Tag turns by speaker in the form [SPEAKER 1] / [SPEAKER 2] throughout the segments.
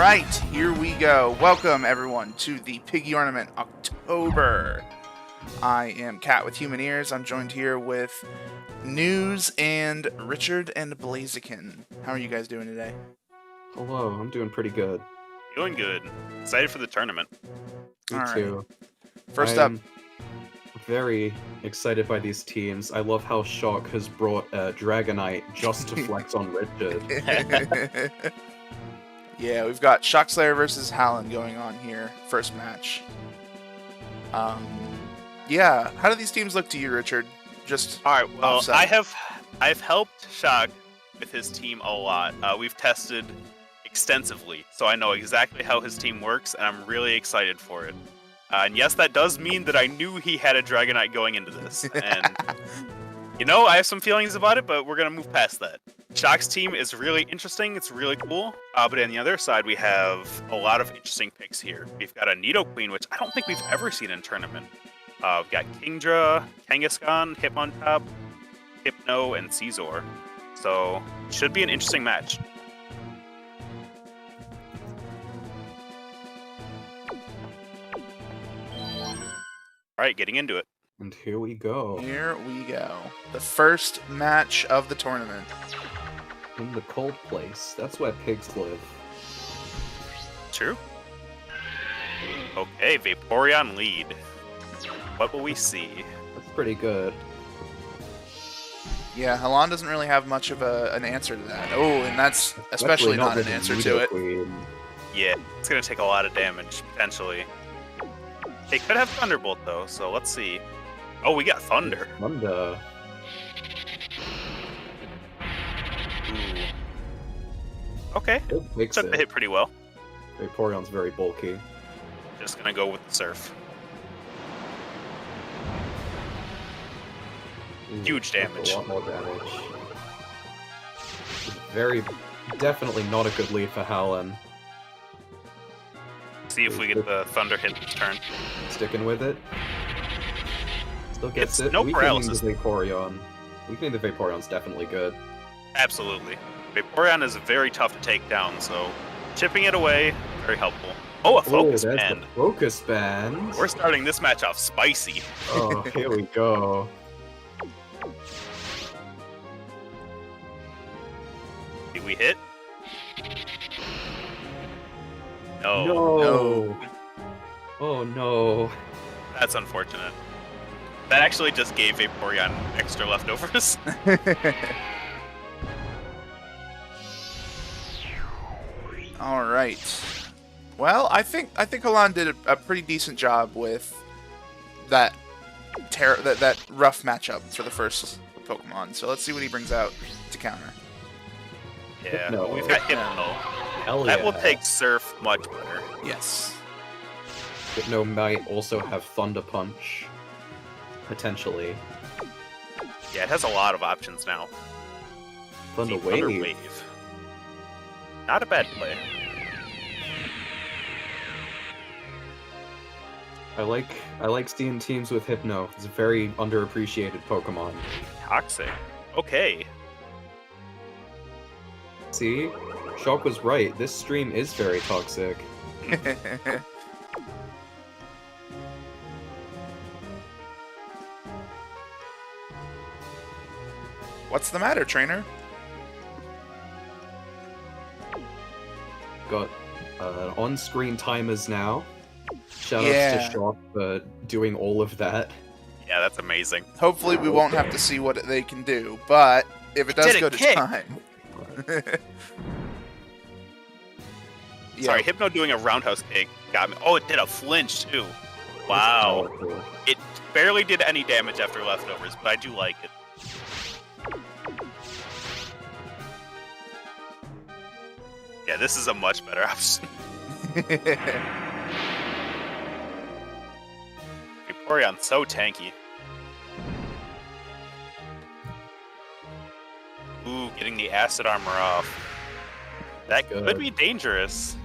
[SPEAKER 1] right, here we go. Welcome, everyone, to the Pigyournament October. I am Cat with Human Ears. I'm joined here with News and Richard and Blaziken. How are you guys doing today?
[SPEAKER 2] Hello, I'm doing pretty good.
[SPEAKER 3] Doing good. Excited for the tournament.
[SPEAKER 2] Me too.
[SPEAKER 1] First up,
[SPEAKER 2] very excited by these teams. I love how Shock has brought Dragonite just to flex on Richard.
[SPEAKER 1] Yeah, we've got Shockslayer versus Hallan going on here. First match. Yeah, how do these teams look to you, Richard? Just
[SPEAKER 3] all right. Well,
[SPEAKER 1] offset.
[SPEAKER 3] I've helped Shock with his team a lot. We've tested extensively, so I know exactly how his team works, and I'm really excited for it. And yes, that does mean that I knew he had a Dragonite going into this, and you know, I have some feelings about it, but we're gonna move past that. Shock's team is really interesting. It's really cool. But on the other side, we have a lot of interesting picks here. We've got a Nidoqueen, which I don't think we've ever seen in tournament. We've got Kingdra, Kangaskhan, Hitmontop, Hypno, and Caesar. So, should be an interesting match. Alright, getting into it.
[SPEAKER 2] And here we go.
[SPEAKER 1] Here we go. The first match of the tournament.
[SPEAKER 2] In the cold place. That's where pigs live.
[SPEAKER 3] True. Okay, Vaporeon lead. What will we see?
[SPEAKER 2] That's pretty good.
[SPEAKER 1] Yeah, Hallan doesn't really have much of an answer to that. Oh, and that's especially not an
[SPEAKER 2] with
[SPEAKER 1] answer to it.
[SPEAKER 2] Nidoqueen.
[SPEAKER 3] Yeah, it's gonna take a lot of damage, potentially. They could have Thunderbolt, though, so let's see. Oh, we got Thunder.
[SPEAKER 2] Thunder.
[SPEAKER 3] Ooh. Okay,
[SPEAKER 2] It makes
[SPEAKER 3] took the
[SPEAKER 2] it.
[SPEAKER 3] hit pretty well.
[SPEAKER 2] Vaporeon's very bulky.
[SPEAKER 3] Just gonna go with the Surf.
[SPEAKER 2] Ooh,
[SPEAKER 3] Huge
[SPEAKER 2] that's
[SPEAKER 3] damage.
[SPEAKER 2] A lot more damage. Very, definitely not a good lead for Hallan.
[SPEAKER 3] See if we get the Thunder hit this turn.
[SPEAKER 2] Sticking with it. Still gets
[SPEAKER 3] It's
[SPEAKER 2] it.
[SPEAKER 3] no
[SPEAKER 2] Weakening
[SPEAKER 3] paralysis.
[SPEAKER 2] the Vaporeon. Weakening the Vaporeon's definitely good.
[SPEAKER 3] Absolutely. Vaporeon is very tough to take down, so chipping it away, very helpful. Oh, a Focus
[SPEAKER 2] that's
[SPEAKER 3] Band.
[SPEAKER 2] the Focus Band.
[SPEAKER 3] We're starting this match off spicy.
[SPEAKER 2] Oh, here we go.
[SPEAKER 3] Did we hit? No.
[SPEAKER 2] No. Oh no.
[SPEAKER 3] That's unfortunate. That actually just gave Vaporeon extra leftovers.
[SPEAKER 1] All right. Well, I think Hallan did a pretty decent job with that that rough matchup for the first Pokemon. So let's see what he brings out to counter.
[SPEAKER 3] Yeah,
[SPEAKER 2] Hypno.
[SPEAKER 3] we've got Hypno.
[SPEAKER 2] Hell yeah.
[SPEAKER 3] That will take Surf much better.
[SPEAKER 1] Yes.
[SPEAKER 2] Hypno might also have Thunder Punch. Potentially.
[SPEAKER 3] Yeah, it has a lot of options now.
[SPEAKER 2] Thunder
[SPEAKER 3] See, Thunder
[SPEAKER 2] Wave.
[SPEAKER 3] Wave. Not a bad play.
[SPEAKER 2] I like seeing teams with Hypno. It's a very underappreciated Pokemon.
[SPEAKER 3] Toxic. Okay.
[SPEAKER 2] See? Shock was right. This stream is very toxic.
[SPEAKER 1] What's the matter, trainer?
[SPEAKER 2] Got on-screen timers now. Shoutouts
[SPEAKER 1] Yeah.
[SPEAKER 2] to Shock for doing all of that.
[SPEAKER 3] Yeah, that's amazing.
[SPEAKER 1] Hopefully we won't have to see what they can do, but if it does
[SPEAKER 3] Did
[SPEAKER 1] go
[SPEAKER 3] a
[SPEAKER 1] to
[SPEAKER 3] kick.
[SPEAKER 1] time... Yeah.
[SPEAKER 3] Sorry, Hypno doing a roundhouse kick got me. Oh, it did a flinch too. Wow.
[SPEAKER 2] Powerful.
[SPEAKER 3] It barely did any damage after leftovers, but I do like it. Yeah, this is a much better option. Vaporeon's so tanky. Ooh, getting the acid armor off. That
[SPEAKER 2] Good.
[SPEAKER 3] could be dangerous.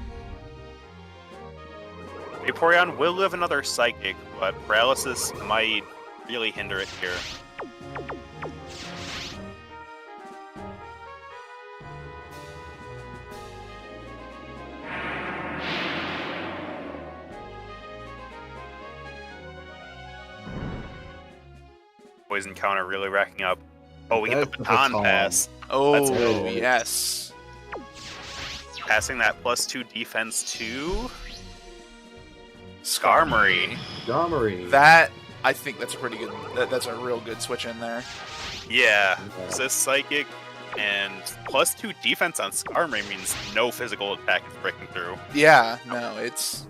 [SPEAKER 3] Vaporeon will live another Psychic, but Paralysis might really hinder it here. poison counter really racking up. Oh, we get
[SPEAKER 2] That's
[SPEAKER 3] the
[SPEAKER 2] the
[SPEAKER 3] baton
[SPEAKER 2] baton.
[SPEAKER 3] pass.
[SPEAKER 1] Oh,
[SPEAKER 2] good.
[SPEAKER 1] yes.
[SPEAKER 3] Passing that +2 defense to Skarmory.
[SPEAKER 2] Skarmory.
[SPEAKER 1] That, I think that's a pretty good, that's a real good switch in there.
[SPEAKER 3] Yeah,
[SPEAKER 2] Yeah.
[SPEAKER 3] Resist Psychic and +2 defense on Skarmory means no physical attack is breaking through.
[SPEAKER 1] Yeah, no, it's...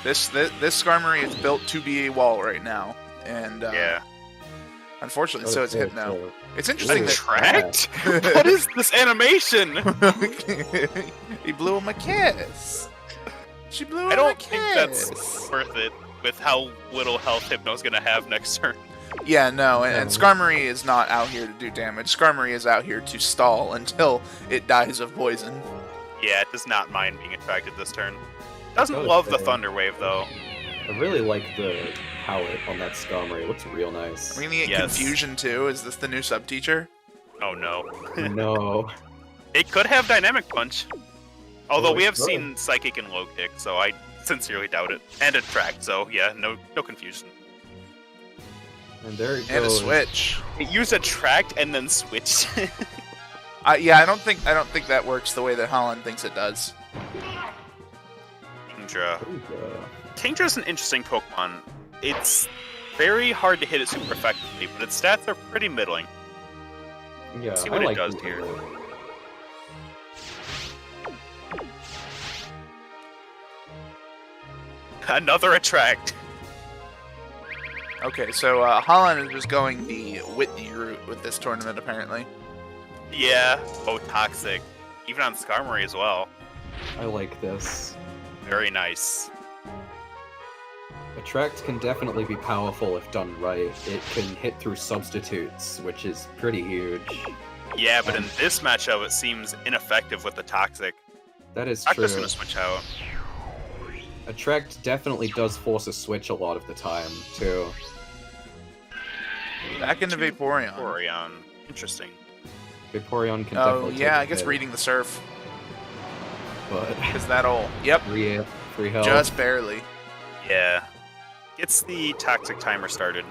[SPEAKER 1] This Skarmory is built to be a wall right now. And,
[SPEAKER 3] Yeah.
[SPEAKER 1] unfortunately, so it's
[SPEAKER 2] Okay,
[SPEAKER 1] Hypno.
[SPEAKER 2] so-
[SPEAKER 1] It's interesting
[SPEAKER 2] Ooh.
[SPEAKER 3] Attract? What is this animation?
[SPEAKER 1] that... He blew him a kiss. She blew him
[SPEAKER 3] I
[SPEAKER 1] a
[SPEAKER 3] don't
[SPEAKER 1] kiss.
[SPEAKER 3] think that's worth it with how little health Hypno's gonna have next turn.
[SPEAKER 1] Yeah, no, and
[SPEAKER 2] No.
[SPEAKER 1] Skarmory is not out here to do damage. Skarmory is out here to stall until it dies of poison.
[SPEAKER 3] Yeah, it does not mind being attracted this turn. Doesn't
[SPEAKER 2] That was
[SPEAKER 3] love the
[SPEAKER 2] fair.
[SPEAKER 3] Thunder Wave though.
[SPEAKER 2] I really like the palette on that Skarmory. It looks real nice.
[SPEAKER 1] We're gonna get
[SPEAKER 3] Yes.
[SPEAKER 1] Confusion too. Is this the new sub teacher?
[SPEAKER 3] Oh no.
[SPEAKER 2] No.
[SPEAKER 3] It could have Dynamic Punch. Although
[SPEAKER 2] Oh,
[SPEAKER 3] we
[SPEAKER 2] it
[SPEAKER 3] have
[SPEAKER 2] could.
[SPEAKER 3] seen Psychic and Low Kick, so I sincerely doubt it. And Attract, so yeah, no confusion.
[SPEAKER 2] And there it
[SPEAKER 1] And a
[SPEAKER 2] goes.
[SPEAKER 1] switch.
[SPEAKER 3] It used Attract and then switched.
[SPEAKER 1] Yeah, I don't think that works the way that Hallan thinks it does.
[SPEAKER 3] Kingdra.
[SPEAKER 2] Ooh,
[SPEAKER 3] Kingdra's an interesting Pokemon. It's very hard to hit it super effectively, but its stats are pretty middling.
[SPEAKER 2] yeah,
[SPEAKER 3] See
[SPEAKER 2] I
[SPEAKER 3] what it
[SPEAKER 2] like
[SPEAKER 3] does
[SPEAKER 2] it.
[SPEAKER 3] here. Another Attract.
[SPEAKER 1] Okay, so Hallan is just going the Whitney route with this tournament, apparently.
[SPEAKER 3] Yeah. Oh, Toxic. Even on Skarmory as well.
[SPEAKER 2] I like this.
[SPEAKER 3] Very nice.
[SPEAKER 2] Attract can definitely be powerful if done right. It can hit through substitutes, which is pretty huge.
[SPEAKER 3] Yeah, but in this matchup, it seems ineffective with the Toxic.
[SPEAKER 2] That is
[SPEAKER 3] I'm
[SPEAKER 2] true.
[SPEAKER 3] just gonna switch out.
[SPEAKER 2] Attract definitely does force a switch a lot of the time, too.
[SPEAKER 1] Back into Vaporeon.
[SPEAKER 3] Vaporeon. Interesting.
[SPEAKER 2] Vaporeon can
[SPEAKER 1] Oh,
[SPEAKER 2] definitely take
[SPEAKER 1] yeah,
[SPEAKER 2] a
[SPEAKER 1] I guess
[SPEAKER 2] hit,
[SPEAKER 1] reading the surf.
[SPEAKER 2] but
[SPEAKER 1] Is that all? Yep,
[SPEAKER 2] free health.
[SPEAKER 1] just barely.
[SPEAKER 3] Yeah. Gets the Toxic timer started.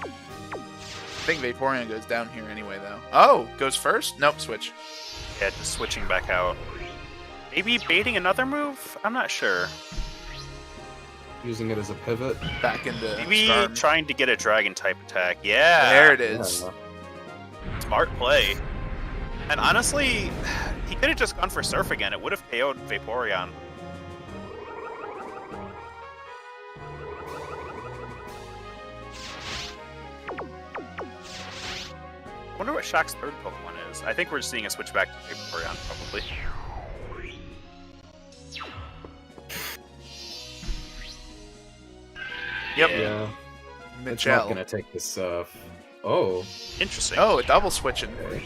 [SPEAKER 1] I think Vaporeon goes down here anyway, though. Oh, goes first? Nope, switch.
[SPEAKER 3] Yeah, just switching back out. Maybe baiting another move? I'm not sure.
[SPEAKER 2] Using it as a pivot.
[SPEAKER 1] Back into
[SPEAKER 3] Maybe
[SPEAKER 1] Skarm.
[SPEAKER 3] trying to get a Dragon type attack. Yeah.
[SPEAKER 1] There it is.
[SPEAKER 2] Yeah.
[SPEAKER 3] Smart play. And honestly, he could have just gone for Surf again. It would have KO'd Vaporeon. I wonder what Shock's third Pokemon is. I think we're seeing a switch back to Vaporeon, probably.
[SPEAKER 1] Yep.
[SPEAKER 2] Yeah. It's not
[SPEAKER 1] Mitchell.
[SPEAKER 2] gonna take this surf. Oh.
[SPEAKER 3] Interesting.
[SPEAKER 1] Oh, a double switching.
[SPEAKER 2] Okay.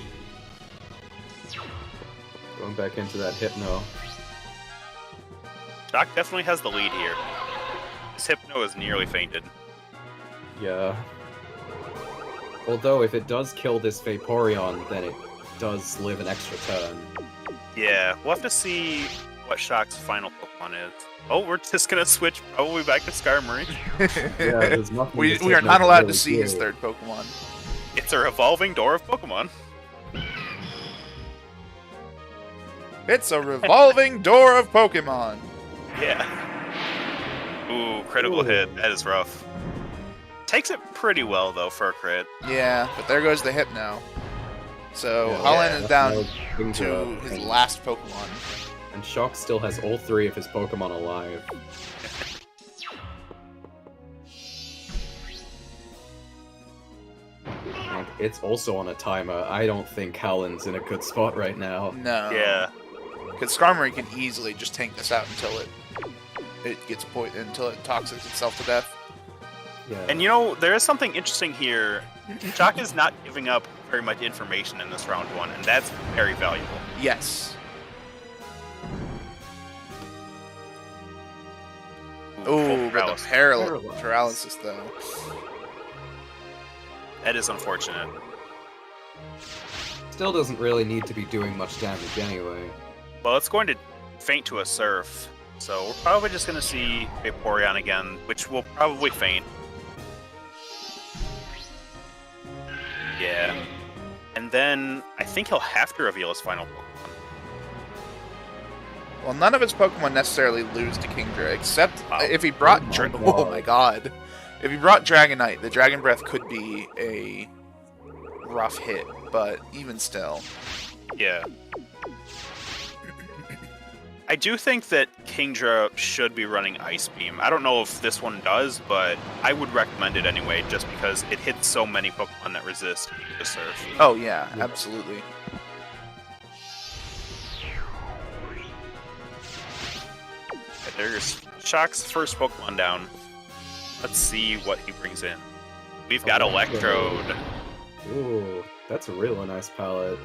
[SPEAKER 2] Going back into that Hypno.
[SPEAKER 3] Shock definitely has the lead here. This Hypno is nearly fainted.
[SPEAKER 2] Yeah. Although, if it does kill this Vaporeon, then it does live an extra turn.
[SPEAKER 3] Yeah, we'll have to see what Shock's final Pokemon is. Oh, we're just gonna switch probably back to Skarmory.
[SPEAKER 2] Yeah, there's nothing
[SPEAKER 1] we
[SPEAKER 2] this
[SPEAKER 1] are
[SPEAKER 2] Hypno
[SPEAKER 1] not
[SPEAKER 2] can
[SPEAKER 1] allowed to
[SPEAKER 2] really
[SPEAKER 1] see his
[SPEAKER 2] do.
[SPEAKER 1] third Pokemon.
[SPEAKER 3] It's a revolving door of Pokemon.
[SPEAKER 1] It's a revolving door of Pokemon.
[SPEAKER 3] Yeah. Ooh, critical
[SPEAKER 2] Ooh.
[SPEAKER 3] hit. That is rough. Takes it pretty well, though, for a crit.
[SPEAKER 1] Yeah, but there goes the Hypno. So
[SPEAKER 2] Yeah,
[SPEAKER 1] Hallan is down
[SPEAKER 2] Now,
[SPEAKER 1] to his last Pokemon.
[SPEAKER 2] And Shock still has all three of his Pokemon alive. And it's also on a timer. I don't think Hallan's in a good spot right now.
[SPEAKER 1] No.
[SPEAKER 3] Yeah.
[SPEAKER 1] Because Skarmory can easily just tank this out until it gets until it toxics itself to death.
[SPEAKER 2] Yeah.
[SPEAKER 3] And you know, there is something interesting here. Shock is not giving up very much information in this round one, and that's very valuable.
[SPEAKER 1] Yes.
[SPEAKER 3] Full
[SPEAKER 1] Ooh, but the
[SPEAKER 2] Paralysis.
[SPEAKER 1] paralysis though.
[SPEAKER 3] That is unfortunate.
[SPEAKER 2] Still doesn't really need to be doing much damage anyway.
[SPEAKER 3] Well, it's going to faint to a Surf. So we're probably just going to see Vaporeon again, which will probably faint. Yeah. And then I think he'll have to reveal his final Pokemon.
[SPEAKER 1] Well, none of his Pokemon necessarily lose to Kingdra, except
[SPEAKER 3] Wow.
[SPEAKER 1] if he brought...
[SPEAKER 2] Oh my
[SPEAKER 1] Oh
[SPEAKER 2] God.
[SPEAKER 1] my god. If he brought Dragonite, the Dragon Breath could be a rough hit, but even still.
[SPEAKER 3] Yeah. I do think that Kingdra should be running Ice Beam. I don't know if this one does, but I would recommend it anyway, just because it hits so many Pokemon that resist the Surf.
[SPEAKER 1] Oh, yeah, absolutely.
[SPEAKER 3] There's Shock's first Pokemon down. Let's see what he brings in. We've got Electrode.
[SPEAKER 2] Ooh, that's a really nice palette.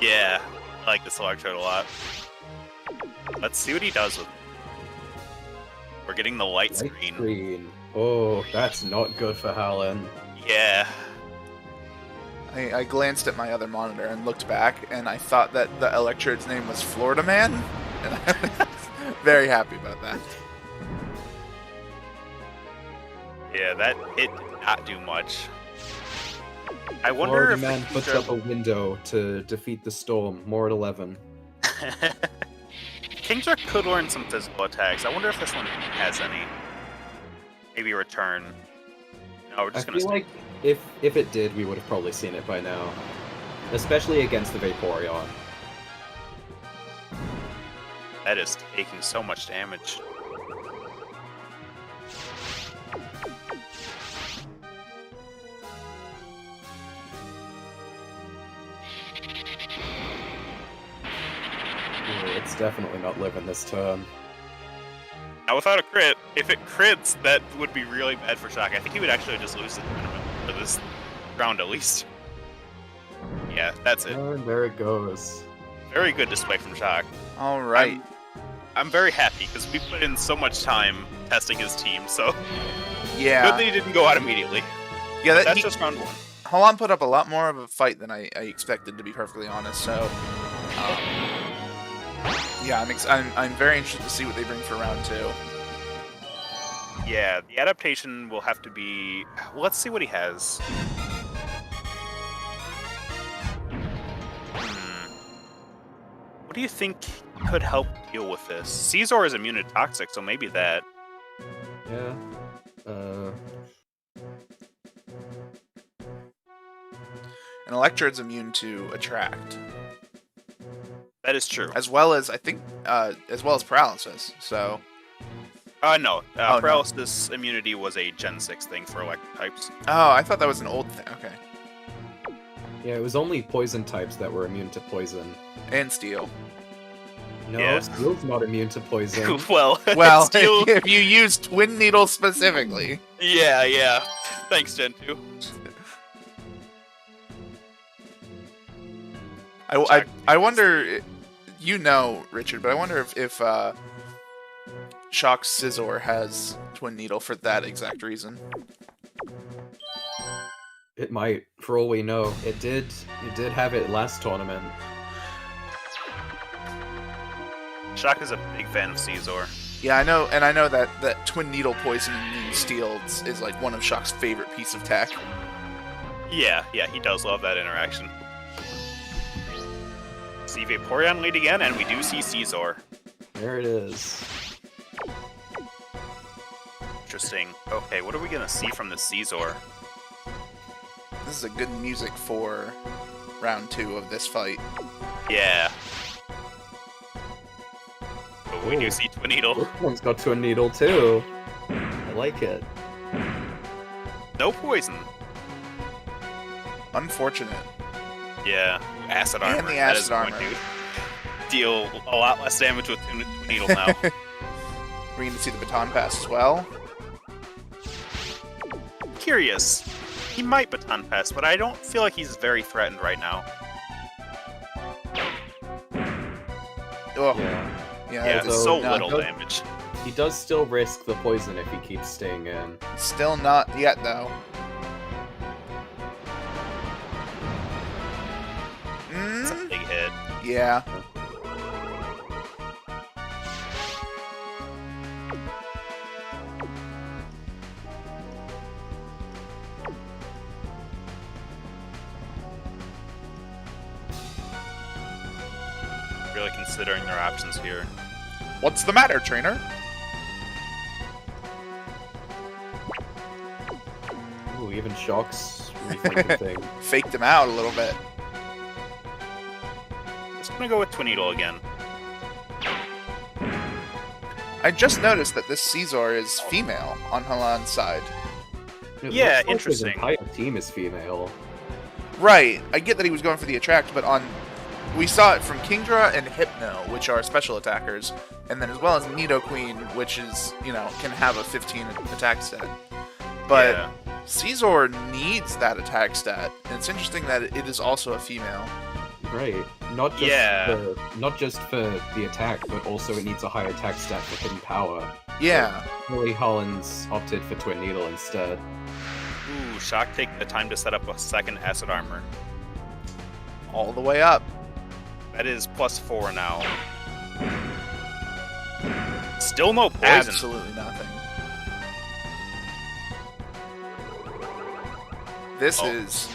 [SPEAKER 3] Yeah, I like this Electrode a lot. Let's see what he does with it. We're getting the light
[SPEAKER 2] Light
[SPEAKER 3] screen.
[SPEAKER 2] screen. Oh, that's not good for Hallan.
[SPEAKER 3] Yeah.
[SPEAKER 1] I glanced at my other monitor and looked back, and I thought that the Electrode's name was Florida Man, and I was very happy about that.
[SPEAKER 3] Yeah, that it did not do much. I wonder
[SPEAKER 2] Florida
[SPEAKER 3] if
[SPEAKER 2] Man
[SPEAKER 3] the
[SPEAKER 2] puts
[SPEAKER 3] Kingdra-
[SPEAKER 2] up a window to defeat the storm. More at 11.
[SPEAKER 3] Kingdra could learn some physical attacks. I wonder if this one has any. Maybe Return. No, we're
[SPEAKER 2] I
[SPEAKER 3] just gonna.
[SPEAKER 2] feel like if it did, we would have probably seen it by now. Especially against the Vaporeon.
[SPEAKER 3] That is taking so much damage.
[SPEAKER 2] Ooh, it's definitely not living this turn.
[SPEAKER 3] Now, without a crit, if it crits, that would be really bad for Shock. I think he would actually just lose the tournament for this round at least. Yeah, that's it.
[SPEAKER 2] And there it goes.
[SPEAKER 3] Very good display from Shock.
[SPEAKER 1] All right.
[SPEAKER 3] I'm very happy because we put in so much time testing his team, so
[SPEAKER 1] Yeah.
[SPEAKER 3] good that he didn't go out immediately.
[SPEAKER 1] Yeah,
[SPEAKER 3] That's just round one.
[SPEAKER 1] Hallan put up a lot more of a fight than I expected, to be perfectly honest. So, yeah, I'm very interested to see what they bring for round two.
[SPEAKER 3] Yeah, the adaptation will have to be. Let's see what he has. What do you think could help deal with this? Caesar is immune to toxic, so maybe that.
[SPEAKER 2] Yeah.
[SPEAKER 1] And Electrode's immune to Attract,
[SPEAKER 3] That is true.
[SPEAKER 1] as well as Paralysis. So,
[SPEAKER 3] No.
[SPEAKER 1] no.
[SPEAKER 3] Paralysis immunity was a Gen 6 thing for electric types.
[SPEAKER 1] oh, I thought that was an old thing. Okay,
[SPEAKER 2] Yeah, it was only poison types that were immune to poison.
[SPEAKER 1] and Steel.
[SPEAKER 2] No,
[SPEAKER 3] Yeah.
[SPEAKER 2] Steel's not immune to poison.
[SPEAKER 3] Well,
[SPEAKER 1] Well,
[SPEAKER 3] still,
[SPEAKER 1] if you use Twin Needle specifically.
[SPEAKER 3] yeah. Thanks, Gen 2.
[SPEAKER 1] I wonder, Richard, but I wonder if Shock Scizor has Twin Needle for that exact reason.
[SPEAKER 2] It might, for all we know. It did have it last tournament.
[SPEAKER 3] Shock is a big fan of Caesar.
[SPEAKER 1] Yeah, I know, and I know that Twin Needle poison and Steel is like one of Shock's favorite piece of tech.
[SPEAKER 3] Yeah, he does love that interaction. See Vaporeon lead again, and we do see Caesar.
[SPEAKER 2] There it is.
[SPEAKER 3] Interesting. Okay, what are we gonna see from this Caesar?
[SPEAKER 1] This is a good music for round two of this fight.
[SPEAKER 3] Yeah. But we do see Twin Needle.
[SPEAKER 2] This one's got to a needle too. I like it.
[SPEAKER 3] No poison.
[SPEAKER 1] Unfortunate.
[SPEAKER 3] Yeah. Acid
[SPEAKER 1] And
[SPEAKER 3] armor.
[SPEAKER 1] the
[SPEAKER 3] That
[SPEAKER 1] acid
[SPEAKER 3] is going
[SPEAKER 1] armor.
[SPEAKER 3] to deal a lot less damage with Twin Needle now.
[SPEAKER 1] We're going to see the baton pass as well.
[SPEAKER 3] Curious. He might baton pass, but I don't feel like he's very threatened right now.
[SPEAKER 1] Oh,
[SPEAKER 2] Yeah.
[SPEAKER 3] Yeah,
[SPEAKER 1] it's
[SPEAKER 3] it's
[SPEAKER 2] so
[SPEAKER 3] so
[SPEAKER 2] no,
[SPEAKER 3] little
[SPEAKER 2] don't-
[SPEAKER 3] damage.
[SPEAKER 2] He does still risk the poison if he keeps staying in.
[SPEAKER 1] still not yet, though.
[SPEAKER 3] It's a big hit.
[SPEAKER 1] Yeah.
[SPEAKER 3] Really considering their options here.
[SPEAKER 1] What's the matter, trainer?
[SPEAKER 2] Ooh, even Shock's rethinking things.
[SPEAKER 1] Faked him out a little bit.
[SPEAKER 3] Just gonna go with Twinneedle again.
[SPEAKER 1] I just noticed that this Caesar is female on Hallan's side.
[SPEAKER 2] It
[SPEAKER 3] Yeah,
[SPEAKER 2] looks like
[SPEAKER 3] interesting.
[SPEAKER 2] His entire team is female.
[SPEAKER 1] Right. I get that he was going for the attract, but we saw it from Kingdra and Hypno, which are special attackers, and then as well as Nidoqueen, which is, can have a 15 attack stat. But
[SPEAKER 3] Yeah.
[SPEAKER 1] Caesar needs that attack stat, and it's interesting that it is also a female.
[SPEAKER 2] Right. Not just
[SPEAKER 3] Yeah.
[SPEAKER 2] for the attack, but also it needs a high attack stat for hidden power.
[SPEAKER 1] Yeah.
[SPEAKER 2] Really, Hallan's opted for Twin Needle instead.
[SPEAKER 3] Ooh, Shock taking the time to set up a second acid armor.
[SPEAKER 1] All the way up.
[SPEAKER 3] That is +4 now. Still no poison.
[SPEAKER 1] Absolutely nothing. This is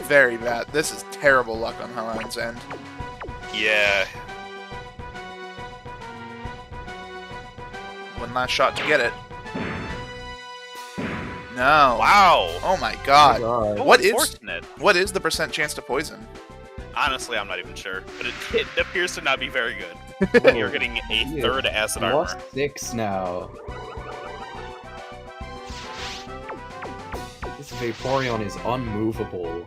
[SPEAKER 1] very bad. This is terrible luck on Hallan's end.
[SPEAKER 3] Yeah.
[SPEAKER 1] One last shot to get it. No.
[SPEAKER 3] Wow.
[SPEAKER 1] Oh my god.
[SPEAKER 2] Oh, God.
[SPEAKER 1] What is-
[SPEAKER 3] Unfortunate.
[SPEAKER 1] What is the percent chance to poison?
[SPEAKER 3] Honestly, I'm not even sure, but it appears to not be very good. You're getting a
[SPEAKER 2] Yeah.
[SPEAKER 3] third acid armor.
[SPEAKER 2] +6 now. This Vaporeon is unmovable.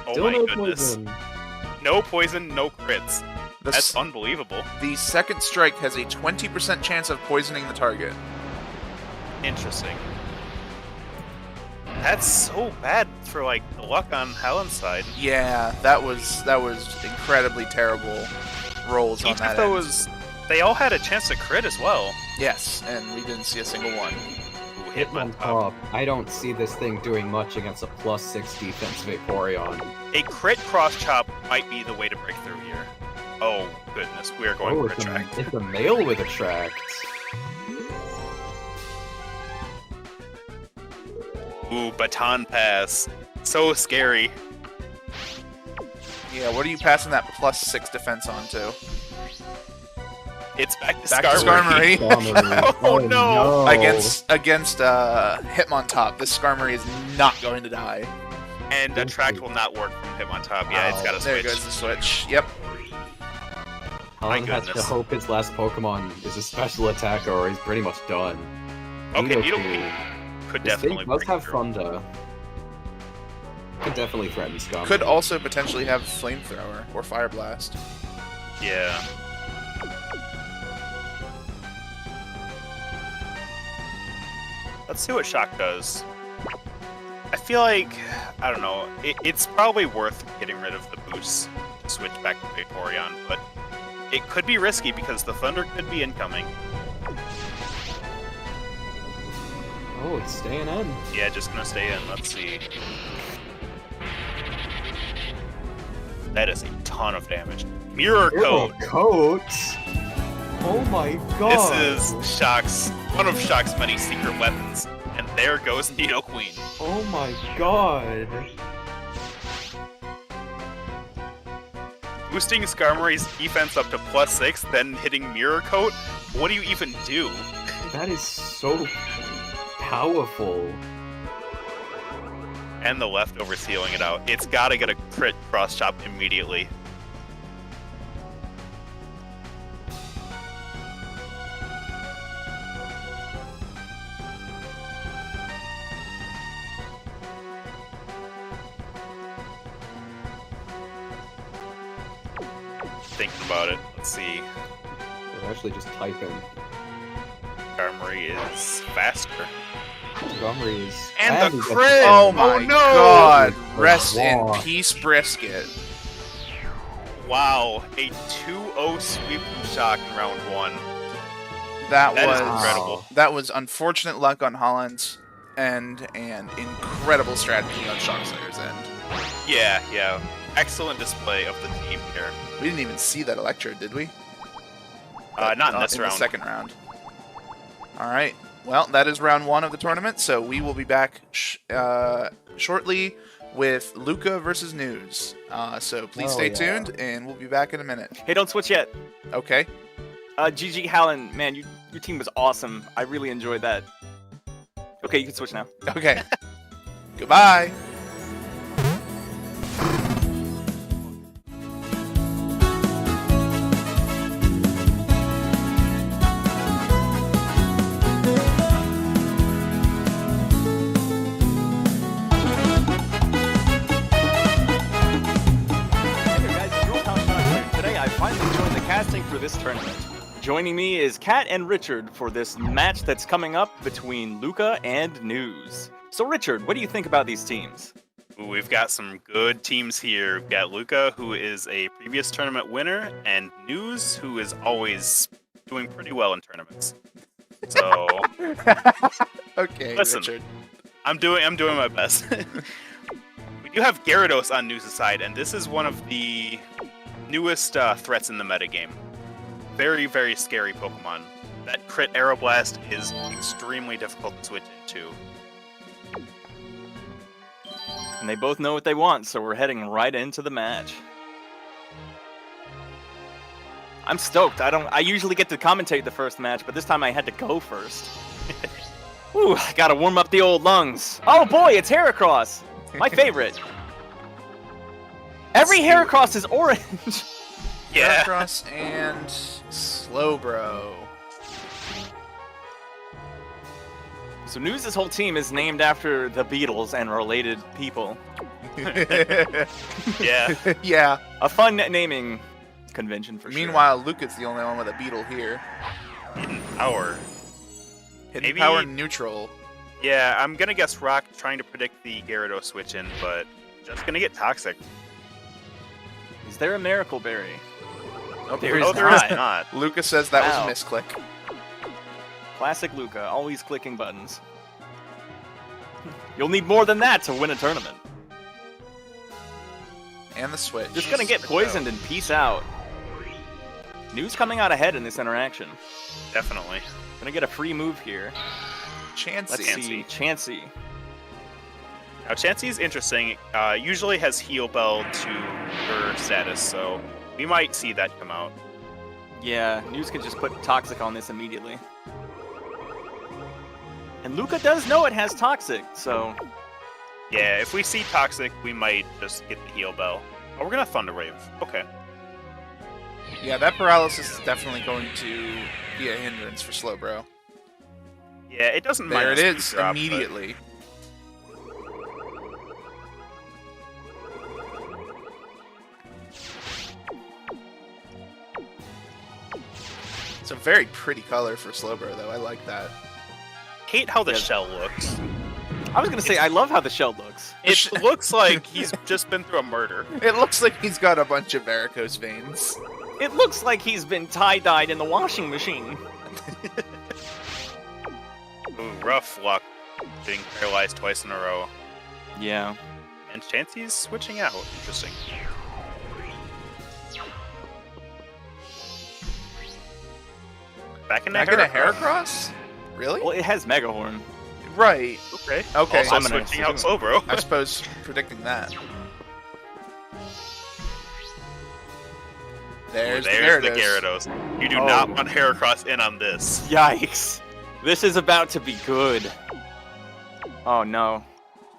[SPEAKER 3] Oh
[SPEAKER 2] Still
[SPEAKER 3] my
[SPEAKER 2] no
[SPEAKER 3] goodness.
[SPEAKER 2] poison.
[SPEAKER 3] No poison, no crits.
[SPEAKER 1] The,
[SPEAKER 3] That's
[SPEAKER 1] s-
[SPEAKER 3] unbelievable.
[SPEAKER 1] the second strike has a 20% chance of poisoning the target.
[SPEAKER 3] Interesting. That's so bad for the luck on Hallan's side.
[SPEAKER 1] Yeah, that was incredibly terrible rolls on
[SPEAKER 3] Each
[SPEAKER 1] that
[SPEAKER 3] of
[SPEAKER 1] end.
[SPEAKER 3] those, they all had a chance to crit as well.
[SPEAKER 1] Yes, and we didn't see a single one.
[SPEAKER 3] Ooh,
[SPEAKER 2] Hitmontop. I don't see this thing doing much against a +6 defense Vaporeon.
[SPEAKER 3] A crit cross chop might be the way to break through here. Oh goodness, we are going
[SPEAKER 2] Oh,
[SPEAKER 3] for a track.
[SPEAKER 2] it's a male with attract.
[SPEAKER 3] Ooh, baton pass. So scary.
[SPEAKER 1] Yeah, what are you passing that +6 defense on to?
[SPEAKER 3] It's back to
[SPEAKER 1] Back to
[SPEAKER 3] Skarmory.
[SPEAKER 1] Skarmory.
[SPEAKER 3] Oh, no.
[SPEAKER 1] Against Hitmontop, this Skarmory is not going to die.
[SPEAKER 3] And attract will not work from him on top. Yeah, it's got to
[SPEAKER 1] There
[SPEAKER 3] switch.
[SPEAKER 1] goes the switch. Yep.
[SPEAKER 2] Hallan has to
[SPEAKER 3] goodness.
[SPEAKER 2] hope his last Pokemon is a special attacker or he's pretty much done.
[SPEAKER 3] Okay,
[SPEAKER 2] Nidoqueen.
[SPEAKER 3] Nidoqueen could
[SPEAKER 2] This thing
[SPEAKER 3] definitely
[SPEAKER 2] does
[SPEAKER 3] break
[SPEAKER 2] have
[SPEAKER 3] through.
[SPEAKER 2] Thunder. Could definitely threaten Skarmory.
[SPEAKER 1] Could also potentially have Flamethrower or Fire Blast.
[SPEAKER 3] Yeah. Let's see what Shock does. I feel like, I don't know, it's probably worth getting rid of the boost to switch back to Vaporeon, but it could be risky because the Thunder could be incoming.
[SPEAKER 2] Oh, it's staying in.
[SPEAKER 3] Yeah, just gonna stay in. Let's see. That is a ton of damage. Mirror Coat!
[SPEAKER 2] Coat! Oh my god!
[SPEAKER 3] This is one of Shock's many secret weapons. And there goes Nidoqueen.
[SPEAKER 2] Oh my god!
[SPEAKER 3] Boosting Skarmory's defense up to +6, then hitting Mirror Coat? What do you even do?
[SPEAKER 2] That is so powerful.
[SPEAKER 3] And the leftover sealing it out. It's gotta get a crit cross chop immediately. Thinking about it. Let's see.
[SPEAKER 2] We're actually just typing.
[SPEAKER 3] Skarmory is faster.
[SPEAKER 2] Montgomery is.
[SPEAKER 3] And the
[SPEAKER 2] he gets
[SPEAKER 3] crit!
[SPEAKER 2] it.
[SPEAKER 1] Oh my
[SPEAKER 3] no!
[SPEAKER 1] god! Rest in
[SPEAKER 2] Wow.
[SPEAKER 1] peace, Brisket.
[SPEAKER 3] Wow, a 2-0 sweep from Shock in round 1.
[SPEAKER 1] That
[SPEAKER 3] That
[SPEAKER 1] was
[SPEAKER 3] is incredible.
[SPEAKER 1] That was unfortunate luck on Hallan's end and incredible strategy on Shockslayer's end.
[SPEAKER 3] Yeah. Excellent display of the team here.
[SPEAKER 1] We didn't even see that Electrode, did we?
[SPEAKER 3] Not in this
[SPEAKER 1] in
[SPEAKER 3] round.
[SPEAKER 1] the second round. All right. Well, that is round 1 of the tournament, so we will be back shortly with Lucca versus News. So please stay tuned, and we'll be back in a minute.
[SPEAKER 4] Hey, don't switch yet.
[SPEAKER 1] Okay.
[SPEAKER 4] GG Hallan, man, your team was awesome. I really enjoyed that. Okay, you can switch now.
[SPEAKER 1] Okay. Goodbye.
[SPEAKER 4] For this tournament. Joining me is Kat and Richard for this match that's coming up between Lucca and News. So Richard, what do you think about these teams?
[SPEAKER 3] Ooh, we've got some good teams here. We've got Lucca, who is a previous tournament winner, and News, who is always doing pretty well in tournaments. So
[SPEAKER 1] okay,
[SPEAKER 3] listen,
[SPEAKER 1] Richard. I'm
[SPEAKER 3] doing my best. We do have Gyarados on News' side, and this is one of the newest threats in the metagame. Very, very scary Pokemon. That crit Aeroblast is extremely difficult to switch into.
[SPEAKER 4] And they both know what they want, so we're heading right into the match. I'm stoked. I usually get to commentate the first match, but this time I had to go first. Ooh, I gotta warm up the old lungs. Oh boy, it's Heracross! My favorite. Every Heracross is orange!
[SPEAKER 1] Yeah. Heracross and Slowbro.
[SPEAKER 4] So News' whole team is named after the Beatles and related people.
[SPEAKER 3] Yeah.
[SPEAKER 1] Yeah.
[SPEAKER 4] A fun naming convention for sure.
[SPEAKER 1] Meanwhile, Lucca's the only one with a beetle here.
[SPEAKER 3] Hidden Power.
[SPEAKER 1] Hidden Power neutral.
[SPEAKER 3] Yeah, I'm gonna guess Rock trying to predict the Gyarados switch in, but just gonna get Toxic.
[SPEAKER 4] Is there a Miracle Berry?
[SPEAKER 3] Oh, there is not.
[SPEAKER 1] Lucca says that was a misclick.
[SPEAKER 4] Classic Lucca, always clicking buttons. You'll need more than that to win a tournament.
[SPEAKER 1] And the switch.
[SPEAKER 4] Just gonna get poisoned and peace out. News coming out ahead in this interaction.
[SPEAKER 3] Definitely.
[SPEAKER 4] Gonna get a free move here.
[SPEAKER 1] Chansey.
[SPEAKER 4] Let's see, Chansey.
[SPEAKER 3] Now Chansey's interesting. Usually has Heal Bell to her status, so we might see that come out.
[SPEAKER 4] Yeah, News could just put Toxic on this immediately. And Lucca does know it has Toxic, so...
[SPEAKER 3] Yeah, if we see Toxic, we might just get the Heal Bell. Oh, we're gonna Thunder Wave. Okay.
[SPEAKER 1] Yeah, that paralysis is definitely going to be a hindrance for Slowbro.
[SPEAKER 3] Yeah, it doesn't
[SPEAKER 1] There
[SPEAKER 3] mind
[SPEAKER 1] it is,
[SPEAKER 3] drop,
[SPEAKER 1] immediately. It's a very pretty color for Slowbro, though. I like that.
[SPEAKER 3] Hate how the shell looks.
[SPEAKER 4] I was gonna say, I love how the shell looks.
[SPEAKER 3] It looks like he's just been through a murder.
[SPEAKER 1] It looks like he's got a bunch of varicose veins.
[SPEAKER 4] It looks like he's been tie-dyed in the washing machine.
[SPEAKER 3] Ooh, rough luck. Being paralyzed twice in a row.
[SPEAKER 4] Yeah.
[SPEAKER 3] And Chansey's switching out. Interesting. Back in a
[SPEAKER 1] Heracross? Really?
[SPEAKER 4] Well, it has Mega Horn.
[SPEAKER 1] Right.
[SPEAKER 3] Okay.
[SPEAKER 1] Okay.
[SPEAKER 3] Also switching out Slowbro.
[SPEAKER 1] I suppose predicting that. There's
[SPEAKER 3] the Gyarados. You do not want Heracross in on this.
[SPEAKER 4] Yikes. This is about to be good. Oh no.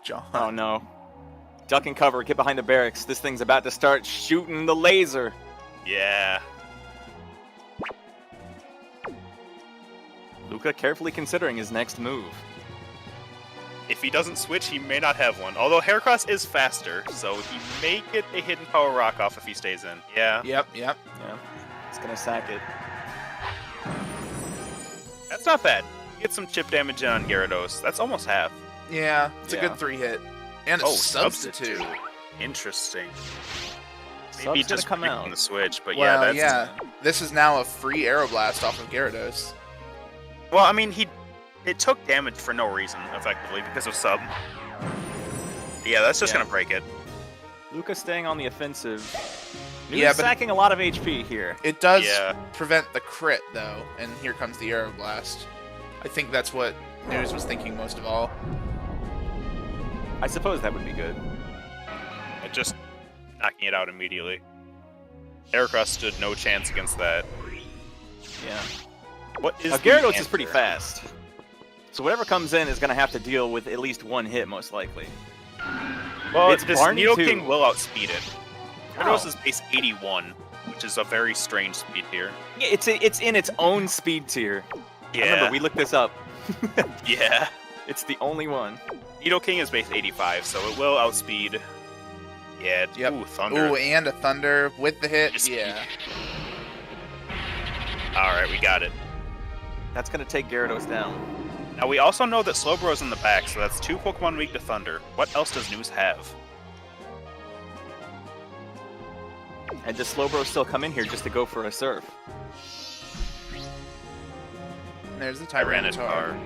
[SPEAKER 1] John.
[SPEAKER 4] Oh no. Duck and cover, get behind the barracks. This thing's about to start shooting the laser.
[SPEAKER 3] Yeah.
[SPEAKER 4] Lucca carefully considering his next move.
[SPEAKER 3] If he doesn't switch, he may not have one. Although Heracross is faster, so he may get a Hidden Power Rock off if he stays in. Yeah.
[SPEAKER 1] Yep.
[SPEAKER 4] Yeah. It's gonna sack it.
[SPEAKER 3] That's not bad. Get some chip damage in on Gyarados. That's almost half.
[SPEAKER 1] Yeah, it's a good 3-hit. And a substitute.
[SPEAKER 3] Interesting.
[SPEAKER 4] Sub's
[SPEAKER 3] Maybe just
[SPEAKER 4] come out
[SPEAKER 3] on the switch, but
[SPEAKER 1] well,
[SPEAKER 3] yeah,
[SPEAKER 1] this is now a free Aeroblast off of Gyarados.
[SPEAKER 3] Well, I mean, it took damage for no reason, effectively, because of sub. Yeah, that's just gonna break it.
[SPEAKER 4] Lucca staying on the offensive. News
[SPEAKER 1] but
[SPEAKER 4] sacking a lot of HP here.
[SPEAKER 1] It does prevent the crit, though, and here comes the Aeroblast. I think that's what News was thinking most of all.
[SPEAKER 4] I suppose that would be good.
[SPEAKER 3] just knocking it out immediately. Heracross stood no chance against that.
[SPEAKER 4] Yeah.
[SPEAKER 3] What is
[SPEAKER 4] Now,
[SPEAKER 3] the
[SPEAKER 4] Gyarados is pretty
[SPEAKER 3] answer?
[SPEAKER 4] fast. So whatever comes in is going to have to deal with at least one hit, most likely.
[SPEAKER 3] Well,
[SPEAKER 4] It's
[SPEAKER 3] this
[SPEAKER 4] Barney too.
[SPEAKER 3] Nidoking will outspeed it. Gyarados
[SPEAKER 4] Oh.
[SPEAKER 3] is base 81, which is a very strange speed tier.
[SPEAKER 4] Yeah, it's in its own speed tier.
[SPEAKER 3] Yeah.
[SPEAKER 4] Remember, we looked this up.
[SPEAKER 3] Yeah.
[SPEAKER 4] It's the only one.
[SPEAKER 3] Nidoking is base 85, so it will outspeed. Yeah.
[SPEAKER 1] Yep.
[SPEAKER 3] Ooh, Thunder.
[SPEAKER 1] Ooh, and a Thunder with the hit.
[SPEAKER 3] Just-
[SPEAKER 1] Yeah.
[SPEAKER 3] Alright, we got it.
[SPEAKER 4] That's going to take Gyarados down.
[SPEAKER 3] Now, we also know that Slowbro's in the back, so that's 2 Pokemon weak to Thunder. What else does News have?
[SPEAKER 4] And does Slowbro still come in here just to go for a Surf?
[SPEAKER 1] And there's the Tyranitar.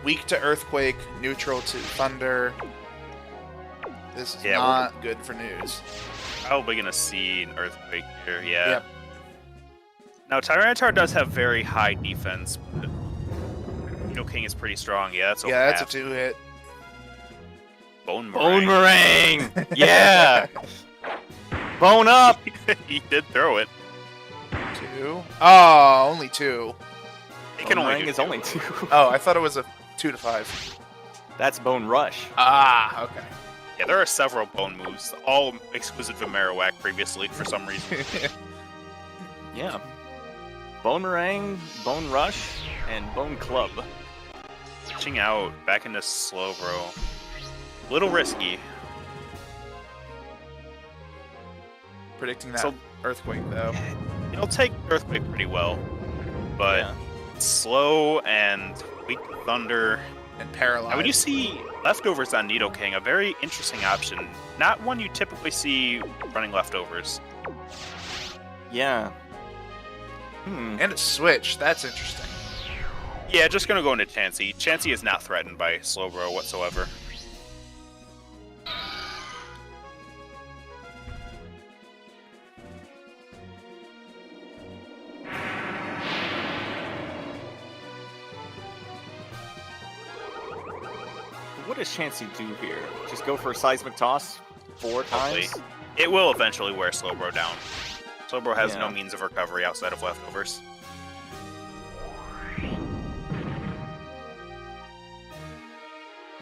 [SPEAKER 1] Weak to Earthquake, neutral to Thunder. This is
[SPEAKER 3] Yeah,
[SPEAKER 1] not good for News.
[SPEAKER 3] Probably gonna see an Earthquake here, yeah.
[SPEAKER 1] Yep.
[SPEAKER 3] Now, Tyranitar does have very high defense, but Nidoking is pretty strong. Yeah, that's
[SPEAKER 1] Yeah, that's a
[SPEAKER 3] half.
[SPEAKER 1] 2-hit.
[SPEAKER 3] Bone
[SPEAKER 4] Bone
[SPEAKER 3] Meringue.
[SPEAKER 4] Meringue! Yeah! Bone up!
[SPEAKER 3] He did throw it.
[SPEAKER 1] 2. Oh, only 2.
[SPEAKER 3] He can
[SPEAKER 4] Bone
[SPEAKER 3] only
[SPEAKER 4] Meringue
[SPEAKER 3] do
[SPEAKER 4] is
[SPEAKER 3] 2.
[SPEAKER 4] only 2.
[SPEAKER 1] Oh, I thought it was a 2 to 5.
[SPEAKER 4] That's Bone Rush.
[SPEAKER 1] Ah, okay.
[SPEAKER 3] Yeah, there are several bone moves, all exclusive to Marowak previously for some reason.
[SPEAKER 4] Yeah. Bone Meringue, Bone Rush, and Bone Club.
[SPEAKER 3] Switching out back into Slowbro. Little risky.
[SPEAKER 1] Predicting that
[SPEAKER 3] So-
[SPEAKER 1] Earthquake, though.
[SPEAKER 3] It'll take Earthquake pretty well, but
[SPEAKER 4] Yeah.
[SPEAKER 3] slow and weak to Thunder.
[SPEAKER 1] And Paralyzed.
[SPEAKER 3] Now, when you see leftovers on Nidoking, a very interesting option. Not one you typically see running leftovers.
[SPEAKER 4] Yeah. Hmm.
[SPEAKER 1] And a switch. That's interesting.
[SPEAKER 3] Yeah, just gonna go into Chansey. Chansey is not threatened by Slowbro whatsoever.
[SPEAKER 4] What does Chansey do here? Just go for a Seismic Toss 4
[SPEAKER 3] Hopefully.
[SPEAKER 4] times?
[SPEAKER 3] It will eventually wear Slowbro down. Slowbro has no
[SPEAKER 4] Yeah.
[SPEAKER 3] means of recovery outside of leftovers.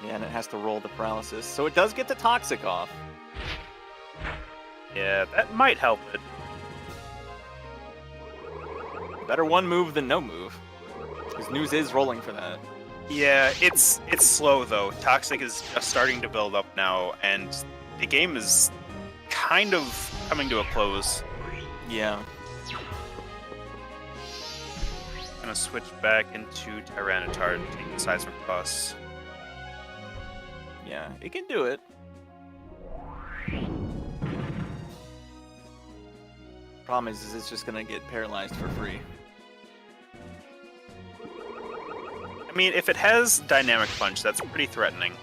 [SPEAKER 4] Yeah, and it has to roll the paralysis. So it does get the Toxic off.
[SPEAKER 3] Yeah, that might help it.
[SPEAKER 4] Better one move than no move. Because News is rolling for that.
[SPEAKER 3] Yeah, it's slow though. Toxic is just starting to build up now, and the game is kind of coming to a close.
[SPEAKER 4] Yeah.
[SPEAKER 3] Gonna switch back into Tyranitar to take the Seismic Toss.
[SPEAKER 4] Yeah, it can do it. Problem is it's just gonna get paralyzed for free.
[SPEAKER 3] I mean, if it has Dynamic Punch, that's pretty threatening.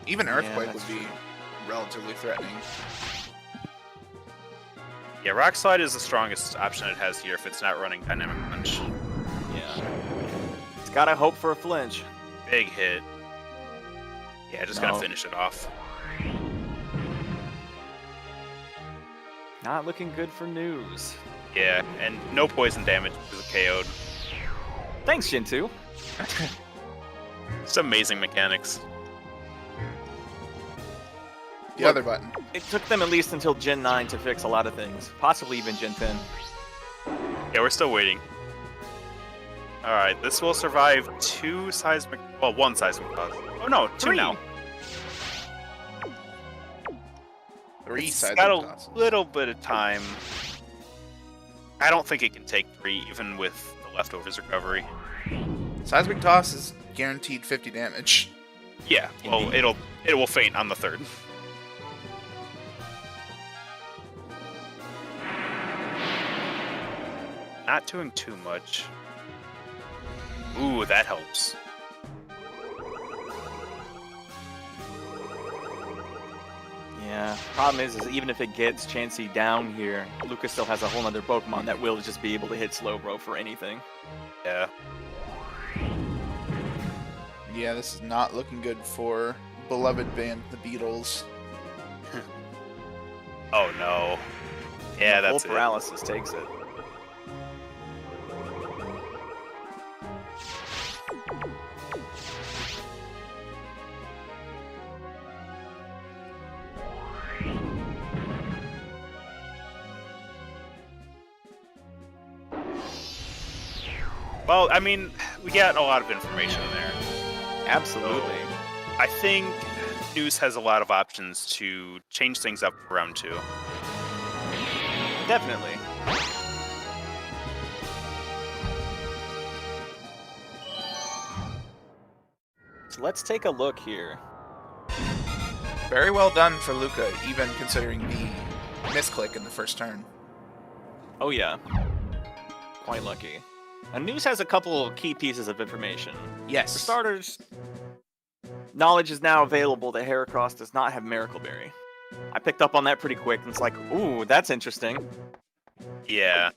[SPEAKER 1] Even
[SPEAKER 4] Yeah,
[SPEAKER 1] Earthquake
[SPEAKER 4] that's
[SPEAKER 1] would be
[SPEAKER 4] true.
[SPEAKER 1] relatively threatening.
[SPEAKER 3] Yeah, Rock Slide is the strongest option it has here if it's not running Dynamic Punch.
[SPEAKER 4] Yeah. It's gotta hope for a flinch.
[SPEAKER 3] Big hit. Yeah, just
[SPEAKER 4] No.
[SPEAKER 3] gonna finish it off.
[SPEAKER 4] Not looking good for News.
[SPEAKER 3] Yeah, and no poison damage because of KO'd.
[SPEAKER 4] Thanks, Shintu.
[SPEAKER 3] It's amazing mechanics.
[SPEAKER 1] The
[SPEAKER 4] Look.
[SPEAKER 1] other button.
[SPEAKER 4] It took them at least until Gen 9 to fix a lot of things. Possibly even Gen 10.
[SPEAKER 3] Yeah, we're still waiting. Alright, this will survive one seismic toss. Oh no, two
[SPEAKER 4] 3.
[SPEAKER 3] now.
[SPEAKER 1] 3
[SPEAKER 3] It's
[SPEAKER 1] sides
[SPEAKER 3] got
[SPEAKER 1] of
[SPEAKER 3] a
[SPEAKER 1] toss.
[SPEAKER 3] little bit of time. I don't think it can take 3, even with the leftovers recovery.
[SPEAKER 1] Seismic Toss is guaranteed 50 damage.
[SPEAKER 3] Yeah, well,
[SPEAKER 4] Indeed.
[SPEAKER 3] it will faint on the 3rd. Not doing too much. Ooh, that helps.
[SPEAKER 4] Yeah. Problem is even if it gets Chansey down here, Lucca still has a whole other Pokemon that will just be able to hit Slowbro for anything.
[SPEAKER 3] Yeah.
[SPEAKER 1] Yeah, this is not looking good for beloved band, the Beatles.
[SPEAKER 3] Oh no. Yeah, that's
[SPEAKER 4] Full
[SPEAKER 3] it.
[SPEAKER 4] paralysis takes it.
[SPEAKER 3] Well, I mean, we got a lot of information there.
[SPEAKER 4] Absolutely.
[SPEAKER 3] I think News has a lot of options to change things up for round 2.
[SPEAKER 4] Definitely. So let's take a look here.
[SPEAKER 1] Very well done for Lucca, even considering the misclick in the first turn.
[SPEAKER 4] Oh yeah. Quite lucky. And News has a couple key pieces of information.
[SPEAKER 1] Yes.
[SPEAKER 4] For starters, knowledge is now available that Heracross does not have Miracle Berry. I picked up on that pretty quick, and it's like, ooh, that's interesting.
[SPEAKER 3] Yeah.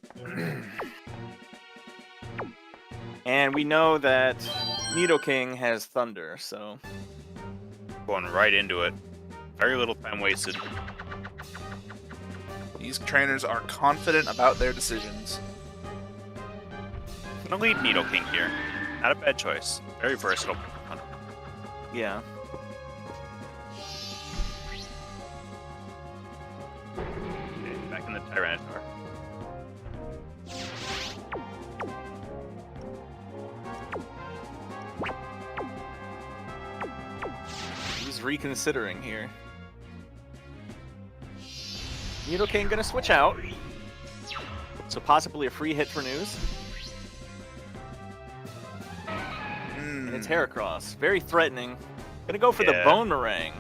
[SPEAKER 4] And we know that Nidoking has Thunder, so...
[SPEAKER 3] Going right into it. Very little time wasted.
[SPEAKER 1] These trainers are confident about their decisions.
[SPEAKER 3] I'm gonna lead Nidoking here. Not a bad choice. Very versatile.
[SPEAKER 4] Yeah.
[SPEAKER 3] Okay, back in the Tyranitar.
[SPEAKER 4] He's reconsidering here. Nidoking gonna switch out. So possibly a free hit for News. And it's Heracross. Very threatening. Gonna go for the
[SPEAKER 3] Yeah.
[SPEAKER 4] Bone Meringue.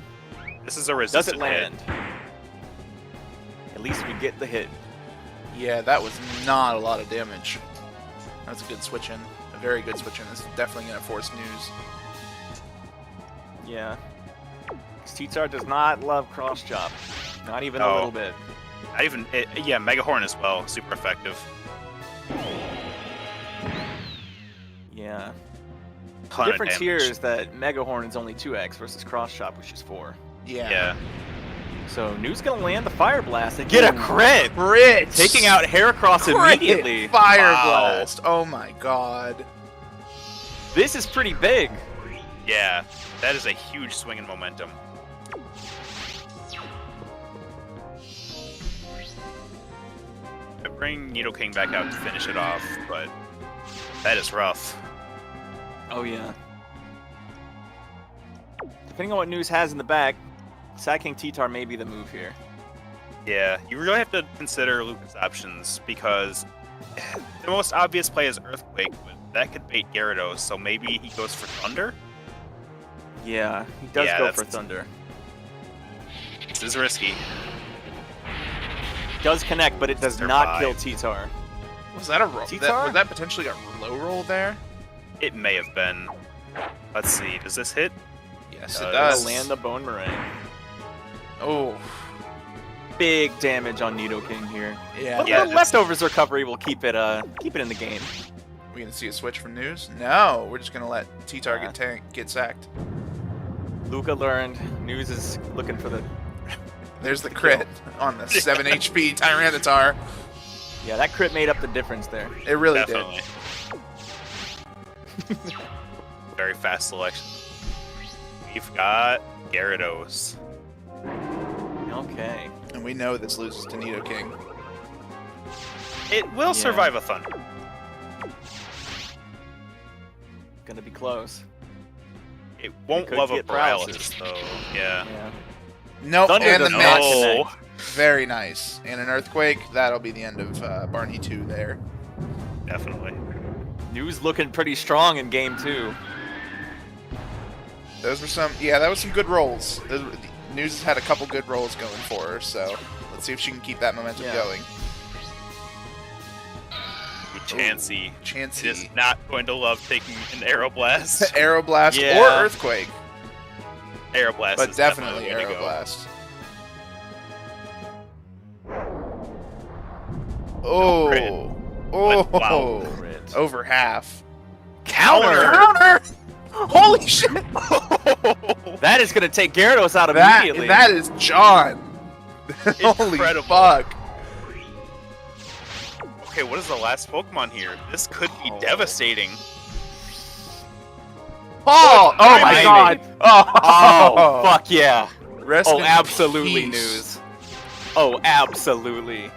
[SPEAKER 3] This is a
[SPEAKER 4] Does
[SPEAKER 3] resistant
[SPEAKER 4] it land?
[SPEAKER 3] hit.
[SPEAKER 4] At least we get the hit.
[SPEAKER 1] Yeah, that was not a lot of damage. That's a good switch in. A very good switch in. This is definitely going to force News.
[SPEAKER 4] Yeah. T-Tar does not love Cross Chop. Not even a
[SPEAKER 3] No.
[SPEAKER 4] little bit.
[SPEAKER 3] Not even, yeah, Mega Horn as well. Super effective.
[SPEAKER 4] Yeah. The
[SPEAKER 3] Ton of
[SPEAKER 4] difference here
[SPEAKER 3] damage.
[SPEAKER 4] is that Mega Horn is only 2x versus Cross Chop, which is 4.
[SPEAKER 3] Yeah.
[SPEAKER 4] So News gonna land the Fire Blast and get a crit!
[SPEAKER 1] Crit!
[SPEAKER 4] Taking out Heracross
[SPEAKER 1] Crit!
[SPEAKER 4] immediately.
[SPEAKER 1] Fire
[SPEAKER 3] Wow.
[SPEAKER 1] Blast! Oh my god.
[SPEAKER 4] This is pretty big.
[SPEAKER 3] Yeah. That is a huge swing in momentum. I bring Nidoking back out to finish it off, but that is rough.
[SPEAKER 4] Oh yeah. Depending on what News has in the bag, sacking T-Tar may be the move here.
[SPEAKER 3] Yeah, you really have to consider Lucca's options because the most obvious play is Earthquake, but that could bait Gyarados, so maybe he goes for Thunder?
[SPEAKER 4] Yeah, he does
[SPEAKER 3] Yeah,
[SPEAKER 4] go
[SPEAKER 3] that's-
[SPEAKER 4] for Thunder.
[SPEAKER 3] This is risky.
[SPEAKER 4] Does connect, but it does not kill T-Tar.
[SPEAKER 1] Was that a roll?
[SPEAKER 4] T-Tar?
[SPEAKER 1] Was that potentially a low roll there?
[SPEAKER 3] It may have been. Let's see, does this hit?
[SPEAKER 1] Yes, it
[SPEAKER 3] Does.
[SPEAKER 1] does.
[SPEAKER 4] Land the Bone Meringue.
[SPEAKER 1] Oh,
[SPEAKER 4] Big damage on Nidoking here.
[SPEAKER 1] yeah.
[SPEAKER 4] But
[SPEAKER 3] Yeah,
[SPEAKER 4] the
[SPEAKER 3] just-
[SPEAKER 4] leftovers recovery will keep it in the game.
[SPEAKER 1] We gonna see a switch from News? No, we're just gonna let T-Tar
[SPEAKER 4] Yeah.
[SPEAKER 1] get sacked.
[SPEAKER 4] Lucca learned. News is looking for the...
[SPEAKER 1] There's the crit on the 7 HP Tyranitar.
[SPEAKER 4] Yeah, that crit made up the difference there.
[SPEAKER 1] It really
[SPEAKER 3] Definitely. Very fast selection. We've got Gyarados.
[SPEAKER 4] Okay.
[SPEAKER 1] did. And we know this loses to Nidoking.
[SPEAKER 3] It will survive a Thunder.
[SPEAKER 4] Gonna be close.
[SPEAKER 3] It won't
[SPEAKER 4] could
[SPEAKER 3] love a
[SPEAKER 4] get
[SPEAKER 3] paralysis, though. Yeah.
[SPEAKER 4] Yeah.
[SPEAKER 1] Nope,
[SPEAKER 4] Thunder
[SPEAKER 1] and the
[SPEAKER 4] does not
[SPEAKER 1] match.
[SPEAKER 4] connect.
[SPEAKER 1] Very nice. And an Earthquake, that'll be the end of Barney 2 there.
[SPEAKER 3] Definitely.
[SPEAKER 4] News looking pretty strong in game 2.
[SPEAKER 1] Those were some, yeah, that was some good rolls. News has had a couple good rolls going for her, so let's see if she can keep that momentum
[SPEAKER 4] Yeah.
[SPEAKER 1] going.
[SPEAKER 3] Chansey.
[SPEAKER 1] Chansey.
[SPEAKER 3] Is not going to love taking an Aeroblast.
[SPEAKER 1] Aeroblast
[SPEAKER 4] Yeah.
[SPEAKER 1] or Earthquake,
[SPEAKER 3] Aeroblast
[SPEAKER 1] but
[SPEAKER 3] is
[SPEAKER 1] definitely
[SPEAKER 3] gonna go.
[SPEAKER 1] Aeroblast. Oh,
[SPEAKER 3] Crit.
[SPEAKER 1] oh,
[SPEAKER 3] But wow.
[SPEAKER 4] Crit.
[SPEAKER 1] over half.
[SPEAKER 4] Counter!
[SPEAKER 1] Counter! Holy shit!
[SPEAKER 4] That is gonna take Gyarados out
[SPEAKER 1] That
[SPEAKER 4] immediately.
[SPEAKER 1] that is John. Holy
[SPEAKER 3] Incredible.
[SPEAKER 1] fuck!
[SPEAKER 3] Okay, what is the last Pokemon here? This could be devastating.
[SPEAKER 1] Paul! Oh my
[SPEAKER 4] Timing.
[SPEAKER 1] god!
[SPEAKER 4] Oh, fuck yeah.
[SPEAKER 1] Rest
[SPEAKER 4] Oh,
[SPEAKER 1] in
[SPEAKER 4] absolutely
[SPEAKER 1] peace.
[SPEAKER 4] news. Oh, absolutely.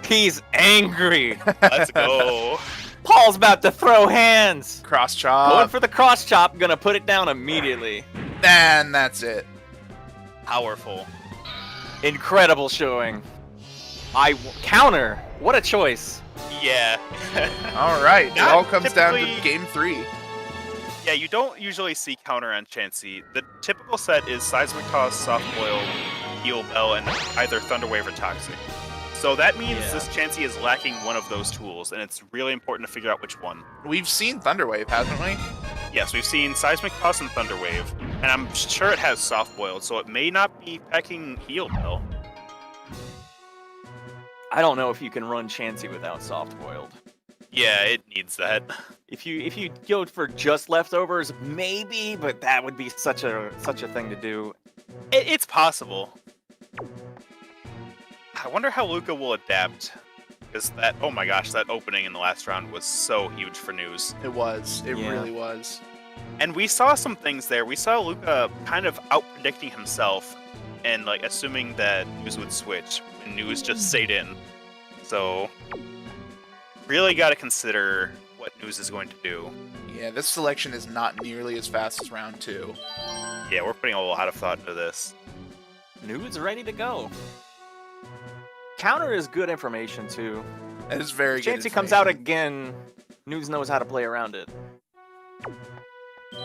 [SPEAKER 4] He's angry.
[SPEAKER 3] Let's go.
[SPEAKER 4] Paul's about to throw hands.
[SPEAKER 1] Cross
[SPEAKER 4] Going
[SPEAKER 1] chop.
[SPEAKER 4] for the cross chop, gonna put it down immediately.
[SPEAKER 1] And that's it.
[SPEAKER 3] Powerful.
[SPEAKER 4] Incredible showing. Counter. What a choice.
[SPEAKER 3] Yeah.
[SPEAKER 1] Alright, it
[SPEAKER 3] Not
[SPEAKER 1] all comes down to
[SPEAKER 3] typically-
[SPEAKER 1] game 3.
[SPEAKER 3] Yeah, you don't usually see counter on Chansey. The typical set is Seismic Toss, Soft Boil, Heal Bell, and either Thunder Wave or Toxic. So that means
[SPEAKER 4] Yeah.
[SPEAKER 3] this Chansey is lacking one of those tools, and it's really important to figure out which one.
[SPEAKER 1] We've seen Thunder Wave, haven't we?
[SPEAKER 3] Yes, we've seen Seismic Toss and Thunder Wave, and I'm sure it has Soft Boiled, so it may not be packing Heal Bell.
[SPEAKER 4] I don't know if you can run Chansey without soft boiled.
[SPEAKER 3] Yeah, it needs that.
[SPEAKER 4] If you go for just leftovers, maybe, but that would be such a thing to do.
[SPEAKER 3] It's possible. I wonder how Lucca will adapt. Because that, oh my gosh, that opening in the last round was so huge for News.
[SPEAKER 1] It was. It
[SPEAKER 4] Yeah.
[SPEAKER 1] really was.
[SPEAKER 3] And we saw some things there. We saw Lucca kind of out-predicting himself and like assuming that News would switch and News just stayed in. So really got to consider what News is going to do.
[SPEAKER 1] Yeah, this selection is not nearly as fast as round 2.
[SPEAKER 3] Yeah, we're putting a lot of thought into this.
[SPEAKER 4] Nude's ready to go. Counter is good information too.
[SPEAKER 1] It is very good.
[SPEAKER 4] Chansey comes out
[SPEAKER 1] information.
[SPEAKER 4] again, Nudes knows how to play around it.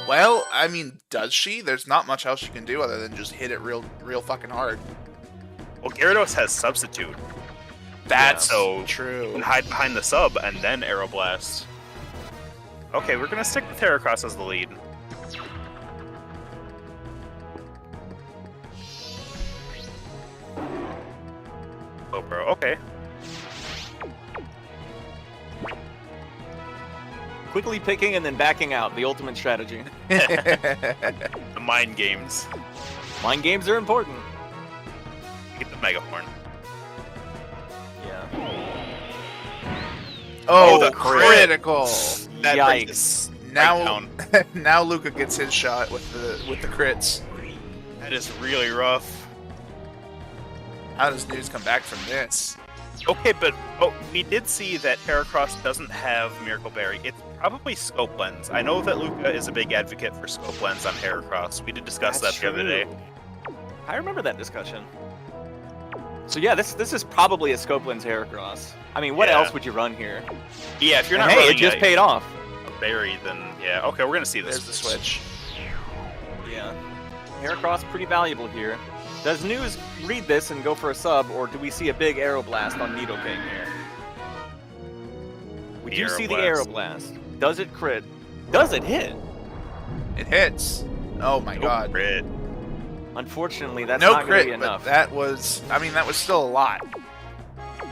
[SPEAKER 1] Well, I mean, does she? There's not much else she can do other than just hit it real fucking hard.
[SPEAKER 3] Well, Gyarados has Substitute.
[SPEAKER 1] That's
[SPEAKER 3] so
[SPEAKER 1] true.
[SPEAKER 3] and hide behind the sub and then Aeroblast. Okay, we're gonna stick with Heracross as the lead. Oh, bro. Okay.
[SPEAKER 4] Quickly picking and then backing out, the ultimate strategy.
[SPEAKER 3] The mind games.
[SPEAKER 4] Mind games are important.
[SPEAKER 3] Get the Mega Horn.
[SPEAKER 4] Yeah.
[SPEAKER 1] Oh,
[SPEAKER 3] the
[SPEAKER 1] critical.
[SPEAKER 3] That
[SPEAKER 4] Yikes.
[SPEAKER 3] brings us right
[SPEAKER 1] Now,
[SPEAKER 3] down.
[SPEAKER 1] now Lucca gets his shot with the crits.
[SPEAKER 3] That is really rough.
[SPEAKER 1] How does News come back from this?
[SPEAKER 3] Okay, but we did see that Heracross doesn't have Miracle Berry. It's probably Scope Lens. I know that Lucca is a big advocate for Scope Lens on Heracross. We did discuss
[SPEAKER 4] That's
[SPEAKER 3] that the other day.
[SPEAKER 4] true. I remember that discussion. So yeah, this is probably a Scope Lens Heracross. I mean, what
[SPEAKER 3] Yeah.
[SPEAKER 4] else would you run here?
[SPEAKER 3] Yeah, if you're
[SPEAKER 4] And
[SPEAKER 3] not
[SPEAKER 4] hey,
[SPEAKER 3] running
[SPEAKER 4] it just
[SPEAKER 3] a
[SPEAKER 4] paid off.
[SPEAKER 3] Berry, then yeah. Okay, we're gonna see this.
[SPEAKER 1] There's the switch.
[SPEAKER 4] Yeah. Heracross pretty valuable here. Does News read this and go for a sub, or do we see a big Aeroblast on Nidoking here? We do see the Aeroblast. Does it crit? Does it hit?
[SPEAKER 1] It hits. Oh my
[SPEAKER 3] No
[SPEAKER 1] god.
[SPEAKER 3] crit.
[SPEAKER 4] Unfortunately, that's
[SPEAKER 1] No
[SPEAKER 4] not going to be
[SPEAKER 1] crit, but
[SPEAKER 4] enough.
[SPEAKER 1] that was. I mean, that was still a lot.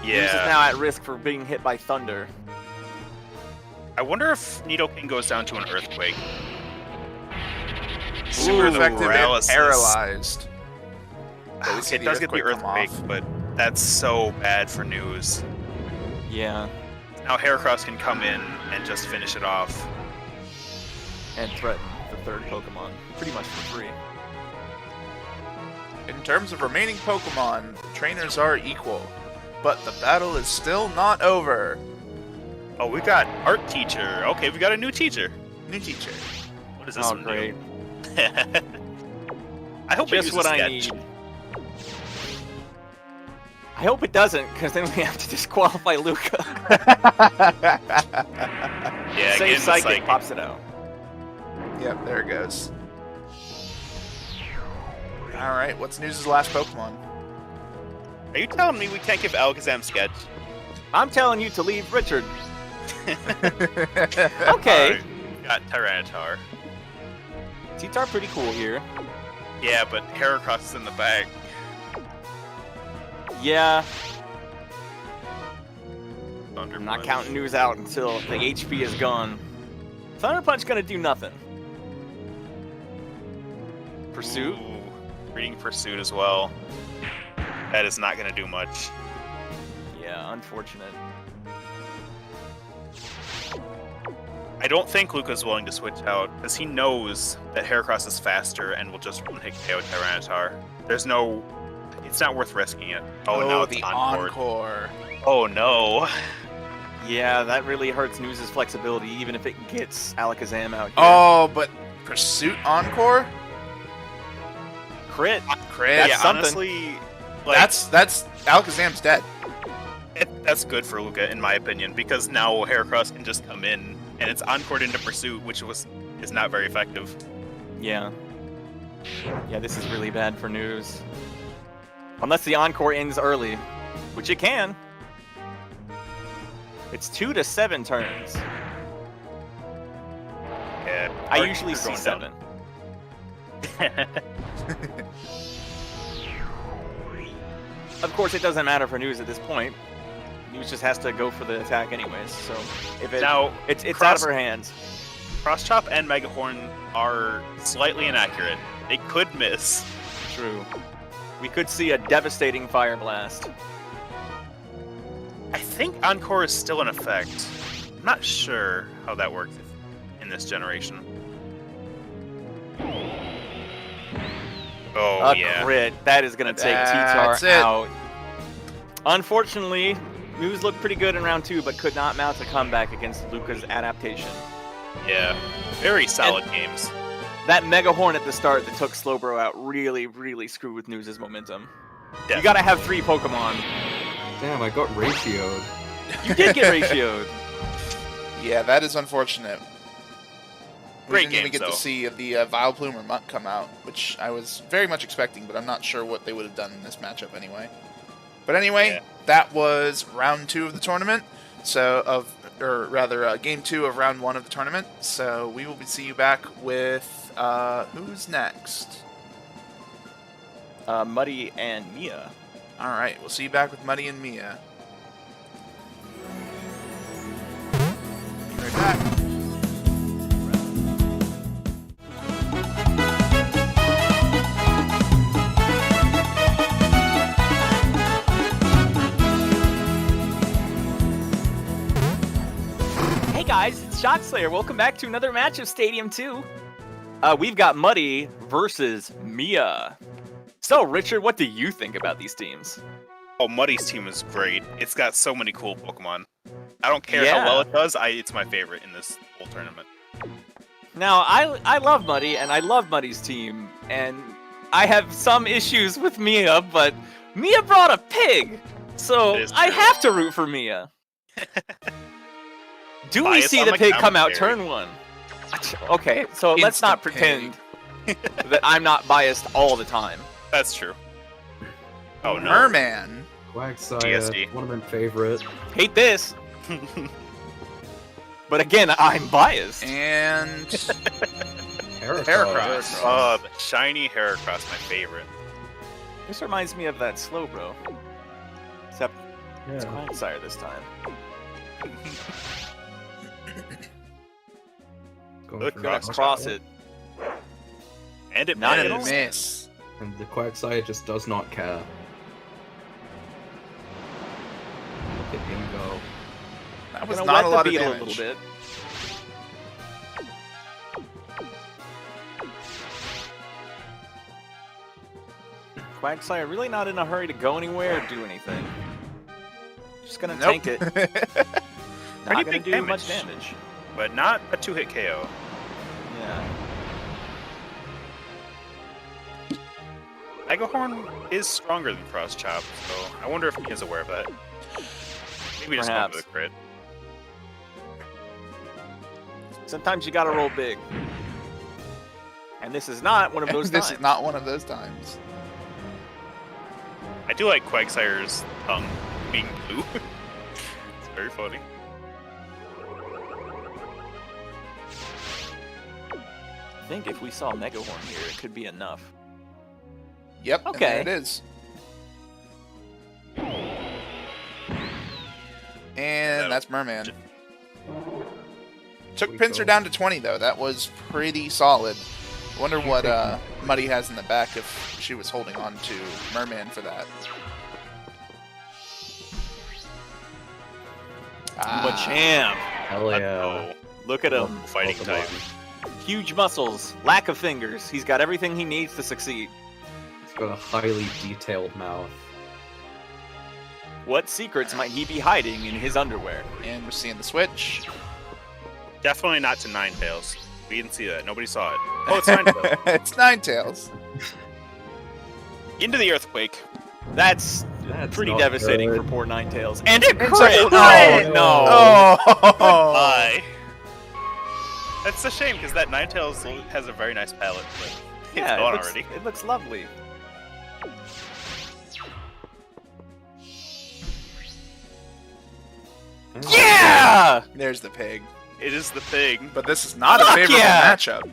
[SPEAKER 4] News is
[SPEAKER 3] Yeah.
[SPEAKER 4] now at risk for being hit by Thunder.
[SPEAKER 3] I wonder if Nidoking goes down to an Earthquake.
[SPEAKER 1] Super
[SPEAKER 3] Ooh,
[SPEAKER 1] effective and
[SPEAKER 3] paralysis.
[SPEAKER 1] paralyzed. But we see
[SPEAKER 3] It
[SPEAKER 1] the
[SPEAKER 3] does get the
[SPEAKER 1] Earthquake come
[SPEAKER 3] Earthquake,
[SPEAKER 1] off.
[SPEAKER 3] but that's so bad for News.
[SPEAKER 4] Yeah,
[SPEAKER 3] Now Heracross can come in and just finish it off.
[SPEAKER 4] and threaten the third Pokemon pretty much for free.
[SPEAKER 1] In terms of remaining Pokemon, the trainers are equal, but the battle is still not over.
[SPEAKER 3] Oh, we got Art Teacher. Okay, we got a new teacher.
[SPEAKER 1] New teacher.
[SPEAKER 3] What is this
[SPEAKER 4] Oh,
[SPEAKER 3] one
[SPEAKER 4] great.
[SPEAKER 3] do? I hope it
[SPEAKER 4] Just
[SPEAKER 3] uses
[SPEAKER 4] what I
[SPEAKER 3] Sketch.
[SPEAKER 4] need. I hope it doesn't, because then we have to disqualify Lucca.
[SPEAKER 3] Yeah,
[SPEAKER 4] Say
[SPEAKER 3] again,
[SPEAKER 4] Psychic pops it out.
[SPEAKER 1] Yep, there it goes. Alright, what's News' last Pokemon?
[SPEAKER 3] Are you telling me we can't give Alakazam Sketch?
[SPEAKER 4] I'm telling you to leave Richard. Okay.
[SPEAKER 3] Alright, we got Tyranitar.
[SPEAKER 4] T-Tar pretty cool here.
[SPEAKER 3] Yeah, but Heracross is in the back.
[SPEAKER 4] Yeah,
[SPEAKER 3] Thunder
[SPEAKER 4] I'm not
[SPEAKER 3] Punch.
[SPEAKER 4] counting News out until the HP is gone. Thunder Punch gonna do nothing. Pursuit.
[SPEAKER 3] Ooh, reading Pursuit as well. That is not going to do much.
[SPEAKER 4] Yeah, unfortunate.
[SPEAKER 3] I don't think Lucca's willing to switch out, because he knows that Heracross is faster and will just one-hit KO Tyranitar. There's no... It's not worth risking it. Oh, no, it's
[SPEAKER 1] the
[SPEAKER 3] Encore.
[SPEAKER 1] Encore.
[SPEAKER 3] Oh, no.
[SPEAKER 4] Yeah, that really hurts News' flexibility, even if it gets Alakazam out here.
[SPEAKER 1] Oh, but Pursuit Encore?
[SPEAKER 4] Crit.
[SPEAKER 1] Crit.
[SPEAKER 4] That's
[SPEAKER 3] yeah,
[SPEAKER 4] something.
[SPEAKER 3] honestly... Like,
[SPEAKER 1] That's Alakazam's dead.
[SPEAKER 3] that's good for Lucca, in my opinion, because now Heracross can just come in, and it's Encored into Pursuit, which is not very effective.
[SPEAKER 4] Yeah. Yeah, this is really bad for News. Unless the Encore ends early, which it can. It's 2 to 7 turns.
[SPEAKER 3] Yeah,
[SPEAKER 4] I
[SPEAKER 3] or
[SPEAKER 4] usually
[SPEAKER 3] you're
[SPEAKER 4] see
[SPEAKER 3] going
[SPEAKER 4] 7.
[SPEAKER 3] down.
[SPEAKER 4] Of course, it doesn't matter for News at this point. News just has to go for the attack anyways. So if it
[SPEAKER 3] Now,
[SPEAKER 4] it's out
[SPEAKER 3] cross-
[SPEAKER 4] of her hands.
[SPEAKER 3] Cross Chop and Megahorn are slightly inaccurate. They could miss.
[SPEAKER 4] True. We could see a devastating Fire Blast.
[SPEAKER 3] I think Encore is still in effect. I'm not sure how that works in this generation. Oh,
[SPEAKER 4] A
[SPEAKER 3] yeah.
[SPEAKER 4] crit. That is going to take
[SPEAKER 1] That's
[SPEAKER 4] T-Tar
[SPEAKER 1] it.
[SPEAKER 4] out. Unfortunately, News looked pretty good in round 2, but could not mount a comeback against Lucca's adaptation.
[SPEAKER 3] Yeah. Very solid games.
[SPEAKER 4] That Mega Horn at the start that took Slowbro out really, really screwed with News' momentum.
[SPEAKER 3] Definitely.
[SPEAKER 4] You gotta have 3 Pokemon.
[SPEAKER 2] Damn, I got ratioed.
[SPEAKER 4] You did get ratioed.
[SPEAKER 1] Yeah, that is unfortunate. We
[SPEAKER 3] Great
[SPEAKER 1] didn't even
[SPEAKER 3] games,
[SPEAKER 1] get
[SPEAKER 3] though.
[SPEAKER 1] to see the Vileplume or Mutt come out, which I was very much expecting, but I'm not sure what they would have done in this matchup anyway. But anyway,
[SPEAKER 3] Yeah.
[SPEAKER 1] that was round 2 of the tournament. Game 2 of round 1 of the tournament. So we will see you back with who's next?
[SPEAKER 4] Muddy and Mia.
[SPEAKER 1] All right, we'll see you back with Muddy and Mia. Be right back.
[SPEAKER 4] Hey guys, it's Shockslayer. Welcome back to another match of Stadium 2. We've got Muddy versus Mia. So, Richard, what do you think about these teams?
[SPEAKER 3] Oh, Muddy's team is great. It's got so many cool Pokemon. I don't care
[SPEAKER 4] Yeah.
[SPEAKER 3] how well it does. It's my favorite in this whole tournament.
[SPEAKER 4] Now, I love Muddy, and I love Muddy's team, and I have some issues with Mia, but Mia brought a pig, so
[SPEAKER 3] It is
[SPEAKER 4] I
[SPEAKER 3] true.
[SPEAKER 4] have to root for Mia. Do we
[SPEAKER 3] Bias
[SPEAKER 4] see
[SPEAKER 3] on
[SPEAKER 4] the
[SPEAKER 3] the
[SPEAKER 4] pig come out
[SPEAKER 3] commentary.
[SPEAKER 4] turn 1? Okay, so let's not
[SPEAKER 1] Instant
[SPEAKER 4] pretend that I'm not biased all the time.
[SPEAKER 3] That's true. Oh, no.
[SPEAKER 1] Merman.
[SPEAKER 2] Quagsire,
[SPEAKER 3] GSD.
[SPEAKER 2] one of my favorite.
[SPEAKER 4] Hate this, but again, I'm biased.
[SPEAKER 1] And
[SPEAKER 2] Heracross.
[SPEAKER 3] Oh, the shiny Heracross, my favorite.
[SPEAKER 4] This reminds me of that Slowbro, except it's
[SPEAKER 2] Yeah.
[SPEAKER 4] Quagsire this time.
[SPEAKER 2] Going
[SPEAKER 3] Look,
[SPEAKER 2] for
[SPEAKER 3] cross-
[SPEAKER 2] that.
[SPEAKER 4] Cross it.
[SPEAKER 3] And it
[SPEAKER 4] Not
[SPEAKER 1] and
[SPEAKER 4] at
[SPEAKER 3] missed.
[SPEAKER 4] all.
[SPEAKER 1] miss.
[SPEAKER 2] And the Quagsire just does not care. Look at him go.
[SPEAKER 1] That was
[SPEAKER 4] Gonna
[SPEAKER 1] not
[SPEAKER 4] wet
[SPEAKER 1] a
[SPEAKER 4] the
[SPEAKER 1] lot of
[SPEAKER 4] beetle
[SPEAKER 1] damage.
[SPEAKER 4] a little bit. Quagsire really not in a hurry to go anywhere or do anything. Just gonna
[SPEAKER 1] Nope.
[SPEAKER 4] tank it. Not
[SPEAKER 3] Pretty
[SPEAKER 4] gonna
[SPEAKER 3] big
[SPEAKER 4] do
[SPEAKER 3] damage.
[SPEAKER 4] much damage.
[SPEAKER 3] But not a 2-hit KO.
[SPEAKER 4] Yeah.
[SPEAKER 3] Megahorn is stronger than Cross Chop, so I wonder if he is aware of that. Maybe just going
[SPEAKER 4] Perhaps.
[SPEAKER 3] for the crit.
[SPEAKER 4] Sometimes you gotta roll big. And this is not one of those
[SPEAKER 1] This
[SPEAKER 4] times.
[SPEAKER 1] is not one of those times.
[SPEAKER 3] I do like Quagsire's tongue being blue. It's very funny.
[SPEAKER 4] I think if we saw Megahorn here, it could be enough.
[SPEAKER 1] Yep. and
[SPEAKER 4] Okay.
[SPEAKER 1] there it is. And that's Merman. Took
[SPEAKER 2] We
[SPEAKER 1] Pinsir
[SPEAKER 2] go.
[SPEAKER 1] down to 20 though. That was pretty solid. I wonder what Muddy has in the back if she was holding on to Merman for that.
[SPEAKER 4] Machamp.
[SPEAKER 2] Hell yeah.
[SPEAKER 4] Look at him.
[SPEAKER 3] Fighting
[SPEAKER 2] Both of
[SPEAKER 3] type.
[SPEAKER 2] them.
[SPEAKER 4] Huge muscles, lack of fingers. He's got everything he needs to succeed.
[SPEAKER 2] He's got a highly detailed mouth.
[SPEAKER 4] What secrets might he be hiding in his underwear?
[SPEAKER 1] And we're seeing the switch.
[SPEAKER 3] Definitely not to Ninetales. We didn't see that. Nobody saw it. Oh, it's Ninetales.
[SPEAKER 1] It's Ninetales.
[SPEAKER 3] Into the earthquake.
[SPEAKER 4] That's pretty
[SPEAKER 2] not
[SPEAKER 4] devastating
[SPEAKER 2] good.
[SPEAKER 4] for poor Ninetales. And a
[SPEAKER 1] It's
[SPEAKER 4] crit!
[SPEAKER 1] a- no.
[SPEAKER 4] No!
[SPEAKER 1] Oh!
[SPEAKER 3] Bye. That's a shame because that Ninetales has a very nice palette, but it's
[SPEAKER 4] Yeah,
[SPEAKER 3] gone
[SPEAKER 4] it looks,
[SPEAKER 3] already.
[SPEAKER 4] it looks lovely. Yeah!
[SPEAKER 1] There's the pig.
[SPEAKER 3] It is the pig.
[SPEAKER 1] But this is not a
[SPEAKER 4] Fuck
[SPEAKER 1] favorable
[SPEAKER 4] yeah!
[SPEAKER 1] matchup.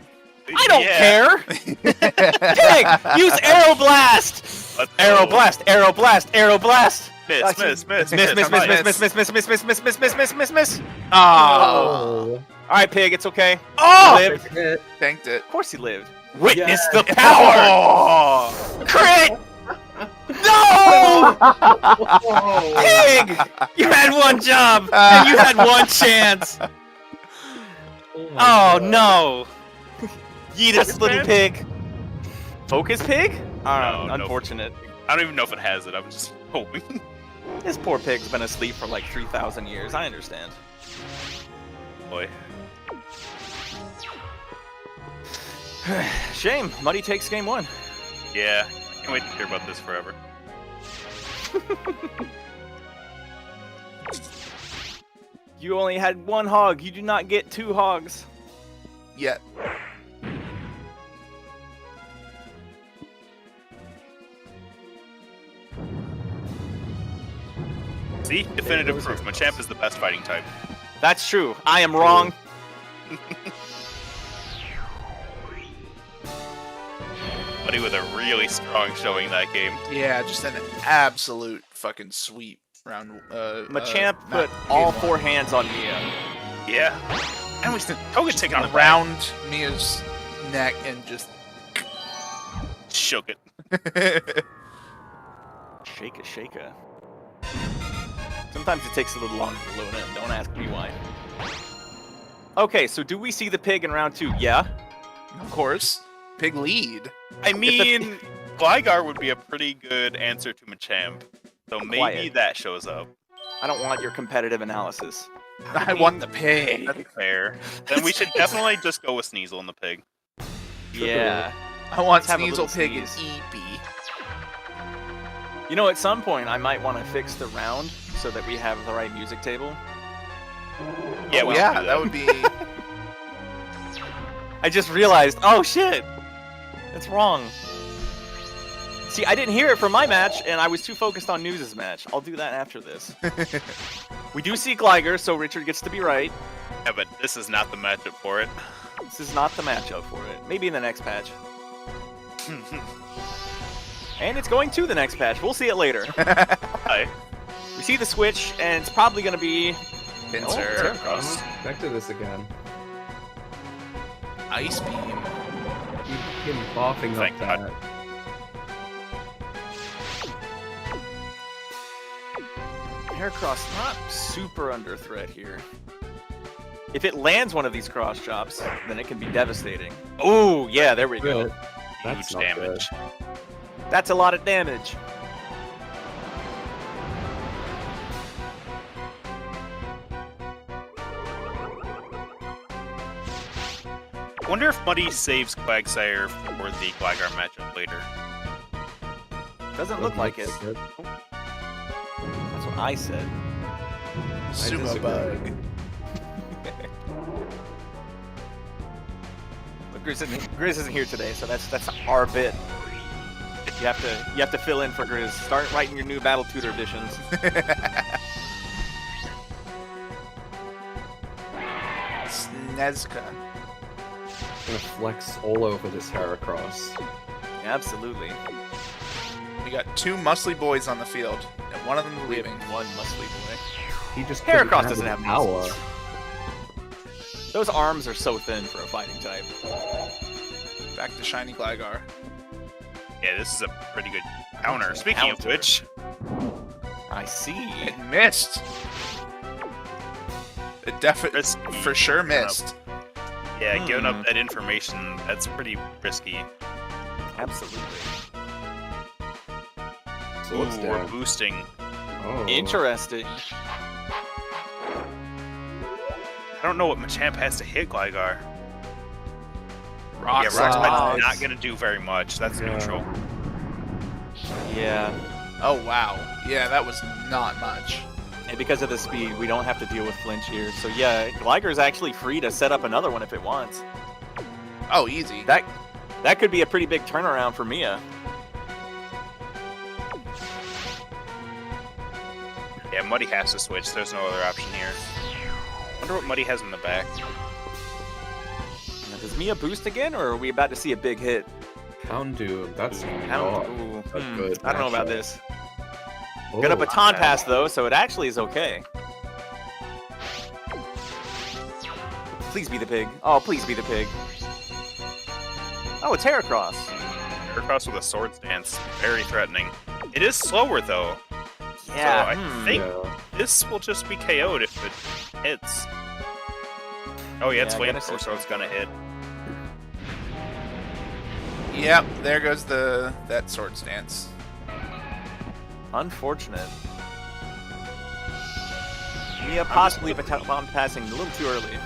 [SPEAKER 4] I don't care! Pig! Use Aeroblast!
[SPEAKER 3] Let's
[SPEAKER 4] Aeroblast! Aeroblast! Aeroblast!
[SPEAKER 3] Miss, miss, miss,
[SPEAKER 4] Miss, miss,
[SPEAKER 3] come on.
[SPEAKER 4] miss, miss, miss, miss, miss, miss, miss, miss, miss, miss, miss, miss.
[SPEAKER 1] Oh!
[SPEAKER 4] Alright, Pig, it's okay.
[SPEAKER 1] Oh!
[SPEAKER 4] He lived.
[SPEAKER 1] Tanked it.
[SPEAKER 4] Of course he lived. Witness the power!
[SPEAKER 1] Oh!
[SPEAKER 4] Crit! No! Pig! You had one job, and you had one chance. Oh no! Yeet a slitty
[SPEAKER 3] man?
[SPEAKER 4] pig. Focus pig?
[SPEAKER 3] No, no.
[SPEAKER 4] Unfortunate.
[SPEAKER 3] I don't even know if it has it. I'm just hoping.
[SPEAKER 4] This poor pig's been asleep for like 3,000 years. I understand.
[SPEAKER 3] Boy.
[SPEAKER 4] Shame. Muddy takes game one.
[SPEAKER 3] Yeah. I can't wait to hear about this forever.
[SPEAKER 4] You only had one hog. You do not get two hogs.
[SPEAKER 1] Yet.
[SPEAKER 3] See? Definitive proof. Machamp is the best fighting type.
[SPEAKER 4] That's true. I am wrong.
[SPEAKER 3] Buddy with a really strong showing that game.
[SPEAKER 1] Yeah, just an absolute fucking sweep round.
[SPEAKER 4] Machamp put
[SPEAKER 1] game
[SPEAKER 4] all
[SPEAKER 1] one.
[SPEAKER 4] four hands on Mia.
[SPEAKER 3] Yeah. And we still Toga taking on the
[SPEAKER 1] around Mia's neck and just
[SPEAKER 3] shook it.
[SPEAKER 4] Shake it, shake it. Sometimes it takes a little longer to load in. Don't ask me why. Okay, so do we see the pig in round two? Yeah.
[SPEAKER 1] Of course. Pig lead.
[SPEAKER 3] I mean, Gligar would be a pretty good answer to Machamp. So maybe
[SPEAKER 4] Quiet.
[SPEAKER 3] that shows up.
[SPEAKER 4] I don't want your competitive analysis.
[SPEAKER 1] I want the pig.
[SPEAKER 3] That's fair. Then we should definitely just go with Sneasel and the pig.
[SPEAKER 4] Yeah.
[SPEAKER 1] I want
[SPEAKER 4] Let's have a
[SPEAKER 1] Sneasel,
[SPEAKER 4] little
[SPEAKER 1] Pig, and
[SPEAKER 4] sneeze.
[SPEAKER 1] Eepee.
[SPEAKER 4] You know, at some point, I might want to fix the round so that we have the right music table.
[SPEAKER 3] Yeah,
[SPEAKER 1] Oh,
[SPEAKER 3] we
[SPEAKER 1] yeah,
[SPEAKER 3] should do
[SPEAKER 1] that would be.
[SPEAKER 4] I just realized, oh shit! It's wrong. See, I didn't hear it from my match, and I was too focused on News's match. I'll do that after this. We do see Gligar, so Richard gets to be right.
[SPEAKER 3] Yeah, but this is not the matchup for it.
[SPEAKER 4] This is not the matchup for it. Maybe in the next patch. And it's going to the next patch. We'll see it later.
[SPEAKER 3] Hi.
[SPEAKER 4] We see the switch, and it's probably going to be...
[SPEAKER 1] Pinsir.
[SPEAKER 4] Heracross.
[SPEAKER 2] Back to this again.
[SPEAKER 1] Ice Beam.
[SPEAKER 2] Keep him barfing
[SPEAKER 3] Thank
[SPEAKER 2] up
[SPEAKER 3] God.
[SPEAKER 2] that.
[SPEAKER 4] Heracross not super under threat here. If it lands one of these cross chops, then it can be devastating. Oh, yeah, there we go.
[SPEAKER 2] Good. That's
[SPEAKER 3] Huge
[SPEAKER 2] not
[SPEAKER 3] damage.
[SPEAKER 4] That's a lot of damage.
[SPEAKER 3] I wonder if Muddy saves Quagsire for the Gligar matchup later.
[SPEAKER 4] Doesn't look like it.
[SPEAKER 2] Good.
[SPEAKER 4] That's what I said.
[SPEAKER 1] Sumo
[SPEAKER 2] disagree.
[SPEAKER 1] Bug.
[SPEAKER 4] But Grizz isn't here today, so that's our bit. You have to fill in for Grizz. Start writing your new Battle Tutor editions.
[SPEAKER 1] Snezka.
[SPEAKER 2] Gonna flex all over this Heracross.
[SPEAKER 4] Absolutely.
[SPEAKER 1] We got two muscly boys on the field, and one of them is
[SPEAKER 4] We have
[SPEAKER 1] leaving.
[SPEAKER 4] one muscly boy.
[SPEAKER 2] He just
[SPEAKER 4] Heracross
[SPEAKER 2] couldn't
[SPEAKER 4] doesn't
[SPEAKER 2] the
[SPEAKER 4] have
[SPEAKER 2] power.
[SPEAKER 4] muscles. Those arms are so thin for a fighting type.
[SPEAKER 1] Back to Shiny Gligar.
[SPEAKER 3] Yeah, this is a pretty good counter. Speaking of which,
[SPEAKER 4] I see.
[SPEAKER 1] It missed. It definitely, for sure missed.
[SPEAKER 3] yeah, giving up that information, that's pretty risky.
[SPEAKER 4] Absolutely.
[SPEAKER 2] So what's
[SPEAKER 3] Ooh, we're
[SPEAKER 2] that?
[SPEAKER 3] boosting.
[SPEAKER 2] Oh.
[SPEAKER 4] Interesting.
[SPEAKER 3] I don't know what Machamp has to hit Gligar.
[SPEAKER 1] Rock
[SPEAKER 3] Yeah,
[SPEAKER 1] Slide.
[SPEAKER 3] Rock Slide's
[SPEAKER 4] Slide.
[SPEAKER 3] not going to do very much. That's
[SPEAKER 2] Yeah.
[SPEAKER 3] neutral.
[SPEAKER 4] Yeah.
[SPEAKER 1] Oh, wow. Yeah, that was not much.
[SPEAKER 4] And because of the speed, we don't have to deal with flinch here. So yeah, Gligar's actually free to set up another one if it wants.
[SPEAKER 1] Oh, easy.
[SPEAKER 4] That could be a pretty big turnaround for Mia.
[SPEAKER 3] Yeah, Muddy has to switch. There's no other option here. Wonder what Muddy has in the back.
[SPEAKER 4] Now, does Mia boost again, or are we about to see a big hit?
[SPEAKER 2] Houndoom. That's
[SPEAKER 4] Hound-
[SPEAKER 2] not
[SPEAKER 4] ooh,
[SPEAKER 2] a good
[SPEAKER 4] I don't know about
[SPEAKER 2] matchup.
[SPEAKER 4] this.
[SPEAKER 2] Oh,
[SPEAKER 4] Got a baton pass though, so it actually is okay. Please be the pig. Oh, please be the pig. Oh, it's Heracross.
[SPEAKER 3] Heracross with a Sword Stance. Very threatening. It is slower, though.
[SPEAKER 4] Yeah.
[SPEAKER 3] So I think
[SPEAKER 2] Yeah.
[SPEAKER 3] this will just be KO'd if it hits. Oh, yeah, it's
[SPEAKER 4] Yeah, I gotta
[SPEAKER 3] Flamethrower,
[SPEAKER 4] say-
[SPEAKER 3] so it's gonna hit.
[SPEAKER 1] Yep, there goes that Sword Stance.
[SPEAKER 4] Unfortunate. Mia possibly baton passing a little too early.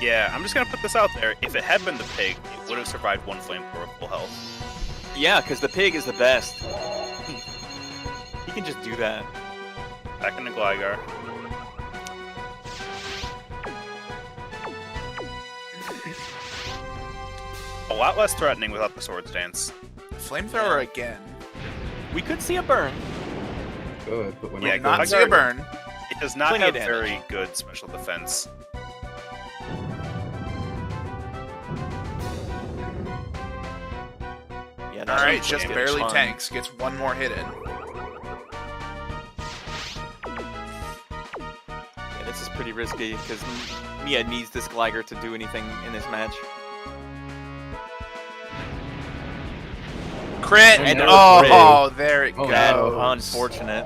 [SPEAKER 3] Yeah, I'm just gonna put this out there. If it had been the pig, it would have survived one Flamethrower full health.
[SPEAKER 4] Yeah, because the pig is the best. He can just do that.
[SPEAKER 3] Back into Gligar. A lot less threatening without the Sword Stance.
[SPEAKER 1] Flamethrower again.
[SPEAKER 4] We could see a burn.
[SPEAKER 2] Good, but we're
[SPEAKER 3] Yeah,
[SPEAKER 2] not
[SPEAKER 1] Not
[SPEAKER 3] Gligar-
[SPEAKER 1] see a burn.
[SPEAKER 3] It does not
[SPEAKER 4] Plenty
[SPEAKER 3] have
[SPEAKER 4] of damage.
[SPEAKER 3] very good special defense.
[SPEAKER 4] Yeah,
[SPEAKER 1] All right, just
[SPEAKER 3] damage.
[SPEAKER 1] barely
[SPEAKER 4] Fun.
[SPEAKER 1] tanks. Gets one more hit in.
[SPEAKER 4] Yeah, this is pretty risky because Mia needs this Gligar to do anything in this match.
[SPEAKER 1] Crit!
[SPEAKER 2] And
[SPEAKER 1] Oh, there it
[SPEAKER 2] Oh,
[SPEAKER 1] goes.
[SPEAKER 4] That unfortunate.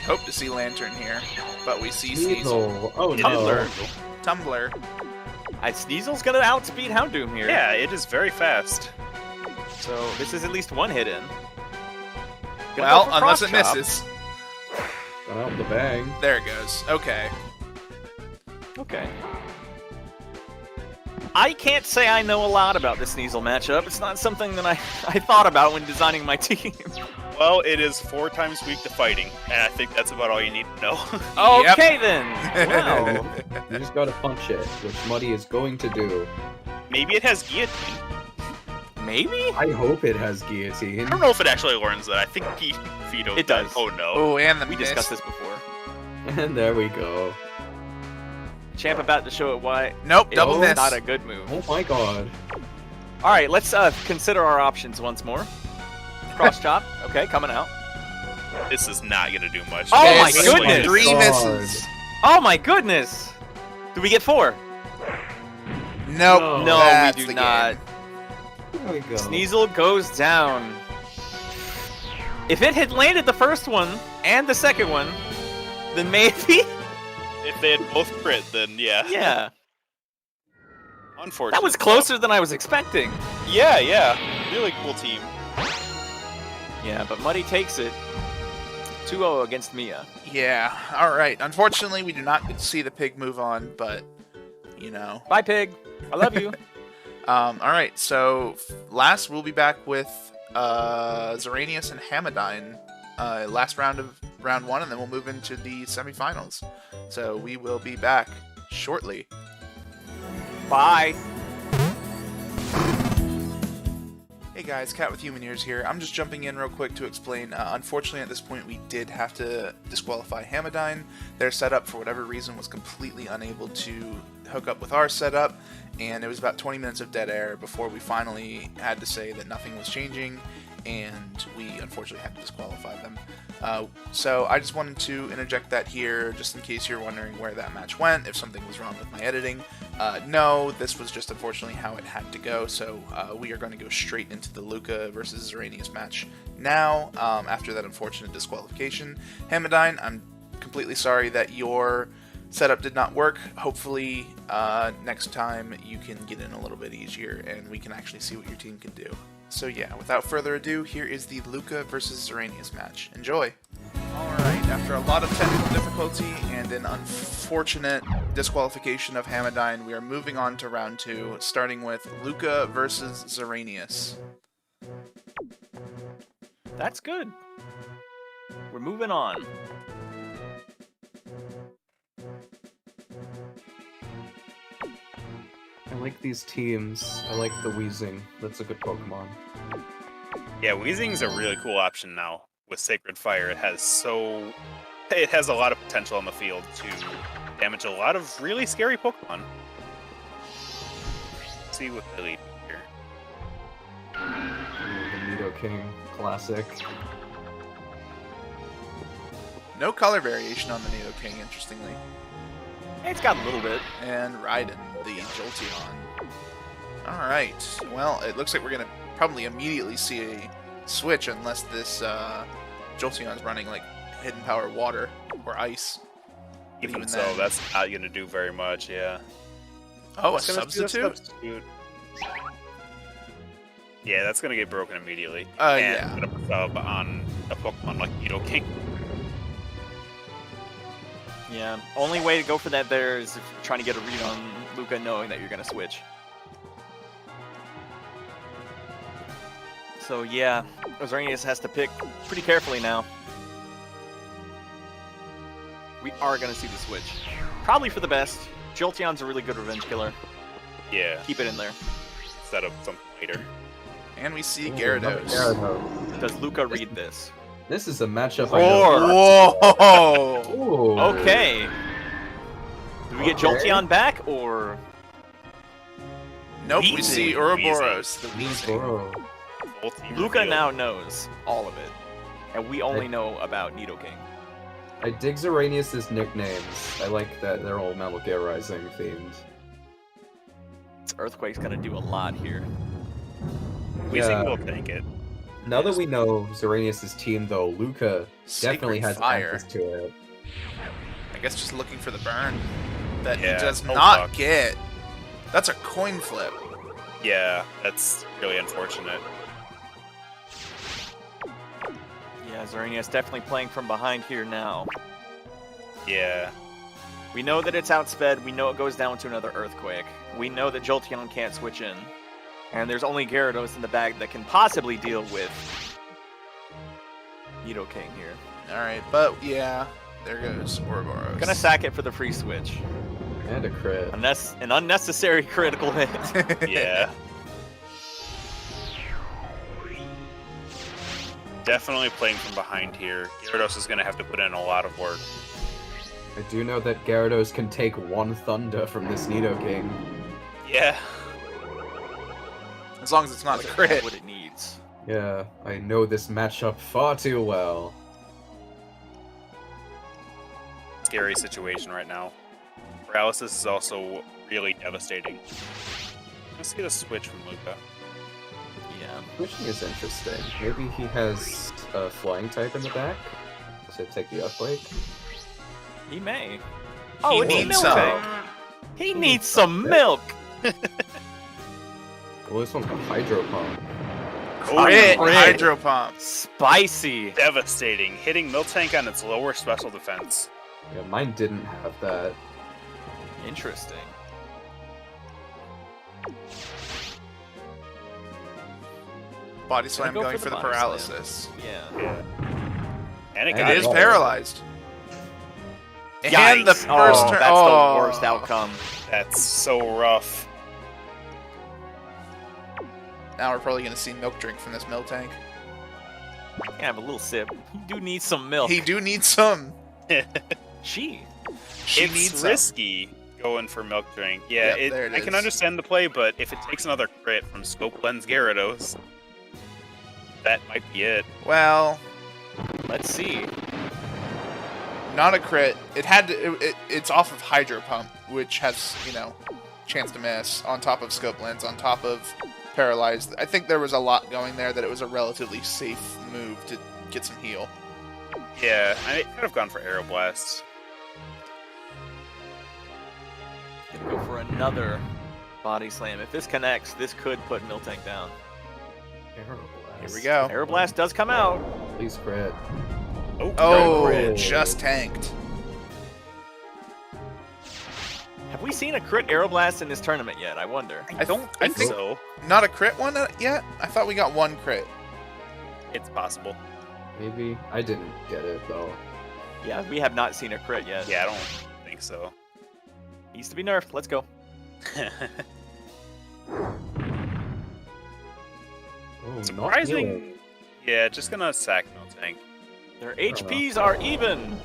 [SPEAKER 1] Hope to see Lantern here, but we see Sneasel.
[SPEAKER 2] Sneasel. Oh
[SPEAKER 3] It is
[SPEAKER 2] no.
[SPEAKER 3] brutal.
[SPEAKER 1] Tumbler.
[SPEAKER 4] Sneasel's gonna outspeed Houndoom here.
[SPEAKER 3] Yeah, it is very fast.
[SPEAKER 4] So this is at least one hit in. Gonna
[SPEAKER 1] Well,
[SPEAKER 4] go for
[SPEAKER 1] unless it
[SPEAKER 4] Cross Chop.
[SPEAKER 1] misses.
[SPEAKER 2] Got out the bang.
[SPEAKER 1] There it goes. Okay.
[SPEAKER 4] Okay. I can't say I know a lot about the Sneasel matchup. It's not something that I thought about when designing my team.
[SPEAKER 3] Well, it is 4 times weak to fighting, and I think that's about all you need to know.
[SPEAKER 1] Yep.
[SPEAKER 4] Okay then. Wow.
[SPEAKER 2] You just gotta punch it, which Muddy is going to do.
[SPEAKER 3] Maybe it has Guillotine.
[SPEAKER 4] Maybe?
[SPEAKER 2] I hope it has guillotine.
[SPEAKER 3] I don't know if it actually learns that. I think he vetoed
[SPEAKER 4] It
[SPEAKER 3] that.
[SPEAKER 4] does.
[SPEAKER 3] Oh no.
[SPEAKER 1] Oh, and the
[SPEAKER 4] We
[SPEAKER 1] miss.
[SPEAKER 4] discussed this before.
[SPEAKER 2] And there we go.
[SPEAKER 4] Champ about to show it why
[SPEAKER 1] Nope,
[SPEAKER 4] it's
[SPEAKER 1] double miss.
[SPEAKER 4] not a good move.
[SPEAKER 2] Oh my god.
[SPEAKER 4] All right, let's consider our options once more. Cross chop. Okay, coming out.
[SPEAKER 3] This is not gonna do much.
[SPEAKER 4] Oh my
[SPEAKER 1] Miss.
[SPEAKER 4] goodness.
[SPEAKER 1] 3
[SPEAKER 2] God.
[SPEAKER 1] misses.
[SPEAKER 4] Oh my goodness! Do we get 4?
[SPEAKER 1] Nope.
[SPEAKER 4] No,
[SPEAKER 1] that's
[SPEAKER 4] we do
[SPEAKER 1] the
[SPEAKER 4] not.
[SPEAKER 1] game.
[SPEAKER 2] There we go.
[SPEAKER 4] Sneasel goes down. If it had landed the first one and the second one, then maybe.
[SPEAKER 3] If they had both crit, then yeah.
[SPEAKER 4] Yeah.
[SPEAKER 3] Unfortunately.
[SPEAKER 4] That was closer than I was expecting.
[SPEAKER 3] Yeah, yeah. Really cool team.
[SPEAKER 4] Yeah, but Muddy takes it. 2-0 against Mia.
[SPEAKER 1] Yeah. All right. Unfortunately, we do not get to see the pig move on, but you know.
[SPEAKER 4] Bye, pig. I love you.
[SPEAKER 1] All right. So last we'll be back with Zaranius and Hamadine. Last round of round 1, and then we'll move into the semifinals. So we will be back shortly.
[SPEAKER 4] Bye.
[SPEAKER 1] Hey guys, Cat with Human Ears here. I'm just jumping in real quick to explain. Unfortunately, at this point, we did have to disqualify Hamadine. Their setup, for whatever reason, was completely unable to hook up with our setup, and it was about 20 minutes of dead air before we finally had to say that nothing was changing, and we unfortunately had to disqualify them. So I just wanted to interject that here, just in case you're wondering where that match went, if something was wrong with my editing. No, this was just unfortunately how it had to go, so we are going to go straight into the Lucca versus Zaranius match now, after that unfortunate disqualification. Hamadine, I'm completely sorry that your setup did not work. Hopefully, next time you can get in a little bit easier, and we can actually see what your team can do. So yeah, without further ado, here is the Lucca versus Zaranius match. Enjoy! Alright, after a lot of technical difficulty and an unfortunate disqualification of Hamadine, we are moving on to round 2, starting with Lucca versus Zaranius.
[SPEAKER 4] That's good. We're moving on.
[SPEAKER 2] I like these teams. I like the Weezing. That's a good Pokemon.
[SPEAKER 3] Yeah, Weezing's a really cool option now with Sacred Fire. It has a lot of potential on the field to damage a lot of really scary Pokemon. Let's see what they lead here.
[SPEAKER 2] The Nidoking classic.
[SPEAKER 1] No color variation on the Nidoking, interestingly.
[SPEAKER 4] It's got a little bit.
[SPEAKER 1] And Raiden, the Jolteon. Alright, well, it looks like we're going to probably immediately see a switch unless this Jolteon's running like Hidden Power Water or Ice. But
[SPEAKER 3] Even so,
[SPEAKER 1] then...
[SPEAKER 3] that's not going to do very much, yeah.
[SPEAKER 1] Oh, a
[SPEAKER 3] It's gonna do
[SPEAKER 1] substitute?
[SPEAKER 3] Yeah, that's going to get broken immediately.
[SPEAKER 1] Yeah.
[SPEAKER 3] And put a sub on a Pokemon like Nidoking.
[SPEAKER 4] Yeah, only way to go for that there is if you're trying to get a read on Lucca knowing that you're going to switch. So yeah, Zaranius has to pick pretty carefully now. We are going to see the switch. Probably for the best. Jolteon's a really good revenge killer.
[SPEAKER 3] Yeah.
[SPEAKER 4] Keep it in there.
[SPEAKER 3] Set up something later.
[SPEAKER 1] And we see
[SPEAKER 2] Ooh,
[SPEAKER 1] Gyarados.
[SPEAKER 2] Gyarados.
[SPEAKER 4] Does Lucca read this?
[SPEAKER 2] This is a matchup I
[SPEAKER 4] Roar.
[SPEAKER 2] know.
[SPEAKER 1] Whoa!
[SPEAKER 2] Ooh.
[SPEAKER 4] Okay. Do we get
[SPEAKER 2] Okay.
[SPEAKER 4] Jolteon back, or...
[SPEAKER 1] Nope, we
[SPEAKER 3] Weezing.
[SPEAKER 1] see Ouroboros, the Weezing.
[SPEAKER 2] Bro.
[SPEAKER 3] Ulti
[SPEAKER 4] Lucca
[SPEAKER 3] reveal.
[SPEAKER 4] now knows all of it. And we only know about Nidoking.
[SPEAKER 2] I dig Zaranius' nicknames. I like that they're all Metal Gear Rising themed.
[SPEAKER 4] This Earthquake's gonna do a lot here.
[SPEAKER 3] Weezing
[SPEAKER 2] Yeah.
[SPEAKER 3] will take it.
[SPEAKER 2] Now that we know Zaranius' team, though, Lucca definitely
[SPEAKER 1] Sacred
[SPEAKER 2] has
[SPEAKER 1] Fire.
[SPEAKER 2] access to it.
[SPEAKER 1] I guess just looking for the burn that
[SPEAKER 3] Yeah.
[SPEAKER 1] he does
[SPEAKER 3] Oh,
[SPEAKER 1] not
[SPEAKER 3] fuck.
[SPEAKER 1] get. That's a coin flip.
[SPEAKER 3] Yeah, that's really unfortunate.
[SPEAKER 4] Yeah, Zaranius definitely playing from behind here now.
[SPEAKER 3] Yeah.
[SPEAKER 4] We know that it's outsped, we know it goes down to another Earthquake. We know that Jolteon can't switch in. And there's only Gyarados in the bag that can possibly deal with Nidoking here.
[SPEAKER 1] Alright, but yeah, there goes Ouroboros.
[SPEAKER 4] Gonna sack it for the free switch.
[SPEAKER 2] And a crit.
[SPEAKER 4] An unnecessary critical hit.
[SPEAKER 3] Yeah. Definitely playing from behind here. Gyarados is going to have to put in a lot of work.
[SPEAKER 2] I do know that Gyarados can take one Thunder from this Nidoking.
[SPEAKER 3] Yeah.
[SPEAKER 1] As long as it's not a
[SPEAKER 4] That's
[SPEAKER 1] crit.
[SPEAKER 4] what it needs.
[SPEAKER 2] Yeah, I know this matchup far too well.
[SPEAKER 3] Scary situation right now. Paralysis is also really devastating. Let's get a switch from Lucca.
[SPEAKER 4] Yeah.
[SPEAKER 2] Switching is interesting. Maybe he has a flying type in the back to take the Earthquake.
[SPEAKER 4] He may.
[SPEAKER 1] He
[SPEAKER 4] it's
[SPEAKER 1] needs
[SPEAKER 4] milk
[SPEAKER 1] some.
[SPEAKER 4] tank. He needs some milk.
[SPEAKER 2] Well, this one's got Hydro Pump.
[SPEAKER 1] Crit!
[SPEAKER 4] Crit.
[SPEAKER 1] Hydro Pump.
[SPEAKER 4] Spicy.
[SPEAKER 3] Devastating. Hitting Miltank on its lower special defense.
[SPEAKER 2] Yeah, mine didn't have that.
[SPEAKER 4] Interesting.
[SPEAKER 1] Body slam
[SPEAKER 4] go
[SPEAKER 1] going
[SPEAKER 4] for
[SPEAKER 1] for
[SPEAKER 4] the
[SPEAKER 1] the
[SPEAKER 4] body
[SPEAKER 1] paralysis.
[SPEAKER 4] Yeah.
[SPEAKER 3] Yeah. And it
[SPEAKER 2] And
[SPEAKER 3] got
[SPEAKER 1] It is
[SPEAKER 2] Oh.
[SPEAKER 1] paralyzed. And
[SPEAKER 3] Yikes.
[SPEAKER 1] the first
[SPEAKER 4] Oh,
[SPEAKER 1] turn.
[SPEAKER 4] that's
[SPEAKER 1] Oh.
[SPEAKER 4] the worst outcome.
[SPEAKER 3] That's so rough.
[SPEAKER 1] Now we're probably going to see milk drink from this milk tank.
[SPEAKER 4] Can have a little sip. You do need some milk.
[SPEAKER 1] He do need some.
[SPEAKER 4] She.
[SPEAKER 1] She
[SPEAKER 3] It's
[SPEAKER 1] needs some.
[SPEAKER 3] risky going for Milk Drink. Yeah,
[SPEAKER 1] Yep, there it
[SPEAKER 3] I can
[SPEAKER 1] is.
[SPEAKER 3] understand the play, but if it takes another crit from Scope Lens Gyarados, That might be it.
[SPEAKER 1] Well,
[SPEAKER 4] Let's see.
[SPEAKER 1] not a crit. It had to. It's off of Hydro Pump, which has chance to miss. On top of Scope Lens, on top of Paralyzed. I think there was a lot going there that it was a relatively safe move to get some heal.
[SPEAKER 3] Yeah, I could have gone for Aeroblast.
[SPEAKER 4] Gonna go for another body slam. If this connects, this could put Miltank down.
[SPEAKER 1] Here we go.
[SPEAKER 4] Aeroblast does come out.
[SPEAKER 2] Please crit.
[SPEAKER 1] Oh,
[SPEAKER 4] crit.
[SPEAKER 1] just tanked.
[SPEAKER 4] Have we seen a crit Aeroblast in this tournament yet? I wonder.
[SPEAKER 3] I don't
[SPEAKER 1] I
[SPEAKER 3] think
[SPEAKER 1] think-
[SPEAKER 3] so.
[SPEAKER 1] Not a crit one yet? I thought we got one crit.
[SPEAKER 3] It's possible.
[SPEAKER 2] Maybe. I didn't get it, though.
[SPEAKER 4] Yeah, we have not seen a crit yet.
[SPEAKER 3] Yeah, I don't think so.
[SPEAKER 4] Needs to be nerfed. Let's go.
[SPEAKER 2] Oh, not healing.
[SPEAKER 3] Surprising. Yeah, just gonna sack Miltank.
[SPEAKER 4] Their HPs are even.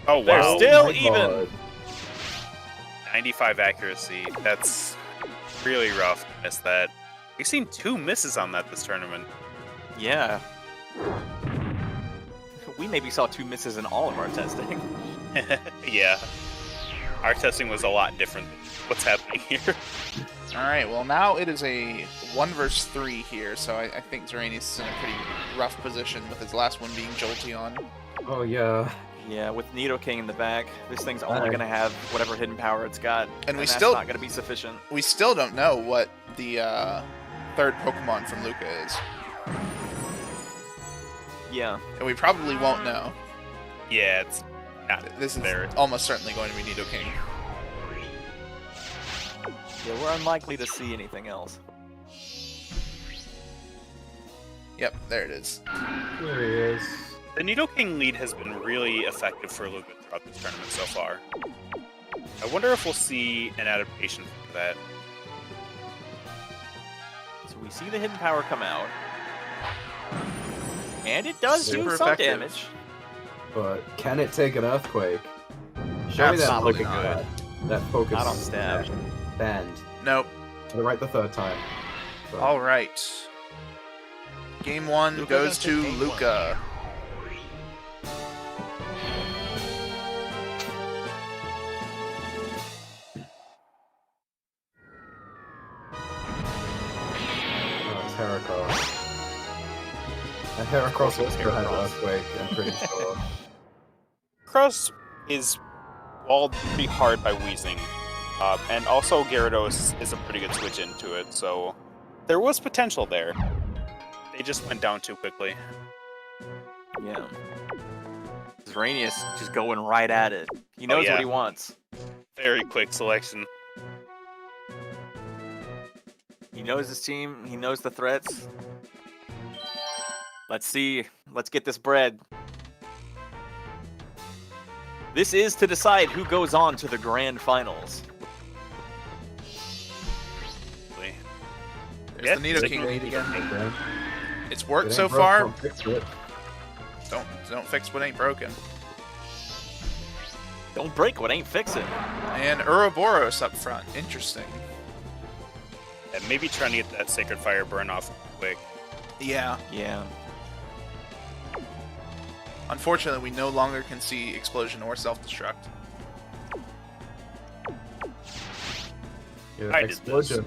[SPEAKER 3] Oh
[SPEAKER 4] They're
[SPEAKER 3] wow.
[SPEAKER 4] still
[SPEAKER 2] my
[SPEAKER 4] even.
[SPEAKER 2] God.
[SPEAKER 3] 95 accuracy. That's really rough. Miss that. We've seen 2 misses on that this tournament.
[SPEAKER 4] Yeah. We maybe saw 2 misses in all of our testing.
[SPEAKER 3] Yeah. Our testing was a lot different than what's happening here.
[SPEAKER 1] Alright, well now it is a 1 versus 3 here, so I think Zaranius is in a pretty rough position with his last one being Jolteon.
[SPEAKER 2] Oh, yeah.
[SPEAKER 4] Yeah, with Nidoking in the back, this thing's only going to have whatever hidden power it's got.
[SPEAKER 1] And we
[SPEAKER 4] that's
[SPEAKER 1] still-
[SPEAKER 4] not going to be sufficient.
[SPEAKER 1] We still don't know what the third Pokemon from Lucca is.
[SPEAKER 4] Yeah.
[SPEAKER 1] And we probably won't know.
[SPEAKER 3] Yeah, it's not
[SPEAKER 1] This is
[SPEAKER 3] there.
[SPEAKER 1] almost certainly going to be Nidoking.
[SPEAKER 4] Yeah, we're unlikely to see anything else.
[SPEAKER 1] Yep, there it is.
[SPEAKER 2] There he is.
[SPEAKER 3] The Nidoking lead has been really effective for Lucca throughout this tournament so far. I wonder if we'll see an adaptation for that.
[SPEAKER 4] So we see the hidden power come out. And it does do
[SPEAKER 1] Super
[SPEAKER 4] some
[SPEAKER 1] effective.
[SPEAKER 4] damage.
[SPEAKER 2] But can it take an earthquake? Show me
[SPEAKER 1] That's
[SPEAKER 2] that
[SPEAKER 1] not looking
[SPEAKER 2] focus. That focus.
[SPEAKER 4] Not on stab.
[SPEAKER 2] Band.
[SPEAKER 1] Nope.
[SPEAKER 2] Got it right the third time. But
[SPEAKER 1] Alright. Game 1
[SPEAKER 4] Lucca's
[SPEAKER 1] goes
[SPEAKER 4] gonna
[SPEAKER 1] to
[SPEAKER 4] take game
[SPEAKER 1] Lucca.
[SPEAKER 2] Oh, it's Heracross. And Heracross also had an earthquake, I'm pretty sure.
[SPEAKER 3] Cross is walled pretty hard by Weezing. And also Gyarados is a pretty good switch into it, so there was potential there. They just went down too quickly.
[SPEAKER 4] Yeah. Zaranius just going right at it. He knows
[SPEAKER 3] yeah.
[SPEAKER 4] what he wants.
[SPEAKER 3] Very quick selection.
[SPEAKER 4] He knows his team. He knows the threats. Let's see. Let's get this bread. This is to decide who goes on to the grand finals.
[SPEAKER 1] There's the
[SPEAKER 3] Yeah,
[SPEAKER 1] Nidoking lead again. It's worked
[SPEAKER 2] It
[SPEAKER 1] so
[SPEAKER 2] ain't broke,
[SPEAKER 1] far.
[SPEAKER 2] don't fix it.
[SPEAKER 1] Don't fix what ain't broken.
[SPEAKER 4] Don't break what ain't fixing.
[SPEAKER 1] And Ouroboros up front. Interesting.
[SPEAKER 3] And maybe trying to get that Sacred Fire burn off quick.
[SPEAKER 1] Yeah.
[SPEAKER 4] Yeah.
[SPEAKER 1] Unfortunately, we no longer can see Explosion or Self-Destruct.
[SPEAKER 2] Yeah,
[SPEAKER 3] I did this.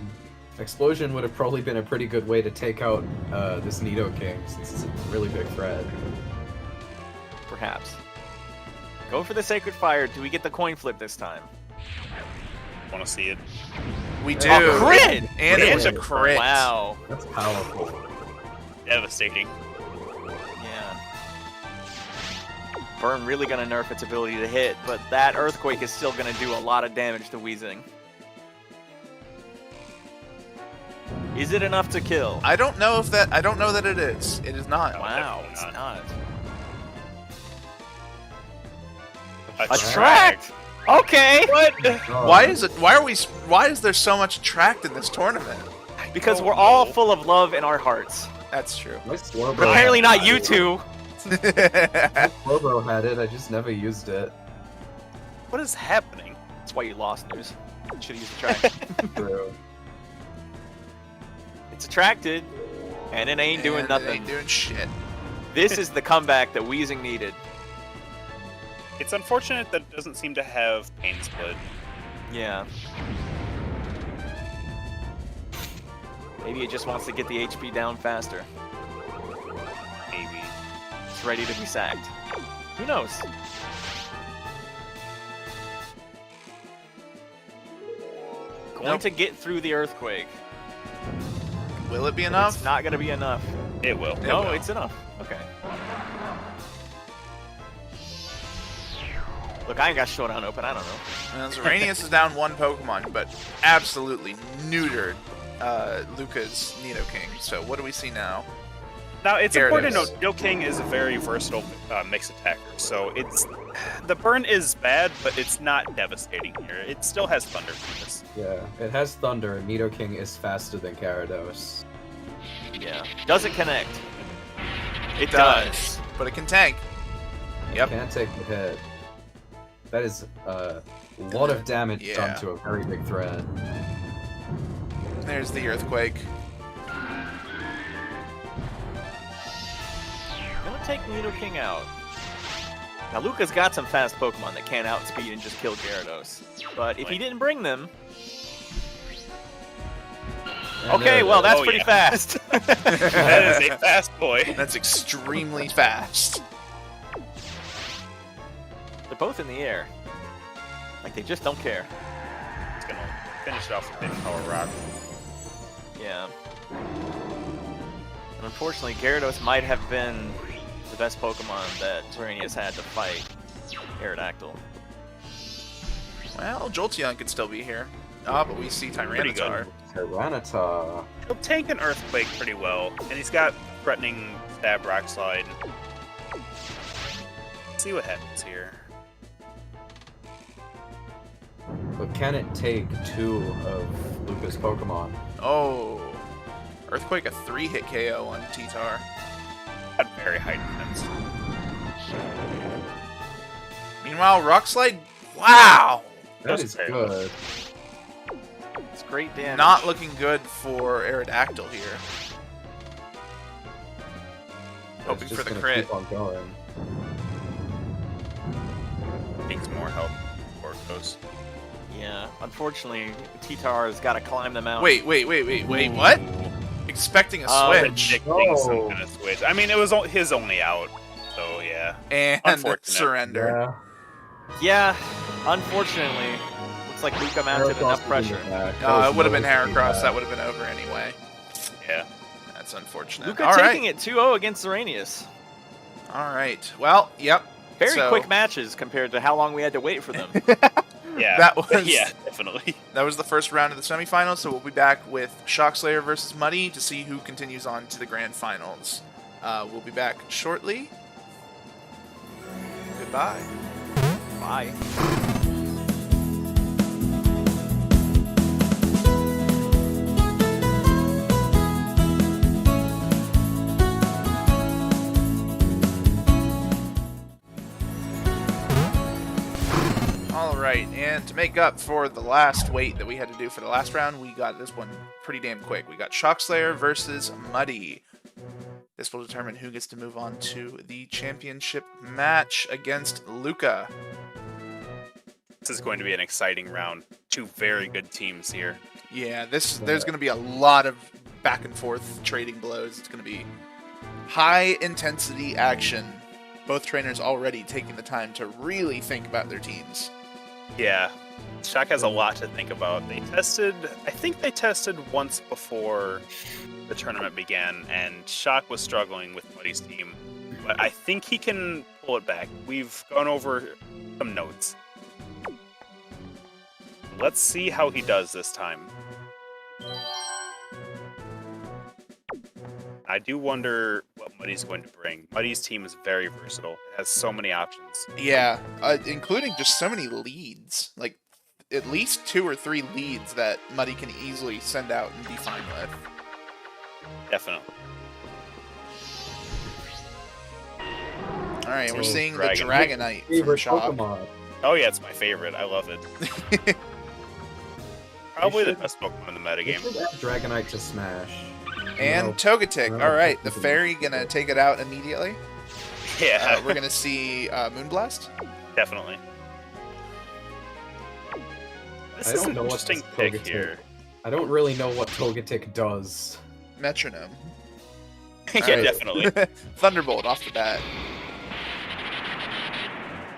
[SPEAKER 2] Explosion would have probably been a pretty good way to take out this Nidoking, since it's a really big threat.
[SPEAKER 4] Perhaps. Go for the Sacred Fire. Do we get the coin flip this time?
[SPEAKER 3] Want to see it?
[SPEAKER 1] We do.
[SPEAKER 2] A
[SPEAKER 4] crit!
[SPEAKER 1] And it was a
[SPEAKER 2] Crit.
[SPEAKER 1] crit.
[SPEAKER 4] Wow.
[SPEAKER 2] That's powerful.
[SPEAKER 3] Devastating.
[SPEAKER 4] Yeah. Burn really gonna nerf its ability to hit, but that Earthquake is still gonna do a lot of damage to Weezing. Is it enough to kill?
[SPEAKER 1] I don't know if that. I don't know that it is. It is not.
[SPEAKER 4] Wow,
[SPEAKER 3] definitely
[SPEAKER 4] it's
[SPEAKER 3] not.
[SPEAKER 4] not. Attract! Okay!
[SPEAKER 3] What?
[SPEAKER 1] Why is it? Why are we? Why is there so much attract in this tournament?
[SPEAKER 4] Because
[SPEAKER 3] don't
[SPEAKER 4] we're all
[SPEAKER 3] know.
[SPEAKER 4] full of love in our hearts.
[SPEAKER 1] That's true.
[SPEAKER 2] My Slowbro
[SPEAKER 4] But apparently not you two.
[SPEAKER 2] Slowbro had it, I just never used it.
[SPEAKER 3] What is happening?
[SPEAKER 4] That's why you lost, News. Should've used Attract.
[SPEAKER 2] True.
[SPEAKER 4] It's attracted. And it ain't doing
[SPEAKER 1] And
[SPEAKER 4] nothing.
[SPEAKER 1] It ain't doing shit.
[SPEAKER 4] This is the comeback that Weezing needed.
[SPEAKER 3] It's unfortunate that it doesn't seem to have Pain Split.
[SPEAKER 4] Yeah. Maybe it just wants to get the HP down faster.
[SPEAKER 3] Maybe.
[SPEAKER 4] It's ready to be sacked. Who knows? Going
[SPEAKER 1] Nope.
[SPEAKER 4] to get through the earthquake.
[SPEAKER 1] Will it be
[SPEAKER 4] But
[SPEAKER 1] enough?
[SPEAKER 4] It's not going to be enough.
[SPEAKER 3] It will.
[SPEAKER 4] No,
[SPEAKER 1] will.
[SPEAKER 4] it's enough. Okay. Look, I ain't got Showdown open. I don't know.
[SPEAKER 1] Well, Zaranius is down one Pokemon, but absolutely neutered Lucca's Nidoking. So what do we see now?
[SPEAKER 3] Now, it's
[SPEAKER 1] Here it
[SPEAKER 3] important to
[SPEAKER 1] is.
[SPEAKER 3] note, Nidoking is a very versatile mixed attacker, so the burn is bad, but it's not devastating here. It still has Thunder Weakness.
[SPEAKER 2] Yeah, it has Thunder, and Nidoking is faster than Gyarados.
[SPEAKER 4] Yeah. Does it connect? It
[SPEAKER 1] does.
[SPEAKER 4] does.
[SPEAKER 1] But it can tank. Yep.
[SPEAKER 2] Can't take the hit. That is a lot of damage
[SPEAKER 1] Yeah.
[SPEAKER 2] done to a very big threat.
[SPEAKER 1] There's the Earthquake.
[SPEAKER 4] Gonna take Nidoking out. Now, Lucca's got some fast Pokemon that can outspeed and just kill Gyarados. But if he didn't bring them...
[SPEAKER 2] And
[SPEAKER 4] Okay,
[SPEAKER 2] there it
[SPEAKER 4] well,
[SPEAKER 2] is.
[SPEAKER 4] that's
[SPEAKER 3] Oh,
[SPEAKER 4] pretty
[SPEAKER 3] yeah.
[SPEAKER 4] fast.
[SPEAKER 3] That is a fast boy.
[SPEAKER 1] That's extremely fast.
[SPEAKER 4] They're both in the air. Like, they just don't care.
[SPEAKER 3] It's gonna finish it off with Big Power Rock.
[SPEAKER 4] Yeah. And unfortunately, Gyarados might have been the best Pokemon that Zaranius had to fight Aerodactyl.
[SPEAKER 1] Well, Jolteon could still be here. Ah, but we see
[SPEAKER 3] Pretty
[SPEAKER 1] Tyranitar.
[SPEAKER 2] Tyranitar.
[SPEAKER 3] He'll tank an Earthquake pretty well, and he's got threatening Stab Rock Slide. Let's see what happens here.
[SPEAKER 2] But can it take 2 of Lucca's Pokemon?
[SPEAKER 1] Oh. Earthquake, a 3-hit KO on T-Tar.
[SPEAKER 3] Got very high defense.
[SPEAKER 1] Meanwhile, Rock Slide, wow!
[SPEAKER 2] That
[SPEAKER 3] That's
[SPEAKER 2] is
[SPEAKER 3] fair.
[SPEAKER 2] good.
[SPEAKER 4] It's great damage.
[SPEAKER 1] Not looking good for Aerodactyl here. Hoping
[SPEAKER 2] It's
[SPEAKER 1] for
[SPEAKER 2] just
[SPEAKER 1] the
[SPEAKER 2] gonna
[SPEAKER 1] crit.
[SPEAKER 2] keep on going.
[SPEAKER 3] Needs more help before it goes.
[SPEAKER 4] Yeah, unfortunately, T-Tar has got to climb the mountain.
[SPEAKER 1] Wait, what? Expecting a switch.
[SPEAKER 3] Predicting some
[SPEAKER 2] No.
[SPEAKER 3] kind of switch. I mean, it was his only out, so yeah.
[SPEAKER 1] And
[SPEAKER 3] Unfortunate.
[SPEAKER 1] surrender.
[SPEAKER 2] Yeah.
[SPEAKER 4] Yeah, unfortunately. Looks like Lucca mounted
[SPEAKER 2] Heracross
[SPEAKER 4] enough
[SPEAKER 2] was in
[SPEAKER 4] pressure.
[SPEAKER 2] the back. That
[SPEAKER 1] It
[SPEAKER 2] was
[SPEAKER 1] would have been
[SPEAKER 2] really
[SPEAKER 1] Heracross.
[SPEAKER 2] bad.
[SPEAKER 1] That would have been over anyway.
[SPEAKER 3] Yeah.
[SPEAKER 1] That's unfortunate.
[SPEAKER 4] Lucca
[SPEAKER 1] All
[SPEAKER 4] taking
[SPEAKER 1] right.
[SPEAKER 4] it 2-0 against Zaranius.
[SPEAKER 1] All right. Well, yep.
[SPEAKER 4] Very
[SPEAKER 1] So-
[SPEAKER 4] quick matches compared to how long we had to wait for them.
[SPEAKER 3] Yeah.
[SPEAKER 1] That was-
[SPEAKER 3] Yeah, definitely.
[SPEAKER 1] That was the first round of the semifinals, so we'll be back with Shockslayer versus Muddy to see who continues on to the grand finals. We'll be back shortly. Goodbye.
[SPEAKER 4] Bye.
[SPEAKER 1] All right, and to make up for the last wait that we had to do for the last round, we got this one pretty damn quick. We got Shockslayer versus Muddy. This will determine who gets to move on to the championship match against Lucca.
[SPEAKER 3] This is going to be an exciting round. Two very good teams here.
[SPEAKER 1] Yeah, there's going to be a lot of back and forth trading blows. It's going to be high intensity action. Both trainers already taking the time to really think about their teams.
[SPEAKER 3] Yeah. Shock has a lot to think about. I think they tested once before the tournament began, and Shock was struggling with Muddy's team. But I think he can pull it back. We've gone over some notes. Let's see how he does this time. I do wonder what Muddy's going to bring. Muddy's team is very versatile. It has so many options.
[SPEAKER 1] Yeah, including just so many leads. Like, at least 2 or 3 leads that Muddy can easily send out and be fine with.
[SPEAKER 3] Definitely.
[SPEAKER 1] Alright, we're
[SPEAKER 3] Team
[SPEAKER 1] seeing
[SPEAKER 3] Dragon.
[SPEAKER 1] the Dragonite from
[SPEAKER 2] Favorite
[SPEAKER 1] Shock.
[SPEAKER 2] Pokemon.
[SPEAKER 3] Oh yeah, it's my favorite. I love it. Probably the best Pokemon in the
[SPEAKER 2] They
[SPEAKER 3] metagame.
[SPEAKER 2] should add Dragonite to Smash.
[SPEAKER 1] And
[SPEAKER 2] No.
[SPEAKER 1] Togetic.
[SPEAKER 2] No,
[SPEAKER 1] All right, the
[SPEAKER 2] Togetic.
[SPEAKER 1] fairy gonna take it out immediately.
[SPEAKER 3] Yeah,
[SPEAKER 1] We're gonna see Moonblast.
[SPEAKER 3] definitely. This
[SPEAKER 2] I
[SPEAKER 3] is
[SPEAKER 2] don't
[SPEAKER 3] an
[SPEAKER 2] know what
[SPEAKER 3] interesting
[SPEAKER 2] this
[SPEAKER 3] pick
[SPEAKER 2] Togetic-
[SPEAKER 3] here.
[SPEAKER 2] I don't really know what Togetic does.
[SPEAKER 1] Metronome.
[SPEAKER 3] Yeah,
[SPEAKER 1] Alright.
[SPEAKER 3] definitely.
[SPEAKER 1] Thunderbolt off the bat.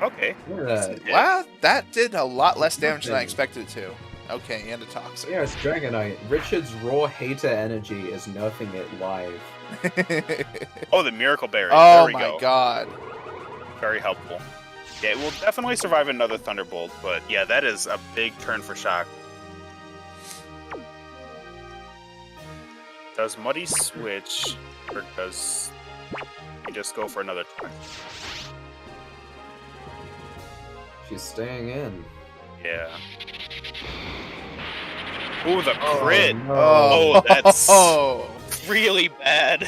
[SPEAKER 3] Okay.
[SPEAKER 2] Yeah,
[SPEAKER 1] Wow, that did a lot less damage than I
[SPEAKER 2] Nothing.
[SPEAKER 1] expected it to. Okay, and a Toxic.
[SPEAKER 2] yeah, it's Dragonite. Richard's raw hater energy is nerfing it live.
[SPEAKER 3] Oh, the Miracle Berry.
[SPEAKER 1] Oh
[SPEAKER 3] there we
[SPEAKER 1] my
[SPEAKER 3] go.
[SPEAKER 1] god.
[SPEAKER 3] Very helpful. Yeah, it will definitely survive another Thunderbolt, but yeah, that is a big turn for Shock. Does Muddy switch, or does he just go for another try?
[SPEAKER 2] She's staying in.
[SPEAKER 3] Yeah. Ooh, the crit!
[SPEAKER 2] no.
[SPEAKER 3] Oh, that's
[SPEAKER 1] Oh,
[SPEAKER 3] really bad.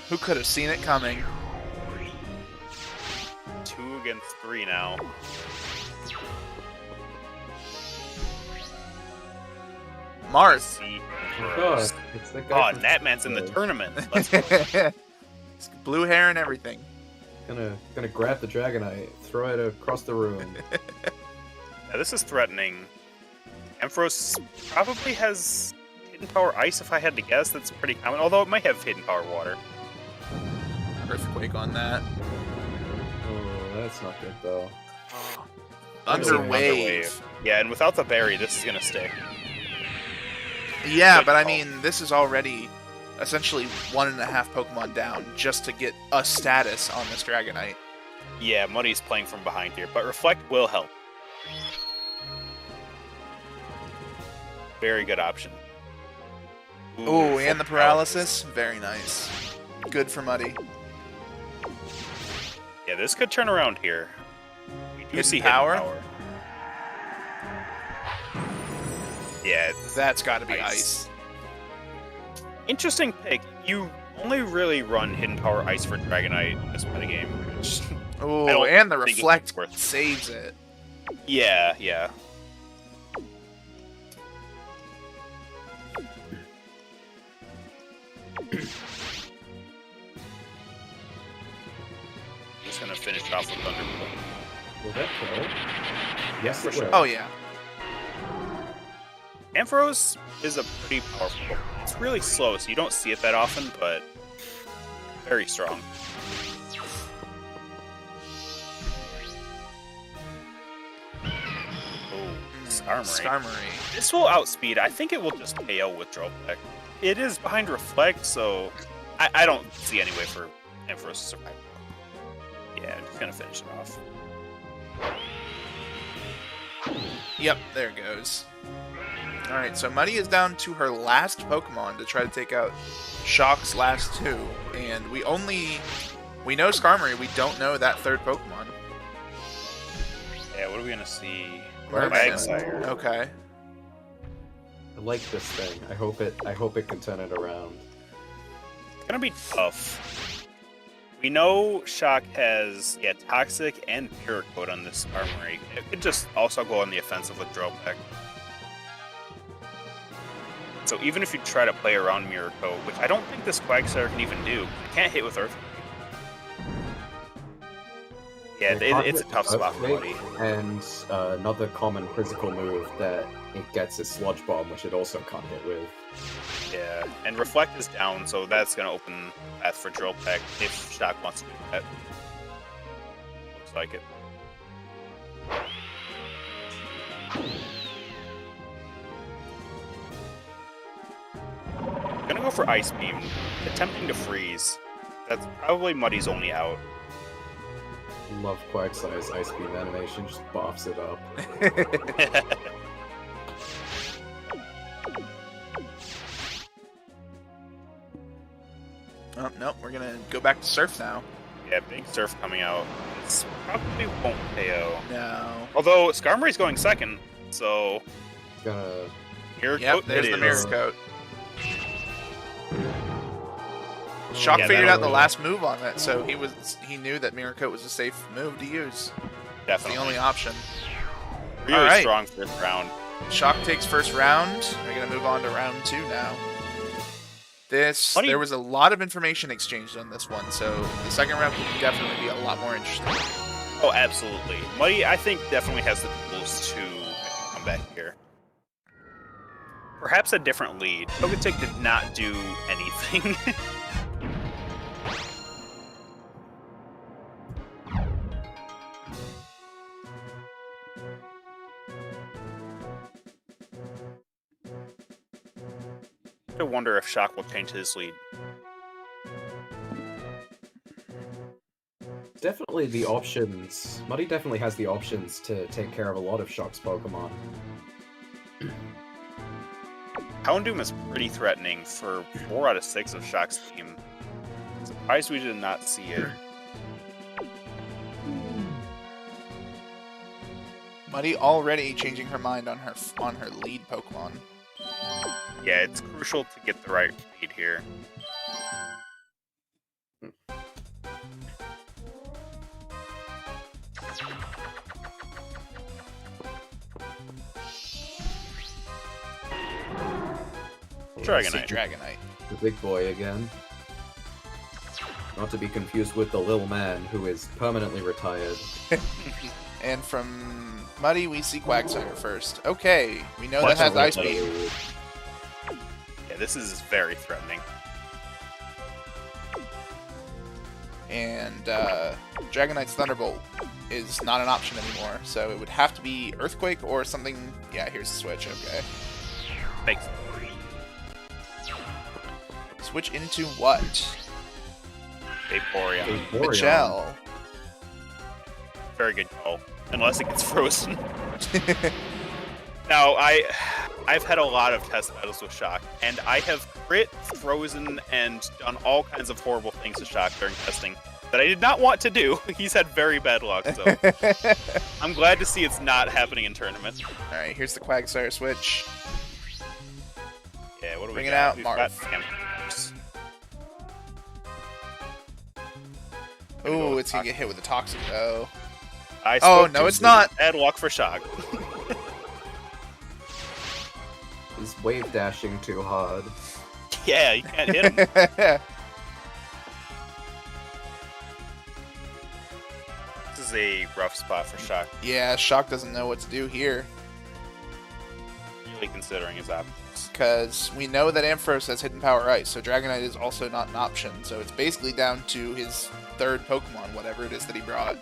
[SPEAKER 1] who could have seen it coming?
[SPEAKER 3] 2 against 3 now.
[SPEAKER 1] Mars.
[SPEAKER 3] See.
[SPEAKER 2] Oh god, it's the guy
[SPEAKER 3] Oh,
[SPEAKER 2] from-
[SPEAKER 3] Natman's in the tournament. Let's go.
[SPEAKER 1] Blue hair and everything.
[SPEAKER 2] Gonna grab the Dragonite, throw it across the room.
[SPEAKER 3] Now, this is threatening. Ampharos probably has Hidden Power Ice, if I had to guess. That's pretty common, although it might have Hidden Power Water.
[SPEAKER 1] Earthquake on that.
[SPEAKER 2] Oh, that's not good though.
[SPEAKER 1] Thunder
[SPEAKER 3] Thunder
[SPEAKER 1] Wave.
[SPEAKER 3] Yeah, and without the berry, this is gonna stick.
[SPEAKER 1] Yeah,
[SPEAKER 3] Good
[SPEAKER 1] but I
[SPEAKER 3] call.
[SPEAKER 1] mean, this is already essentially 1.5 Pokemon down just to get a status on this Dragonite.
[SPEAKER 3] Yeah, Muddy's playing from behind here, but Reflect will help. Very good option.
[SPEAKER 1] Ooh, and the
[SPEAKER 3] Reflect
[SPEAKER 1] paralysis. Very nice. Good for Muddy.
[SPEAKER 3] Yeah, this could turn around here. We do
[SPEAKER 1] Hidden
[SPEAKER 3] see
[SPEAKER 1] power?
[SPEAKER 3] Hidden Power. Yeah,
[SPEAKER 1] That's got to be
[SPEAKER 3] Ice.
[SPEAKER 1] ice.
[SPEAKER 3] interesting pick. You only really run Hidden Power Ice for Dragonite in this metagame, which...
[SPEAKER 1] Ooh,
[SPEAKER 3] don't
[SPEAKER 1] and the
[SPEAKER 3] think it's
[SPEAKER 1] reflect
[SPEAKER 3] worth it.
[SPEAKER 1] saves it.
[SPEAKER 3] Yeah, yeah. Just gonna finish off with Thunderbolt.
[SPEAKER 2] Will that kill? Yes,
[SPEAKER 3] for
[SPEAKER 2] it
[SPEAKER 3] sure.
[SPEAKER 2] will.
[SPEAKER 1] Oh yeah.
[SPEAKER 3] Ampharos is a pretty powerful Pokemon. It's really slow, so you don't see it that often, but very strong. Oh, Skarmory.
[SPEAKER 1] Skarmory.
[SPEAKER 3] This will outspeed. I think it will just KO with Dropback. It is behind Reflect, so I don't see any way for Ampharos to survive. Yeah, just gonna finish it off.
[SPEAKER 1] Yep, there it goes. Alright, so Muddy is down to her last Pokemon to try to take out Shock's last two. And we know Skarmory, we don't know that third Pokemon.
[SPEAKER 3] Yeah, what are we gonna see?
[SPEAKER 1] Mermaid.
[SPEAKER 3] Shockslayer.
[SPEAKER 1] Okay.
[SPEAKER 2] I like this thing. I hope it can turn it around.
[SPEAKER 3] It's gonna be tough. We know Shock has Toxic and Pure-Coat on this Skarmory. It could just also go on the offensive with Dropback. So even if you try to play around Mirror Coat, which I don't think this Quagsire can even do, it can't hit with Earthquake. Yeah, it's a tough spot for Muddy.
[SPEAKER 2] And another common physical move that it gets is Sludge Bomb, which it also can't hit with.
[SPEAKER 3] Yeah, and Reflect is down, so that's gonna open path for Drill Peck if Shock wants to do that. Looks like it. Gonna go for Ice Beam, attempting to freeze. That's probably Muddy's only out.
[SPEAKER 2] Love Quagsire's Ice Beam animation, just boffs it up.
[SPEAKER 1] Oh, nope, we're gonna go back to Surf now.
[SPEAKER 3] Yeah, big Surf coming out. This probably won't KO.
[SPEAKER 1] No.
[SPEAKER 3] Although Skarmory's going second, so
[SPEAKER 2] Gonna
[SPEAKER 3] Mirror
[SPEAKER 1] Yep,
[SPEAKER 3] Coat
[SPEAKER 1] there's
[SPEAKER 3] it
[SPEAKER 1] the
[SPEAKER 3] is.
[SPEAKER 1] Mirror Coat. Shock
[SPEAKER 3] Yeah,
[SPEAKER 1] figured out the
[SPEAKER 3] that'll-
[SPEAKER 1] last move on that, so he knew that Mirror Coat was a safe move to use. It's
[SPEAKER 3] Definitely.
[SPEAKER 1] the only option.
[SPEAKER 3] Really
[SPEAKER 1] Alright.
[SPEAKER 3] strong first round.
[SPEAKER 1] Shock takes first round. We're gonna move on to round 2 now. There was a lot of information exchanged on this one, so the second round could definitely be a lot more interesting.
[SPEAKER 3] Oh, absolutely. Muddy, I think, definitely has the tools to come back here. Perhaps a different lead. Togetic did not do anything. I wonder if Shock will change his lead.
[SPEAKER 2] Definitely the options. Muddy definitely has the options to take care of a lot of Shock's Pokemon.
[SPEAKER 3] Houndoom is pretty threatening for 4 out of 6 of Shock's team. Surprised we did not see it.
[SPEAKER 1] Muddy already changing her mind on her lead Pokemon.
[SPEAKER 3] Yeah, it's crucial to get the right lead here.
[SPEAKER 1] Dragonite.
[SPEAKER 2] The big boy again. Not to be confused with the little man who is permanently retired.
[SPEAKER 1] And from Muddy, we see Quagsire first. Okay, we know
[SPEAKER 3] Much
[SPEAKER 1] that has Ice
[SPEAKER 3] better.
[SPEAKER 1] Beam.
[SPEAKER 3] Yeah, this is very threatening.
[SPEAKER 1] And Dragonite's Thunderbolt is not an option anymore, so it would have to be Earthquake or something. Yeah, here's the switch. Okay.
[SPEAKER 3] Makes
[SPEAKER 1] Switch into what?
[SPEAKER 3] Vaporeon.
[SPEAKER 1] Michelle.
[SPEAKER 3] Very good call. Unless it gets frozen. Now, I've had a lot of test battles with Shock, and I have crit, frozen, and done all kinds of horrible things to Shock during testing that I did not want to do. He's had very bad luck, so I'm glad to see it's not happening in tournaments.
[SPEAKER 1] Alright, here's the Quagsire switch.
[SPEAKER 3] Yeah, what do
[SPEAKER 1] Bring
[SPEAKER 3] we
[SPEAKER 1] it
[SPEAKER 3] got?
[SPEAKER 1] out,
[SPEAKER 3] We've
[SPEAKER 1] Marv.
[SPEAKER 3] got Ampharos.
[SPEAKER 1] Ooh, it's gonna get hit with a Toxic, though.
[SPEAKER 3] I
[SPEAKER 1] Oh,
[SPEAKER 3] spoke
[SPEAKER 1] no,
[SPEAKER 3] too
[SPEAKER 1] it's
[SPEAKER 3] soon.
[SPEAKER 1] not.
[SPEAKER 3] Bad luck for Shock.
[SPEAKER 2] He's wave dashing too hard.
[SPEAKER 3] Yeah, you can't hit him. This is a rough spot for Shock,
[SPEAKER 1] Yeah, Shock doesn't know what to do here,
[SPEAKER 3] really considering his options.
[SPEAKER 1] because we know that Ampharos has Hidden Power Ice, so Dragonite is also not an option, so it's basically down to his third Pokemon, whatever it is that he brought.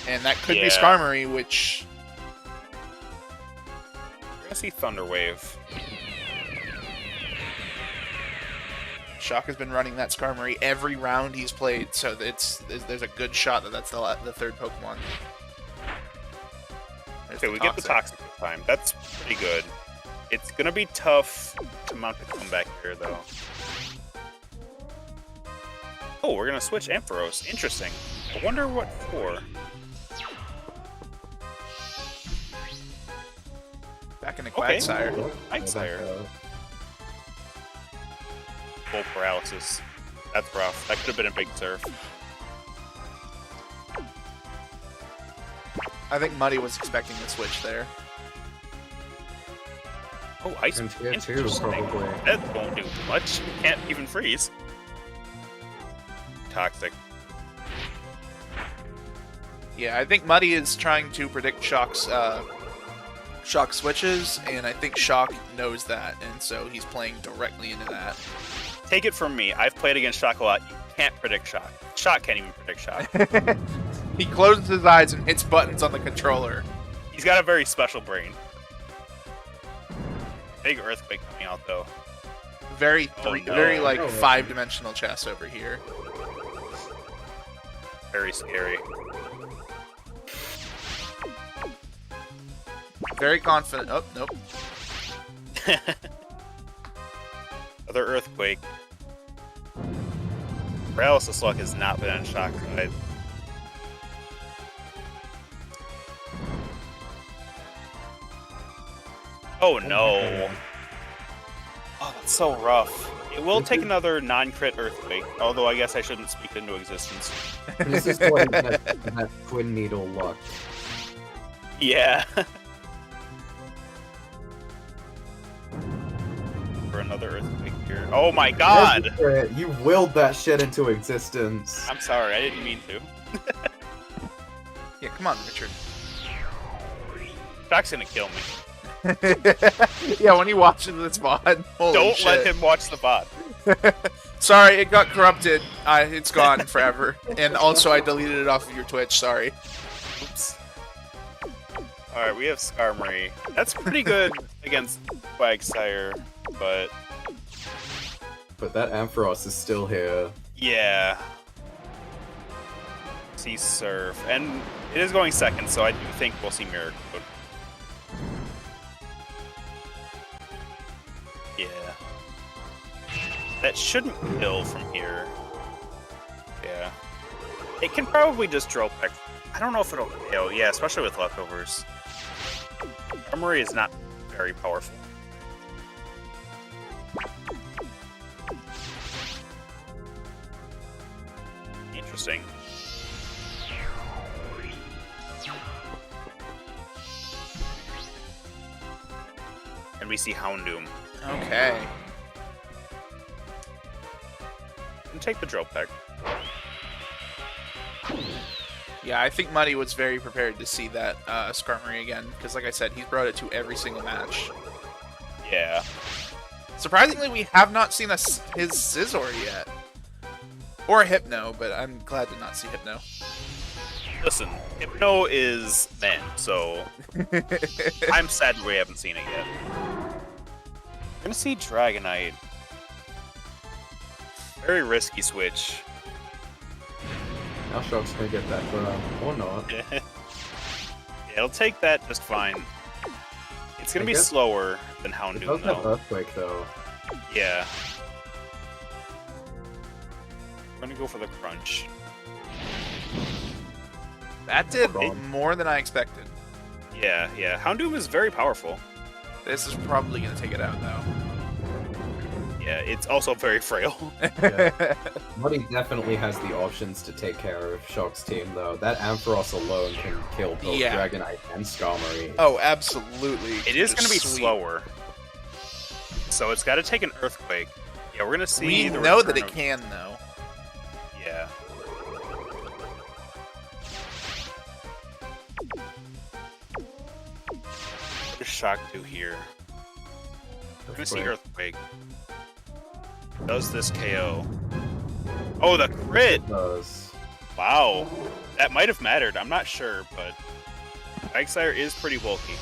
[SPEAKER 1] And that could be
[SPEAKER 3] Yeah.
[SPEAKER 1] Skarmory, which...
[SPEAKER 3] We're gonna see Thunder Wave.
[SPEAKER 1] Shock has been running that Skarmory every round he's played, so there's a good shot that that's the third Pokemon. There's
[SPEAKER 3] Okay, we get the Toxic this time. That's pretty good. It's gonna be tough to mount a comeback here, though. Oh, we're gonna switch Ampharos. Interesting. I wonder what for.
[SPEAKER 1] Back into
[SPEAKER 3] Okay.
[SPEAKER 1] Quagsire.
[SPEAKER 3] Quagsire. Full paralysis. That's rough. That could have been a big surf.
[SPEAKER 1] I think Muddy was expecting the switch there.
[SPEAKER 3] Oh, Ice.
[SPEAKER 2] And tier 2,
[SPEAKER 3] Interesting.
[SPEAKER 2] probably.
[SPEAKER 3] That won't do much. Can't even freeze. Toxic.
[SPEAKER 1] Yeah, I think Muddy is trying to predict Shock's Shock switches, and I think Shock knows that, and so he's playing directly into that.
[SPEAKER 3] Take it from me. I've played against Shock a lot. You can't predict Shock. Shock can't even predict Shock.
[SPEAKER 1] He closes his eyes and hits buttons on the controller.
[SPEAKER 3] He's got a very special brain. Big Earthquake coming out, though.
[SPEAKER 1] Very,
[SPEAKER 3] Oh, no.
[SPEAKER 1] very like
[SPEAKER 2] Oh,
[SPEAKER 1] five-dimensional chess over here.
[SPEAKER 3] Very scary.
[SPEAKER 1] Very confident. Oh, nope.
[SPEAKER 3] Other Earthquake. Paralysis luck has not been on Shock's side. Oh no. Oh, that's so rough. It will take another non-crit Earthquake, although I guess I shouldn't speak into existence.
[SPEAKER 2] This is going that Twin Needle luck.
[SPEAKER 3] Yeah. for another earthquake here. Oh my god!
[SPEAKER 2] You willed that shit into existence.
[SPEAKER 3] I'm sorry, I didn't mean to.
[SPEAKER 1] Yeah, come on, Richard.
[SPEAKER 3] Shock's gonna kill me.
[SPEAKER 1] Yeah, when he watches this VOD. Holy
[SPEAKER 3] Don't
[SPEAKER 1] shit.
[SPEAKER 3] let him watch the bot.
[SPEAKER 1] Sorry, it got corrupted. It's gone forever. And also, I deleted it off of your Twitch. Sorry.
[SPEAKER 3] Oops. Alright, we have Skarmory. That's pretty good against Quagsire, but
[SPEAKER 2] that Ampharos is still here.
[SPEAKER 3] yeah. See Surf. And it is going second, so I do think we'll see Mirror Coat. Yeah. That shouldn't kill from here. Yeah. It can probably just drill back. I don't know if it'll kill. Yeah, especially with leftovers. Armory is not very powerful. Interesting. And we see Houndoom.
[SPEAKER 1] Okay.
[SPEAKER 3] And take the drill peck.
[SPEAKER 1] Yeah, I think Muddy was very prepared to see that Skarmory again, because like I said, he's brought it to every single match.
[SPEAKER 3] Yeah.
[SPEAKER 1] Surprisingly, we have not seen his Scizor yet. Or a Hypno, but I'm glad to not see Hypno.
[SPEAKER 3] Listen, Hypno is then, so I'm sad we haven't seen it yet. We're gonna see Dragonite. Very risky switch.
[SPEAKER 2] Now Shock's gonna get that or not.
[SPEAKER 3] Yeah, it'll take that just fine. It's gonna be
[SPEAKER 2] guess
[SPEAKER 3] slower than
[SPEAKER 2] It
[SPEAKER 3] Houndoom,
[SPEAKER 2] does have
[SPEAKER 3] though.
[SPEAKER 2] Earthquake though.
[SPEAKER 3] Yeah. We're gonna go for the crunch.
[SPEAKER 1] That did
[SPEAKER 2] Wrong.
[SPEAKER 1] more than I expected.
[SPEAKER 3] Yeah. Houndoom is very powerful.
[SPEAKER 1] This is probably going to take it out, though.
[SPEAKER 3] Yeah, it's also very frail.
[SPEAKER 2] Yeah. Muddy definitely has the options to take care of Shock's team though. That Ampharos alone can kill both
[SPEAKER 1] Yeah.
[SPEAKER 2] Dragonite and Skarmory.
[SPEAKER 1] Oh, absolutely.
[SPEAKER 3] It is gonna be
[SPEAKER 1] Sweet.
[SPEAKER 3] slower. So it's gotta take an earthquake. Yeah, we're gonna see
[SPEAKER 1] We
[SPEAKER 3] the
[SPEAKER 1] know that
[SPEAKER 3] return
[SPEAKER 1] it
[SPEAKER 3] of-
[SPEAKER 1] can, though.
[SPEAKER 3] Yeah. What does Shock do here? We're gonna see Earthquake. Does this KO? Oh, the crit!
[SPEAKER 2] Does.
[SPEAKER 3] Wow. That might have mattered, I'm not sure, but Quagsire is pretty bulky.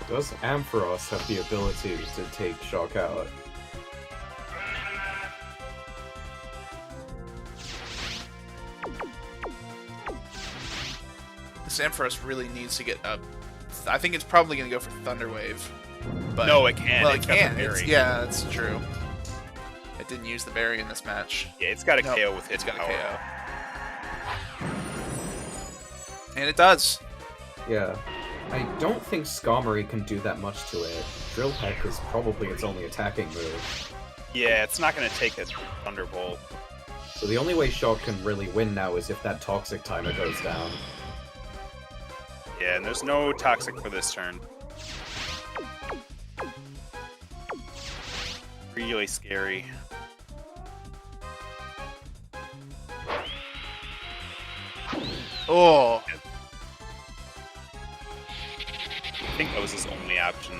[SPEAKER 2] Does Ampharos have the ability to take Shock out?
[SPEAKER 1] This Ampharos really needs to get up. I think it's probably going to go for Thunder Wave. But,
[SPEAKER 3] No, it can.
[SPEAKER 1] Well,
[SPEAKER 3] It's
[SPEAKER 1] it
[SPEAKER 3] got the
[SPEAKER 1] can.
[SPEAKER 3] berry.
[SPEAKER 1] Yeah, that's true. It didn't use the berry in this match.
[SPEAKER 3] Yeah, it's got a
[SPEAKER 1] Nope,
[SPEAKER 3] KO with
[SPEAKER 1] it's
[SPEAKER 3] its
[SPEAKER 1] got a
[SPEAKER 3] power.
[SPEAKER 1] KO. And it does.
[SPEAKER 2] Yeah. I don't think Skarmory can do that much to it. Drill Peck is probably its only attacking move.
[SPEAKER 3] Yeah, it's not gonna take a Thunderbolt.
[SPEAKER 2] So the only way Shock can really win now is if that Toxic timer goes down.
[SPEAKER 3] Yeah, and there's no Toxic for this turn. Really scary.
[SPEAKER 1] Oh,
[SPEAKER 3] I think that was his only option.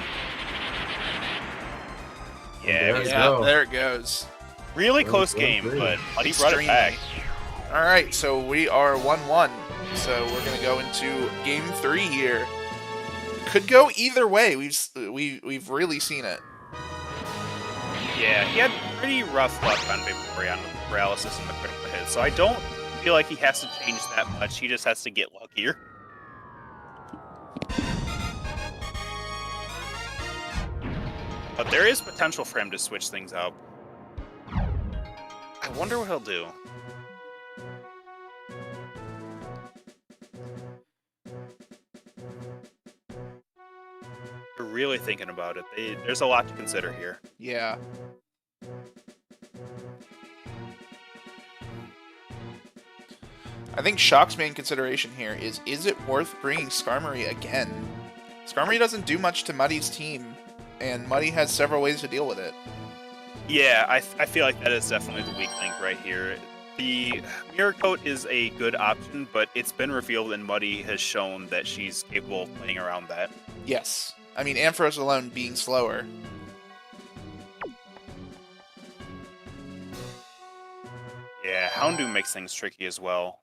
[SPEAKER 2] There
[SPEAKER 3] Yeah,
[SPEAKER 2] we
[SPEAKER 1] yeah,
[SPEAKER 2] go.
[SPEAKER 1] there it goes.
[SPEAKER 3] really
[SPEAKER 2] Well,
[SPEAKER 3] close
[SPEAKER 2] well
[SPEAKER 3] game,
[SPEAKER 2] played.
[SPEAKER 3] but Muddy brought it
[SPEAKER 1] Extremely.
[SPEAKER 3] back.
[SPEAKER 1] All right, so we are 1-1. So we're gonna go into game 3 here. Could go either way. We've really seen it.
[SPEAKER 3] Yeah, he had pretty rough luck on Vaporeon with paralysis and the critical hit, so I don't feel like he has to change that much. He just has to get luckier. But there is potential for him to switch things up. I wonder what he'll do. We're really thinking about it. There's a lot to consider here.
[SPEAKER 1] Yeah. I think Shock's main consideration here is it worth bringing Skarmory again Skarmory doesn't do much to Muddy's team, and Muddy has several ways to deal with it.
[SPEAKER 3] Yeah, I feel like that is definitely the weak link right here. The Mirror Coat is a good option, but it's been revealed and Muddy has shown that she's capable of playing around that.
[SPEAKER 1] Yes. I mean, Ampharos alone being slower.
[SPEAKER 3] Yeah, Houndoom makes things tricky as well.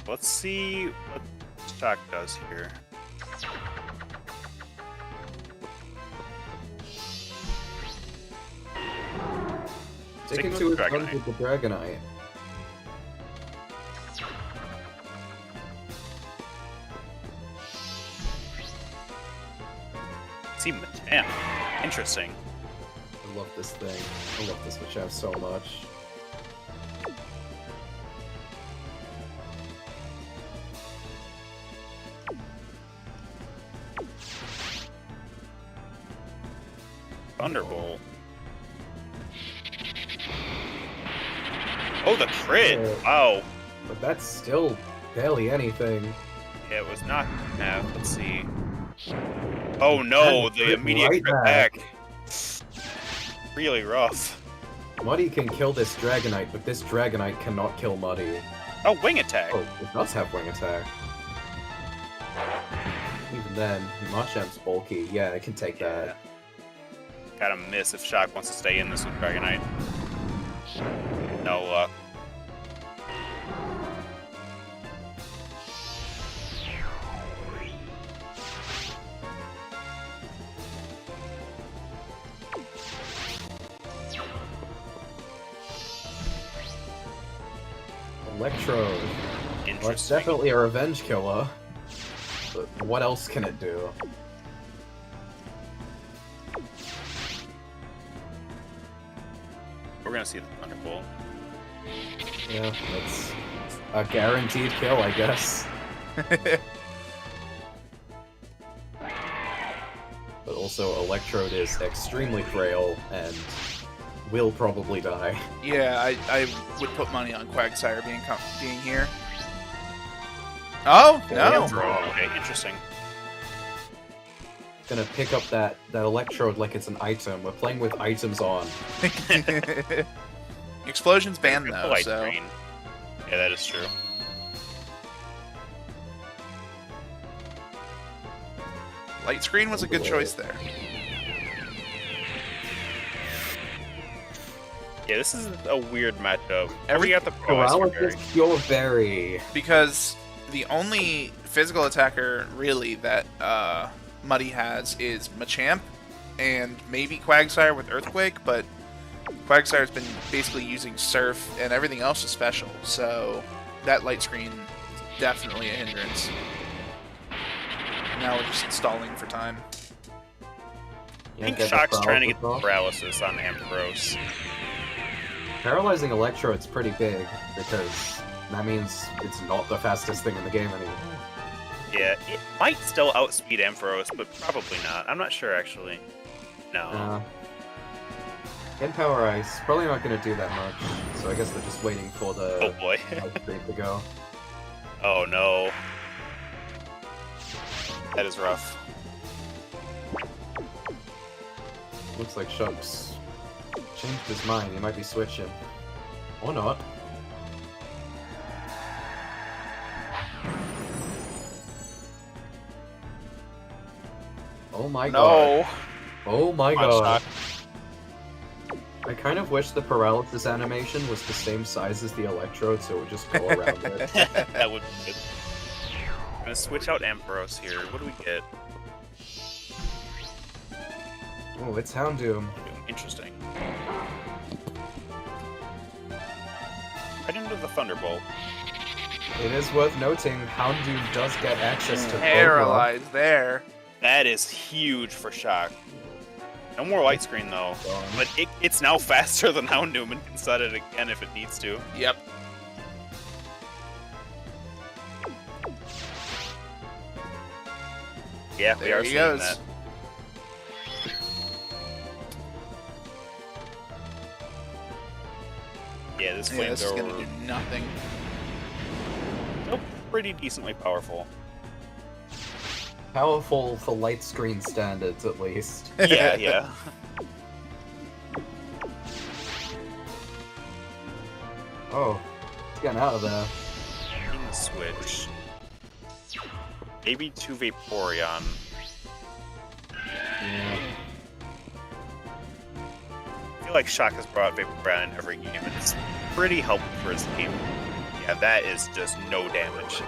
[SPEAKER 3] Let's see what Shock does here.
[SPEAKER 2] Taking
[SPEAKER 3] with
[SPEAKER 2] to his
[SPEAKER 3] Dragonite.
[SPEAKER 2] guns with the Dragonite.
[SPEAKER 3] See, man, interesting.
[SPEAKER 2] I love this thing. I love this Machamp so much.
[SPEAKER 3] Thunderbolt. Oh, the crit!
[SPEAKER 2] Yeah.
[SPEAKER 3] Wow.
[SPEAKER 2] But that's still barely anything.
[SPEAKER 3] Yeah, it was not enough. Let's see. Oh no,
[SPEAKER 2] And
[SPEAKER 3] the
[SPEAKER 2] crit
[SPEAKER 3] immediate
[SPEAKER 2] right
[SPEAKER 3] crit back. Really rough.
[SPEAKER 2] Muddy can kill this Dragonite, but this Dragonite cannot kill Muddy.
[SPEAKER 3] Oh, wing attack.
[SPEAKER 2] Oh, it does have Wing Attack. Even then, Machamp's bulky. Yeah, it can take that.
[SPEAKER 3] Gotta miss if Shock wants to stay in this with Dragonite. No luck.
[SPEAKER 2] Electrode. Well, it's
[SPEAKER 3] Interesting.
[SPEAKER 2] definitely a revenge killer. But what else can it do?
[SPEAKER 3] We're gonna see the Thunderbolt.
[SPEAKER 2] Yeah, that's a guaranteed kill, I guess. But also, Electrode is extremely frail and will probably die.
[SPEAKER 1] Yeah, I would put money on Quagsire being here. Oh, no!
[SPEAKER 3] Okay, interesting.
[SPEAKER 2] Gonna pick up that Electrode like it's an item. We're playing with items on.
[SPEAKER 1] Explosion's banned
[SPEAKER 3] The
[SPEAKER 1] though,
[SPEAKER 3] light
[SPEAKER 1] so...
[SPEAKER 3] screen. Yeah, that is true.
[SPEAKER 1] Light Screen was a good choice there.
[SPEAKER 3] Yeah, this is a weird matchup.
[SPEAKER 1] Every-
[SPEAKER 3] We got the Pro Ice
[SPEAKER 2] Paralysis
[SPEAKER 3] Berry.
[SPEAKER 2] Pure Berry.
[SPEAKER 1] Because the only physical attacker, really, that Muddy has is Machamp, and maybe Quagsire with Earthquake, but Quagsire's been basically using Surf, and everything else is special, so that Light Screen is definitely a hindrance. Now we're just stalling for time.
[SPEAKER 3] I think Shock's trying to get the paralysis on Ampharos.
[SPEAKER 2] Paralyzing Electrode's pretty big, because that means it's not the fastest thing in the game anymore.
[SPEAKER 3] Yeah, it might still outspeed Ampharos, but probably not. I'm not sure, actually. No.
[SPEAKER 2] In Power Ice, probably not going to do that much, so I guess they're just waiting for the
[SPEAKER 3] Oh boy.
[SPEAKER 2] Ice Streak to go.
[SPEAKER 3] Oh no. That is rough.
[SPEAKER 2] Looks like Shock's changed his mind, he might be switching. Or not. Oh my god.
[SPEAKER 3] No.
[SPEAKER 2] Oh my
[SPEAKER 3] Come on,
[SPEAKER 2] god.
[SPEAKER 3] Shock.
[SPEAKER 2] I kind of wish the paralysis animation was the same size as the Electrode, so it would just go around it.
[SPEAKER 3] That would be good. I'm gonna switch out Ampharos here. What do we get?
[SPEAKER 2] Oh, it's Houndoom.
[SPEAKER 3] Interesting. Right into the Thunderbolt.
[SPEAKER 2] It is worth noting, Houndoom does get access to Bogra.
[SPEAKER 1] Paralyzed there.
[SPEAKER 3] That is huge for Shock. No more light screen though. But it's now faster than Houndoom and can set it again if it needs to.
[SPEAKER 1] Yep.
[SPEAKER 3] Yeah, we
[SPEAKER 1] There
[SPEAKER 3] are
[SPEAKER 1] he
[SPEAKER 3] seeing
[SPEAKER 1] goes.
[SPEAKER 3] that. Yeah, this
[SPEAKER 1] Yeah, this is gonna
[SPEAKER 3] flamethrower
[SPEAKER 1] do nothing.
[SPEAKER 3] still pretty decently powerful.
[SPEAKER 2] Powerful for light screen standards, at least.
[SPEAKER 3] Yeah, yeah.
[SPEAKER 2] Oh, it's getting out of there.
[SPEAKER 3] King switch. Maybe 2 Vaporeon.
[SPEAKER 2] Yeah.
[SPEAKER 3] I feel like Shock has brought Vaporeon in every game, and it's pretty helpful for his team. Yeah, that is just no damage.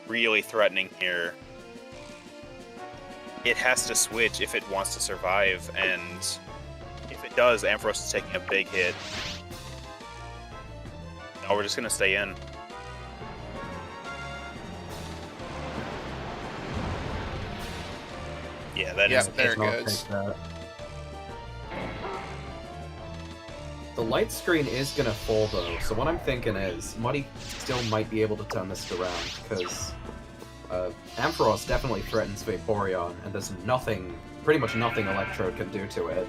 [SPEAKER 3] Really threatening here. It has to switch if it wants to survive, and if it does, Ampharos is taking a big hit. No, we're just gonna stay in. Yeah, that is.
[SPEAKER 1] There it
[SPEAKER 2] I'll
[SPEAKER 1] goes.
[SPEAKER 2] take that. The light screen is gonna fall though, so what I'm thinking is Muddy still might be able to turn this around because Ampharos definitely threatens Vaporeon, and there's nothing, pretty much nothing Electrode can do to it.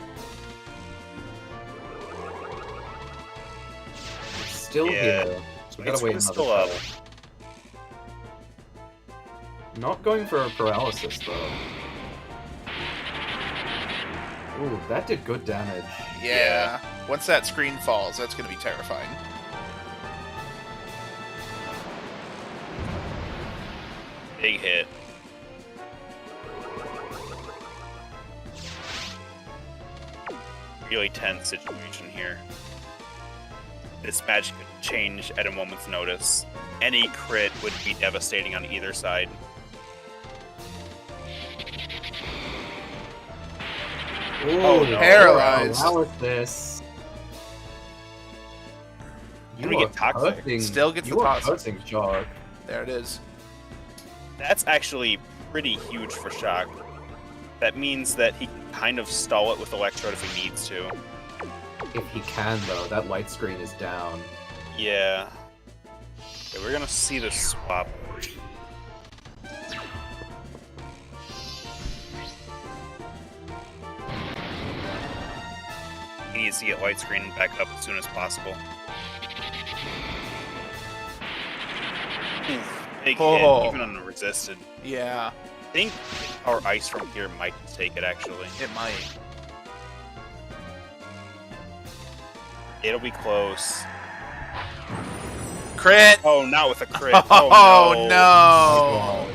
[SPEAKER 2] It's still here, so we gotta wait
[SPEAKER 3] It's
[SPEAKER 2] another
[SPEAKER 3] still up.
[SPEAKER 2] turn. Not going for a paralysis though. Ooh, that did good damage.
[SPEAKER 1] Yeah. Once that screen falls, that's going to be terrifying.
[SPEAKER 3] Big hit. Really tense situation here. This match could change at a moment's notice. Any crit would be devastating on either side.
[SPEAKER 2] Ooh,
[SPEAKER 3] Oh, no.
[SPEAKER 1] Paralyzed.
[SPEAKER 2] How is this?
[SPEAKER 3] Gonna get toxic.
[SPEAKER 2] hurting-
[SPEAKER 1] Still gets
[SPEAKER 2] you
[SPEAKER 1] the
[SPEAKER 2] are
[SPEAKER 1] toxic.
[SPEAKER 2] hurting Shark.
[SPEAKER 1] There it is.
[SPEAKER 3] That's actually pretty huge for Shock. That means that he can kind of stall it with Electrode if he needs to.
[SPEAKER 2] If he can, though, that light screen is down.
[SPEAKER 3] Yeah. Okay, we're gonna see the swap. He needs to get light screen back up as soon as possible. Oof, big
[SPEAKER 1] Oh.
[SPEAKER 3] hit, even unresisted.
[SPEAKER 1] Yeah,
[SPEAKER 3] I think our ice from here might take it, actually.
[SPEAKER 1] it might.
[SPEAKER 3] It'll be close.
[SPEAKER 1] Crit!
[SPEAKER 3] Oh, not with a crit.
[SPEAKER 1] Oh, no!
[SPEAKER 2] Oh,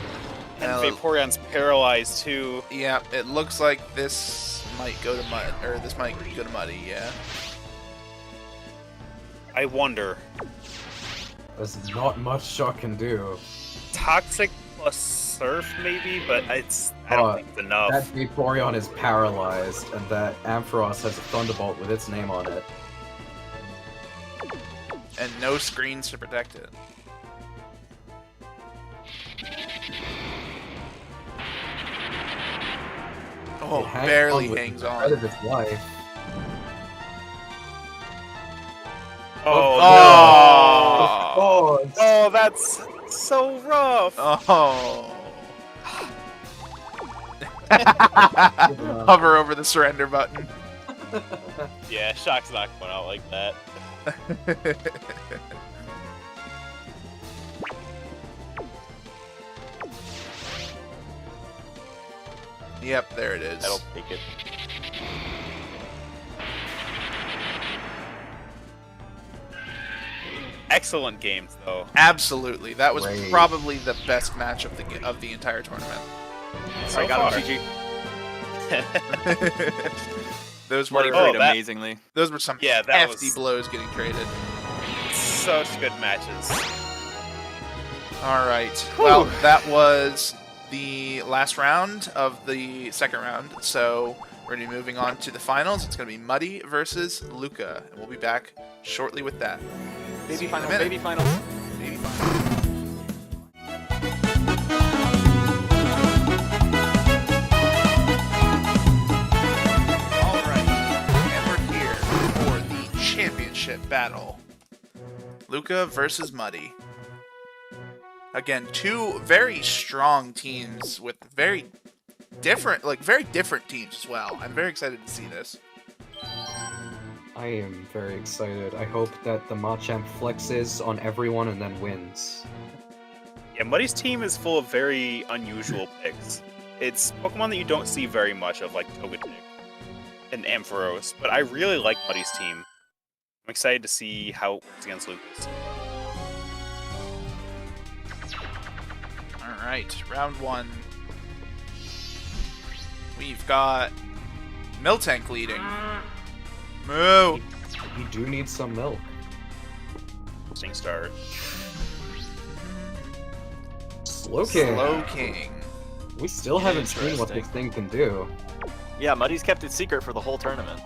[SPEAKER 3] And
[SPEAKER 1] Hell.
[SPEAKER 3] Vaporeon's paralyzed, too.
[SPEAKER 1] Yeah, it looks like this might go to Mud, or this might go to Muddy, yeah.
[SPEAKER 3] I wonder.
[SPEAKER 2] there's not much Shark can do.
[SPEAKER 3] Toxic plus Surf, maybe, but I don't think it's enough.
[SPEAKER 2] That Vaporeon is paralyzed, and that Ampharos has a Thunderbolt with its name on it.
[SPEAKER 1] And no screens to protect it. Oh,
[SPEAKER 2] It hangs
[SPEAKER 1] barely
[SPEAKER 2] on with
[SPEAKER 1] hangs
[SPEAKER 2] the
[SPEAKER 1] on.
[SPEAKER 2] thread of its life.
[SPEAKER 3] Oh,
[SPEAKER 1] Oh!
[SPEAKER 2] Oh,
[SPEAKER 3] no! Oh, that's so rough!
[SPEAKER 1] Oh! Hover over the surrender button.
[SPEAKER 3] Yeah, Shock's not going out like that.
[SPEAKER 1] Yep, there it is.
[SPEAKER 3] That'll take it. Excellent games, though.
[SPEAKER 1] Absolutely, that was
[SPEAKER 2] Great.
[SPEAKER 1] probably the best match of the entire tournament.
[SPEAKER 3] So
[SPEAKER 4] I got
[SPEAKER 3] far.
[SPEAKER 4] him, GG.
[SPEAKER 1] Those
[SPEAKER 4] Muddy
[SPEAKER 1] were
[SPEAKER 3] Oh,
[SPEAKER 4] played
[SPEAKER 3] that-
[SPEAKER 4] amazingly.
[SPEAKER 1] those were some
[SPEAKER 3] Yeah, that
[SPEAKER 1] hefty
[SPEAKER 3] was-
[SPEAKER 1] blows getting traded.
[SPEAKER 3] Such good matches.
[SPEAKER 1] All right. Well, that was the last round of the second round. So we're going to be moving on to the finals. It's going to be Muddy versus Lucca. And we'll be back shortly with that. See
[SPEAKER 4] Baby
[SPEAKER 1] you in a
[SPEAKER 4] finals,
[SPEAKER 1] minute.
[SPEAKER 4] baby finals.
[SPEAKER 1] Baby finals. All right. And we're here for the championship battle. Lucca versus Muddy. Again, two very strong teams with very different teams as well. I'm very excited to see this.
[SPEAKER 2] I am very excited. I hope that the Machamp flexes on everyone and then wins.
[SPEAKER 3] Yeah, Muddy's team is full of very unusual picks. It's Pokemon that you don't see very much of, like Togetic and Ampharos, but I really like Muddy's team. I'm excited to see how it works against Lucas.
[SPEAKER 1] Alright, round 1. We've got Miltank leading. Moo!
[SPEAKER 2] You do need some milk.
[SPEAKER 3] Interesting start.
[SPEAKER 2] Slowking.
[SPEAKER 1] Slowking.
[SPEAKER 2] We still haven't seen what
[SPEAKER 4] Interesting.
[SPEAKER 2] this thing can do.
[SPEAKER 4] Yeah, Muddy's kept it secret for the whole tournament.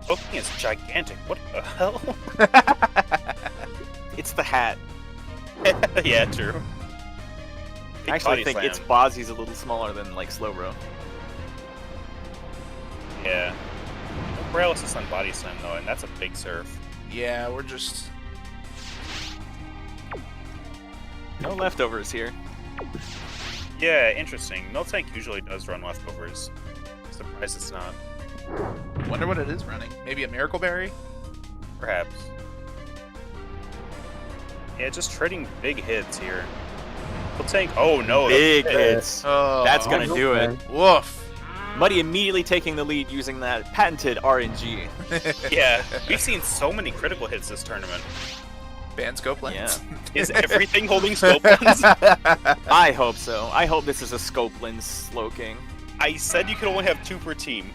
[SPEAKER 3] Slowking is gigantic. What the hell?
[SPEAKER 4] It's the hat.
[SPEAKER 3] Yeah, true. Big
[SPEAKER 4] I actually
[SPEAKER 3] body
[SPEAKER 4] think
[SPEAKER 3] slam.
[SPEAKER 4] its Bozzy's a little smaller than like Slowbro.
[SPEAKER 3] Yeah. Paralysis on Body Slam, though, and that's a big surf.
[SPEAKER 1] Yeah, we're just...
[SPEAKER 4] No leftovers here.
[SPEAKER 3] Yeah, interesting. Miltank usually does run leftovers. Surprised it's not.
[SPEAKER 1] Wonder what it is running. Maybe a Miracle Berry?
[SPEAKER 3] Perhaps. Yeah, just trading big hits here. Miltank. Oh no!
[SPEAKER 4] Big
[SPEAKER 3] that's
[SPEAKER 4] hits.
[SPEAKER 1] Oh,
[SPEAKER 4] That's gonna do it.
[SPEAKER 1] Woof.
[SPEAKER 4] Muddy immediately taking the lead using that patented RNG.
[SPEAKER 3] Yeah, we've seen so many critical hits this tournament.
[SPEAKER 1] Ban scope lens.
[SPEAKER 3] Is everything holding scope lens?
[SPEAKER 4] I hope so. I hope this is a scope lens Slowking.
[SPEAKER 3] I said you could only have 2 per team.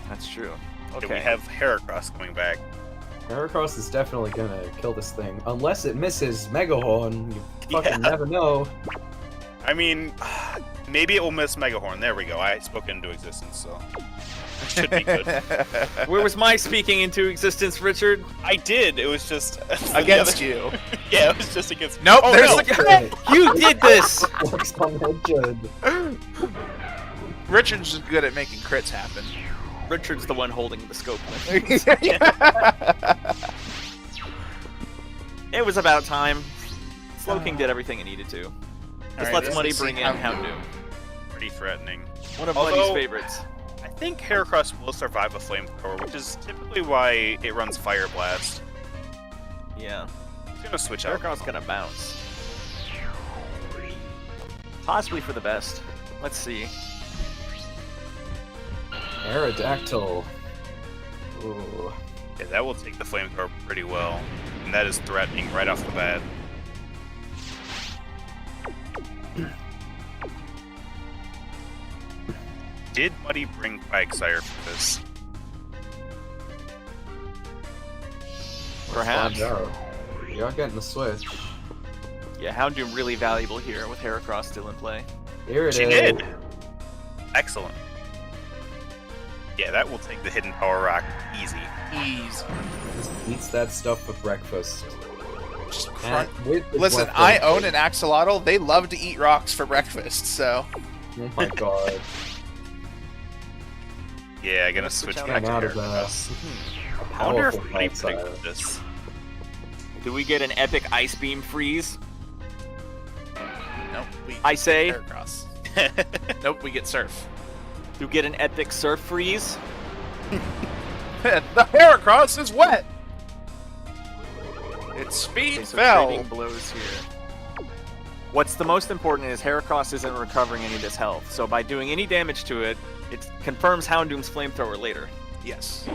[SPEAKER 4] That's true.
[SPEAKER 3] Okay.
[SPEAKER 4] Okay.
[SPEAKER 3] We have Heracross coming back.
[SPEAKER 2] Heracross is definitely gonna kill this thing. Unless it misses Mega Horn. You fucking
[SPEAKER 3] Yeah.
[SPEAKER 2] never know.
[SPEAKER 3] I mean, maybe it will miss Megahorn. There we go. I spoke into existence, so it should be good.
[SPEAKER 4] Where was my speaking into existence, Richard?
[SPEAKER 3] I did. It was just
[SPEAKER 1] Against you.
[SPEAKER 3] Yeah, it was just against.
[SPEAKER 1] Nope,
[SPEAKER 3] Oh,
[SPEAKER 1] there's
[SPEAKER 3] no.
[SPEAKER 1] the...
[SPEAKER 4] You did this!
[SPEAKER 2] Flex on Richard.
[SPEAKER 1] Richard's just good at making crits happen.
[SPEAKER 4] Richard's the one holding the scope lens. It was about time. Slowking did everything it needed to. This
[SPEAKER 1] Alright,
[SPEAKER 4] lets
[SPEAKER 1] let's
[SPEAKER 4] Muddy
[SPEAKER 1] see
[SPEAKER 4] bring in
[SPEAKER 1] Houndoom.
[SPEAKER 4] Houndoom.
[SPEAKER 3] Pretty threatening.
[SPEAKER 4] One of
[SPEAKER 3] Although-
[SPEAKER 4] Muddy's favorites.
[SPEAKER 3] I think Heracross will survive a flamethrower, which is typically why it runs Fire Blast.
[SPEAKER 4] Yeah.
[SPEAKER 3] It's gonna switch out.
[SPEAKER 4] Heracross gonna bounce. Possibly for the best. Let's see.
[SPEAKER 2] Aerodactyl. Ooh.
[SPEAKER 3] Yeah, that will take the flamethrower pretty well, and that is threatening right off the bat. Did Muddy bring Quagsire for this?
[SPEAKER 4] Perhaps.
[SPEAKER 2] You're getting the switch.
[SPEAKER 4] Yeah, Houndoom really valuable here with Heracross still in play.
[SPEAKER 2] Here it
[SPEAKER 3] She
[SPEAKER 2] is.
[SPEAKER 3] did! Excellent. Yeah, that will take the Hidden Power Rock easy.
[SPEAKER 1] Ease.
[SPEAKER 2] Eats that stuff for breakfast.
[SPEAKER 1] Just
[SPEAKER 2] And
[SPEAKER 1] crunch.
[SPEAKER 2] with the
[SPEAKER 1] Listen,
[SPEAKER 2] breakfast-
[SPEAKER 1] I own an axolotl. They love to eat rocks for breakfast, so...
[SPEAKER 2] Oh my god.
[SPEAKER 3] Yeah, gonna
[SPEAKER 4] Switch
[SPEAKER 3] switch
[SPEAKER 4] out
[SPEAKER 3] back to
[SPEAKER 2] out of
[SPEAKER 3] Heracross.
[SPEAKER 2] A
[SPEAKER 3] I wonder if
[SPEAKER 2] powerful
[SPEAKER 3] Muddy
[SPEAKER 2] Quagsire.
[SPEAKER 3] predicted this.
[SPEAKER 4] Do we get an epic Ice Beam freeze?
[SPEAKER 1] Nope, we
[SPEAKER 4] I say,
[SPEAKER 1] Heracross. Nope, we get surf.
[SPEAKER 4] do we get an epic Surf freeze?
[SPEAKER 1] The Heracross is wet! Its speed
[SPEAKER 4] Okay, so
[SPEAKER 1] fell.
[SPEAKER 4] trading blows here. What's the most important is Heracross isn't recovering any of this health, so by doing any damage to it, it confirms Houndoom's flamethrower later.
[SPEAKER 1] Yes.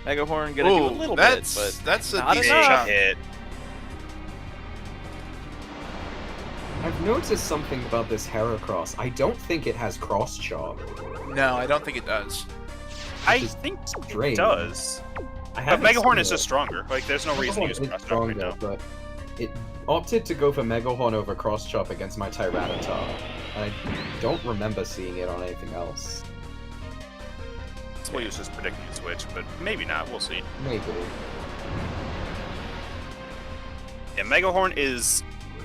[SPEAKER 4] Megahorn gonna do a little bit, but
[SPEAKER 1] that's a
[SPEAKER 4] not
[SPEAKER 1] decent
[SPEAKER 4] enough.
[SPEAKER 1] chunk.
[SPEAKER 3] Hit.
[SPEAKER 2] I've noticed something about this Heracross. I don't think it has cross chop.
[SPEAKER 1] No, I don't think it does.
[SPEAKER 3] I
[SPEAKER 2] is
[SPEAKER 3] think it
[SPEAKER 2] strange.
[SPEAKER 3] does.
[SPEAKER 2] I
[SPEAKER 3] But
[SPEAKER 2] haven't
[SPEAKER 3] Megahorn
[SPEAKER 2] seen
[SPEAKER 3] is
[SPEAKER 2] it.
[SPEAKER 3] just stronger. Like, there's no reason to use
[SPEAKER 2] Megahorn is
[SPEAKER 3] Cross Chop right
[SPEAKER 2] stronger,
[SPEAKER 3] now.
[SPEAKER 2] but it opted to go for Megahorn over cross chop against my Tyranitar. I don't remember seeing it on anything else.
[SPEAKER 3] Well, he was just predicting a switch, but maybe not. We'll see.
[SPEAKER 2] Maybe.
[SPEAKER 3] Yeah, Megahorn is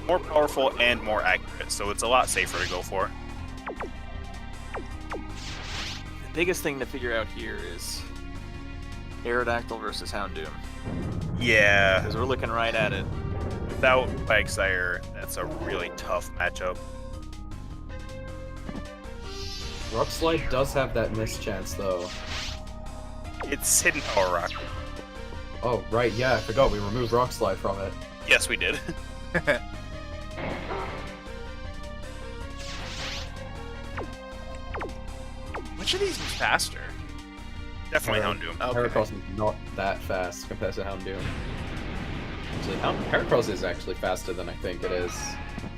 [SPEAKER 3] more powerful and more accurate, so it's a lot safer to go for.
[SPEAKER 4] the biggest thing to figure out here is Aerodactyl versus Houndoom,
[SPEAKER 3] Yeah,
[SPEAKER 4] because we're looking right at it.
[SPEAKER 3] without Quagsire, that's a really tough matchup.
[SPEAKER 2] Rockslide does have that mischance though.
[SPEAKER 3] It's Hidden Power Rock.
[SPEAKER 2] Oh, right, yeah, I forgot we removed Rock Slide from it.
[SPEAKER 3] Yes, we did.
[SPEAKER 1] Which of these is faster?
[SPEAKER 3] Definitely
[SPEAKER 2] Yeah.
[SPEAKER 3] Houndoom.
[SPEAKER 1] Okay.
[SPEAKER 2] Heracross is not that fast compared to Houndoom. Actually, Heracross is actually faster than I think it is.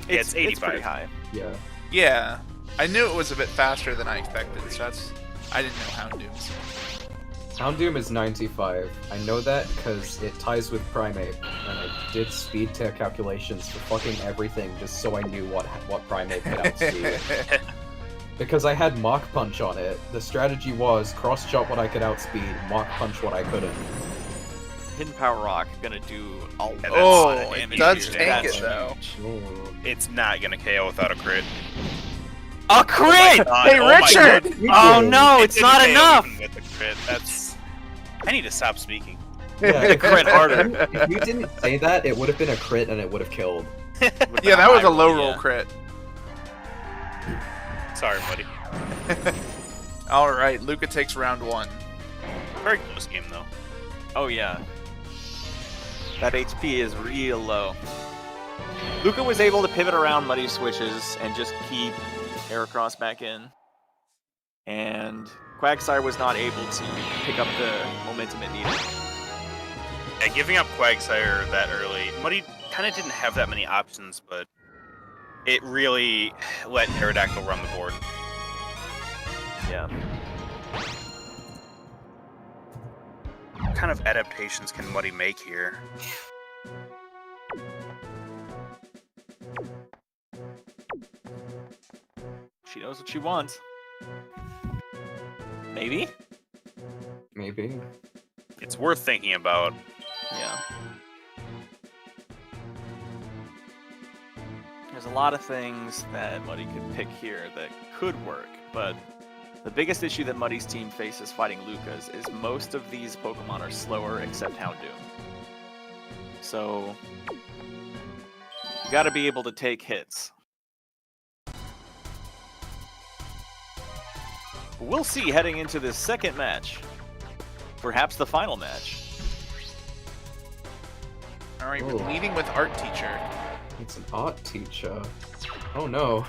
[SPEAKER 3] Yeah, it's 85.
[SPEAKER 4] It's pretty high.
[SPEAKER 2] Yeah.
[SPEAKER 1] Yeah, I knew it was a bit faster than I expected, so I didn't know Houndoom's.
[SPEAKER 2] Houndoom is 95. I know that because it ties with Primeape, and I did speed tier calculations for fucking everything just so I knew what Primeape could outspeed. Because I had Mark Punch on it, the strategy was cross chop what I could outspeed, Mark Punch what I couldn't.
[SPEAKER 4] Hidden Power Rock gonna do a lot
[SPEAKER 1] Oh,
[SPEAKER 4] of
[SPEAKER 1] it
[SPEAKER 4] damage
[SPEAKER 1] does
[SPEAKER 4] here.
[SPEAKER 1] tank
[SPEAKER 4] That's
[SPEAKER 1] it, though.
[SPEAKER 4] huge.
[SPEAKER 3] It's not gonna KO without a crit.
[SPEAKER 4] A crit!
[SPEAKER 1] Hey, Richard!
[SPEAKER 4] Oh no,
[SPEAKER 3] It
[SPEAKER 4] it's
[SPEAKER 3] didn't
[SPEAKER 4] not
[SPEAKER 3] KO
[SPEAKER 4] enough!
[SPEAKER 3] even with a crit. That's. I need to stop speaking.
[SPEAKER 2] Yeah,
[SPEAKER 4] Crit harder.
[SPEAKER 2] if you didn't say that, it would have been a crit and it would have killed.
[SPEAKER 1] Yeah, that was a low roll
[SPEAKER 4] Yeah.
[SPEAKER 1] crit.
[SPEAKER 3] Sorry, buddy.
[SPEAKER 1] Alright, Lucca takes round 1.
[SPEAKER 3] Very close game though.
[SPEAKER 4] Oh yeah. That HP is real low. Lucca was able to pivot around Muddy switches and just keep Heracross back in. And Quagsire was not able to pick up the momentum it needed.
[SPEAKER 3] Yeah, giving up Quagsire that early. Muddy kind of didn't have that many options, but it really let Aerodactyl run the board.
[SPEAKER 4] Yeah.
[SPEAKER 3] What kind of adaptations can Muddy make here?
[SPEAKER 4] She knows what she wants. Maybe?
[SPEAKER 2] Maybe.
[SPEAKER 3] It's worth thinking about.
[SPEAKER 4] Yeah. There's a lot of things that Muddy could pick here that could work, but the biggest issue that Muddy's team faces fighting Lucca's is most of these Pokemon are slower except Houndoom. So, you gotta be able to take hits. We'll see heading into this second match. Perhaps the final match.
[SPEAKER 1] Alright, we're
[SPEAKER 2] Ooh.
[SPEAKER 1] leading with Art Teacher.
[SPEAKER 2] It's an art teacher. Oh no.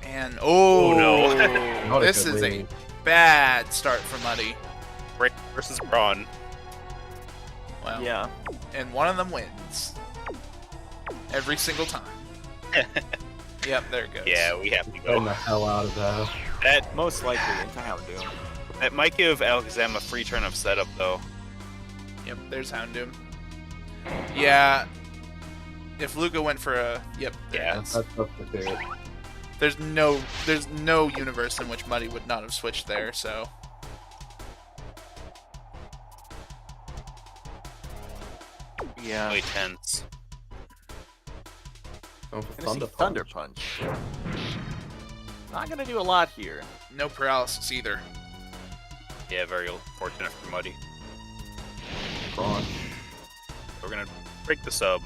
[SPEAKER 1] And
[SPEAKER 3] Oh, no.
[SPEAKER 2] Not a
[SPEAKER 1] this
[SPEAKER 2] good
[SPEAKER 1] is
[SPEAKER 2] lead.
[SPEAKER 1] a bad start for Muddy.
[SPEAKER 3] Break versus Braun.
[SPEAKER 1] Well,
[SPEAKER 4] Yeah.
[SPEAKER 1] and one of them wins. Every single time. Yep, there it goes.
[SPEAKER 3] Yeah, we have to
[SPEAKER 2] Getting the
[SPEAKER 3] go.
[SPEAKER 2] hell out of there.
[SPEAKER 3] That
[SPEAKER 4] Most likely into Houndoom.
[SPEAKER 3] that might give Alakazam a free turn of setup though.
[SPEAKER 1] Yep, there's Houndoom. Yeah. If Lucca went for a... Yep, there
[SPEAKER 3] Yeah.
[SPEAKER 1] it is.
[SPEAKER 2] That's tough to do.
[SPEAKER 1] There's no universe in which Muddy would not have switched there, so...
[SPEAKER 4] Yeah.
[SPEAKER 3] Really tense.
[SPEAKER 2] Going for
[SPEAKER 4] Gonna see
[SPEAKER 2] Thunder
[SPEAKER 4] Thunder
[SPEAKER 2] Punch.
[SPEAKER 4] Punch. Not gonna do a lot here.
[SPEAKER 1] No paralysis either.
[SPEAKER 3] Yeah, very fortunate for Muddy.
[SPEAKER 2] Crunch.
[SPEAKER 3] We're gonna break the sub.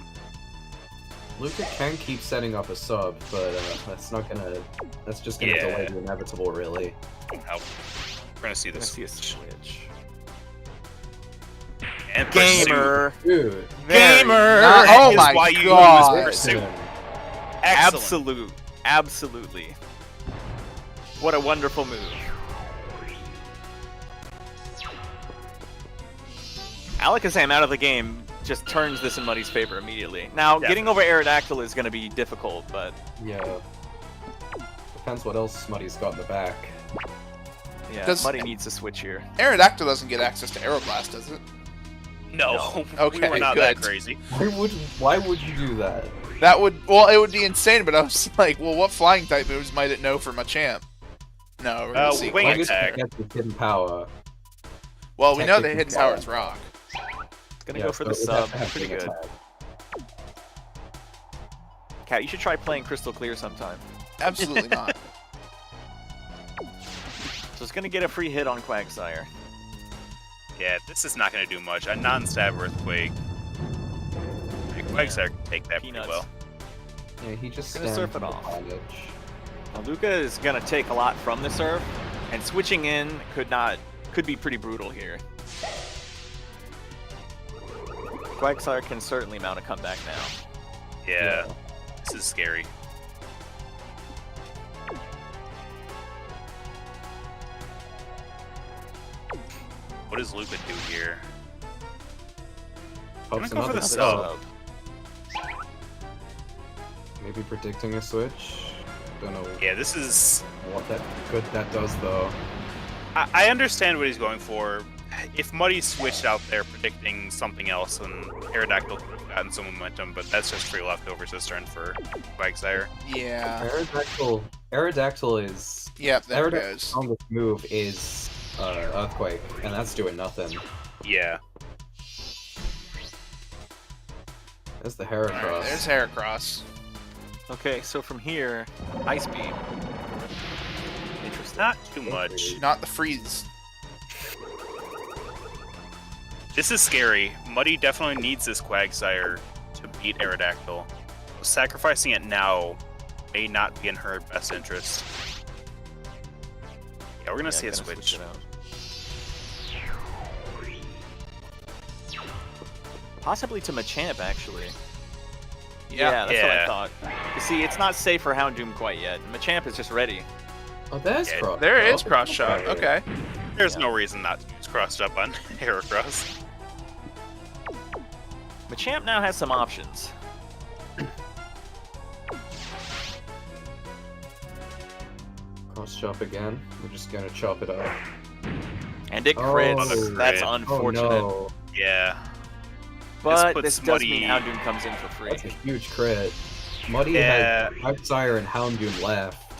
[SPEAKER 2] Lucca can keep setting up a sub, but that's not gonna. That's just gonna
[SPEAKER 3] Yeah.
[SPEAKER 2] delay the inevitable, really.
[SPEAKER 3] Help. We're gonna see
[SPEAKER 4] Gonna
[SPEAKER 3] this.
[SPEAKER 4] see a switch.
[SPEAKER 3] And Pursuit.
[SPEAKER 4] Gamer!
[SPEAKER 2] Dude.
[SPEAKER 4] Gamer!
[SPEAKER 1] Not-
[SPEAKER 3] That
[SPEAKER 1] oh
[SPEAKER 3] is
[SPEAKER 1] my
[SPEAKER 3] why you
[SPEAKER 1] god!
[SPEAKER 3] lose Pursuit.
[SPEAKER 4] Absolute.
[SPEAKER 3] Excellent.
[SPEAKER 4] Absolutely. What a wonderful move. Alakazam out of the game just turns this in Muddy's favor immediately. Now, getting over Aerodactyl is going to be difficult, but
[SPEAKER 2] Yeah. Depends what else Smutty's got in the back.
[SPEAKER 4] yeah,
[SPEAKER 1] Does-
[SPEAKER 4] Muddy needs to switch here.
[SPEAKER 1] Aerodactyl doesn't get access to Aeroblast, does it?
[SPEAKER 3] No.
[SPEAKER 1] Okay,
[SPEAKER 3] we were not that
[SPEAKER 1] good.
[SPEAKER 3] crazy.
[SPEAKER 2] Why would you do that?
[SPEAKER 1] That would... Well, it would be insane, but I was like, well, what flying type moves might it know for Machamp? No, we're gonna see.
[SPEAKER 3] Wing
[SPEAKER 2] I guess
[SPEAKER 3] attack.
[SPEAKER 2] you get the hidden power.
[SPEAKER 1] Well, we know the
[SPEAKER 2] technically
[SPEAKER 1] hidden
[SPEAKER 2] fly.
[SPEAKER 1] power is rock.
[SPEAKER 4] It's going to
[SPEAKER 2] Yeah,
[SPEAKER 4] go for
[SPEAKER 2] so
[SPEAKER 4] the
[SPEAKER 2] it would have
[SPEAKER 4] sub.
[SPEAKER 2] to have
[SPEAKER 4] Pretty
[SPEAKER 2] wing
[SPEAKER 4] good.
[SPEAKER 2] attack.
[SPEAKER 4] Cat, you should try playing Crystal Clear sometime.
[SPEAKER 1] Absolutely not.
[SPEAKER 4] So it's going to get a free hit on Quagsire.
[SPEAKER 3] Yeah, this is not gonna do much. A non-stab earthquake. Quagsire can take that
[SPEAKER 4] Peanuts.
[SPEAKER 3] pretty well.
[SPEAKER 2] Yeah, he just
[SPEAKER 4] Gonna
[SPEAKER 2] stands
[SPEAKER 4] surf it
[SPEAKER 2] in the
[SPEAKER 4] off.
[SPEAKER 2] advantage.
[SPEAKER 4] Now, Lucca is going to take a lot from the serve, And switching in could be pretty brutal here. Quagsire can certainly mount a comeback now.
[SPEAKER 3] Yeah. This is scary. What does Lucca do here? I'm gonna go for the sub.
[SPEAKER 2] Maybe predicting a switch. Don't know.
[SPEAKER 3] Yeah, this is...
[SPEAKER 2] what that does though.
[SPEAKER 3] I understand what he's going for. If Muddy switched out there predicting something else, then Aerodactyl could have gotten some momentum, but that's just free leftovers this turn for Quagsire.
[SPEAKER 1] Yeah.
[SPEAKER 2] Aerodactyl is...
[SPEAKER 1] Yep, there it
[SPEAKER 2] Aerodactyl's
[SPEAKER 1] goes.
[SPEAKER 2] strongest move is Earthquake, and that's doing nothing.
[SPEAKER 3] Yeah.
[SPEAKER 2] There's the Heracross.
[SPEAKER 1] Alright, there's Heracross.
[SPEAKER 4] Okay, so from here, Ice Beam.
[SPEAKER 3] Interesting. Not too much.
[SPEAKER 1] Not the freeze.
[SPEAKER 3] This is scary. Muddy definitely needs this Quagsire to beat Aerodactyl. Sacrificing it now may not be in her best interest. Yeah, we're gonna see a switch.
[SPEAKER 4] Possibly to Machamp, actually.
[SPEAKER 1] Yeah.
[SPEAKER 4] That's what I thought. You see, it's not safe for Houndoom quite yet. Machamp is just ready.
[SPEAKER 2] Oh, there's
[SPEAKER 3] Yeah,
[SPEAKER 2] cross.
[SPEAKER 1] There is
[SPEAKER 2] Oh,
[SPEAKER 1] cross shot. Okay.
[SPEAKER 3] There's no reason not to use crossed up on Heracross.
[SPEAKER 4] Machamp now has some options.
[SPEAKER 2] Cross chop again. We're just gonna chop it up.
[SPEAKER 4] And it
[SPEAKER 2] Oh,
[SPEAKER 4] crits.
[SPEAKER 3] another
[SPEAKER 4] That's
[SPEAKER 3] crit.
[SPEAKER 4] unfortunate.
[SPEAKER 2] Oh, no.
[SPEAKER 3] Yeah.
[SPEAKER 4] But
[SPEAKER 3] puts
[SPEAKER 4] this does
[SPEAKER 3] Muddy-
[SPEAKER 4] mean Houndoom comes in for free.
[SPEAKER 2] That's a huge crit. Muddy
[SPEAKER 3] Yeah.
[SPEAKER 2] has Quagsire and Houndoom left.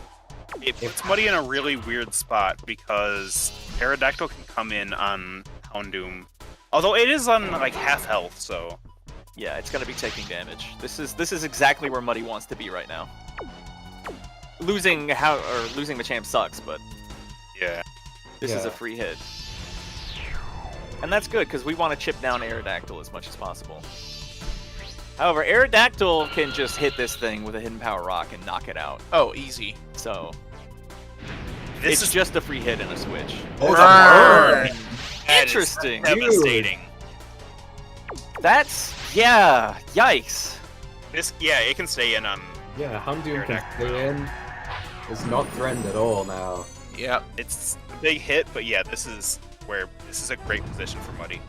[SPEAKER 3] It puts Muddy in a really weird spot because Aerodactyl can come in on Houndoom. Although it is on like half health, so
[SPEAKER 4] Yeah, it's gonna be taking damage. This is exactly where Muddy wants to be right now. Losing Machamp sucks, but
[SPEAKER 3] yeah.
[SPEAKER 4] this is
[SPEAKER 2] Yeah.
[SPEAKER 4] a free hit. And that's good, because we want to chip down Aerodactyl as much as possible. However, Aerodactyl can just hit this thing with a Hidden Power Rock and knock it out.
[SPEAKER 1] Oh, easy.
[SPEAKER 4] So,
[SPEAKER 3] This
[SPEAKER 4] it's
[SPEAKER 3] is
[SPEAKER 4] just a free hit and a switch.
[SPEAKER 2] Oh,
[SPEAKER 1] Burn.
[SPEAKER 3] that is
[SPEAKER 4] Interesting.
[SPEAKER 3] devastating.
[SPEAKER 4] That's, yeah, yikes.
[SPEAKER 3] It can stay in on.
[SPEAKER 2] Yeah, Houndoom can
[SPEAKER 3] Aerodactyl.
[SPEAKER 2] stay in. It's not threatened at all now.
[SPEAKER 1] Yep.
[SPEAKER 3] It's a big hit, but yeah, this is a great position for Muddy.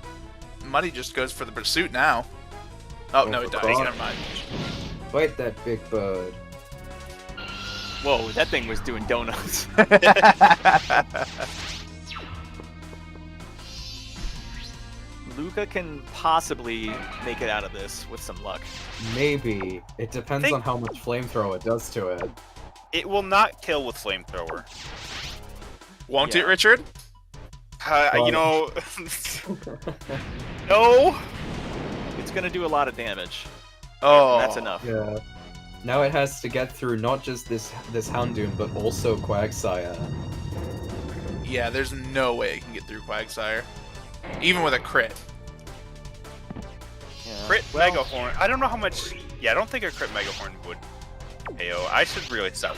[SPEAKER 1] Muddy just goes for the pursuit now. Oh,
[SPEAKER 2] Go
[SPEAKER 1] no,
[SPEAKER 2] for
[SPEAKER 1] it does.
[SPEAKER 2] cross.
[SPEAKER 1] Never mind.
[SPEAKER 2] Fight that big bird.
[SPEAKER 4] Whoa, that thing was doing donuts. Lucca can possibly make it out of this with some luck.
[SPEAKER 2] Maybe. It depends
[SPEAKER 3] Think-
[SPEAKER 2] on how much flamethrower does to it.
[SPEAKER 3] It will not kill with flamethrower.
[SPEAKER 1] Won't
[SPEAKER 4] Yeah.
[SPEAKER 1] it, Richard?
[SPEAKER 3] You know, no.
[SPEAKER 4] It's gonna do a lot of damage.
[SPEAKER 1] Oh.
[SPEAKER 4] That's enough.
[SPEAKER 2] Yeah. Now it has to get through not just this Houndoom, but also Quagsire.
[SPEAKER 1] Yeah, there's no way it can get through Quagsire. Even with a crit.
[SPEAKER 4] Yeah.
[SPEAKER 3] Crit Mega Horn. I don't know how much. Yeah, I don't think a crit Mega Horn would KO. I should really stop.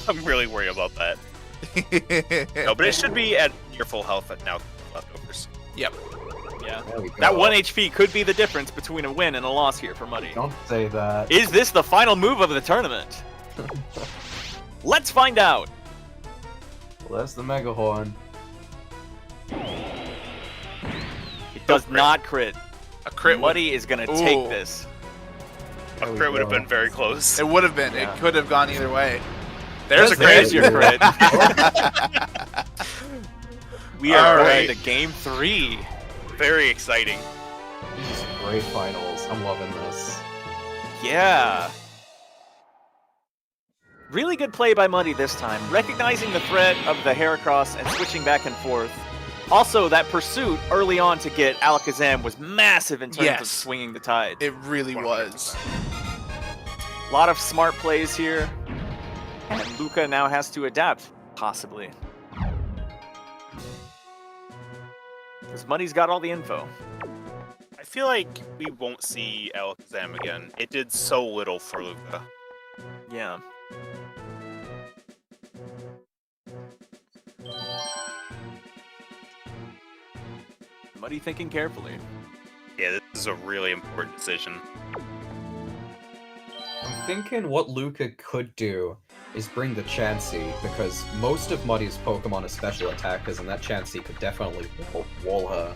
[SPEAKER 3] I'm really worried about that. No, but it should be at near full health at now leftovers.
[SPEAKER 1] Yep.
[SPEAKER 4] Yeah.
[SPEAKER 2] There we go.
[SPEAKER 4] That 1 HP could be the difference between a win and a loss here for Muddy.
[SPEAKER 2] Don't say that.
[SPEAKER 4] Is this the final move of the tournament? Let's find out.
[SPEAKER 2] Well, that's the Mega Horn.
[SPEAKER 4] It does not crit.
[SPEAKER 1] A crit would,
[SPEAKER 4] Muddy is gonna take
[SPEAKER 1] Ooh.
[SPEAKER 4] this.
[SPEAKER 3] A
[SPEAKER 2] There we
[SPEAKER 3] crit would have
[SPEAKER 2] go.
[SPEAKER 3] been very close.
[SPEAKER 1] it would have been.
[SPEAKER 4] Yeah.
[SPEAKER 1] It could have gone either way. There's a
[SPEAKER 4] There's
[SPEAKER 1] crit.
[SPEAKER 4] your crit. We are
[SPEAKER 1] All
[SPEAKER 4] going
[SPEAKER 1] right.
[SPEAKER 4] to game 3.
[SPEAKER 3] Very exciting.
[SPEAKER 2] These are great finals. I'm loving this.
[SPEAKER 4] Yeah. Really good play by Muddy this time, recognizing the threat of the Heracross and switching back and forth. Also, that pursuit early on to get Alakazam was massive in terms of
[SPEAKER 1] Yes.
[SPEAKER 4] swinging the tide.
[SPEAKER 1] It really was.
[SPEAKER 4] A lot of smart plays here. And Lucca now has to adapt, possibly. Because Muddy's got all the info.
[SPEAKER 3] I feel like we won't see Alakazam again. It did so little for Lucca.
[SPEAKER 4] Yeah. Muddy thinking carefully.
[SPEAKER 3] Yeah, this is a really important decision.
[SPEAKER 2] I'm thinking what Lucca could do is bring the Chansey, because most of Muddy's Pokemon are special attackers, and that Chansey could definitely wall her.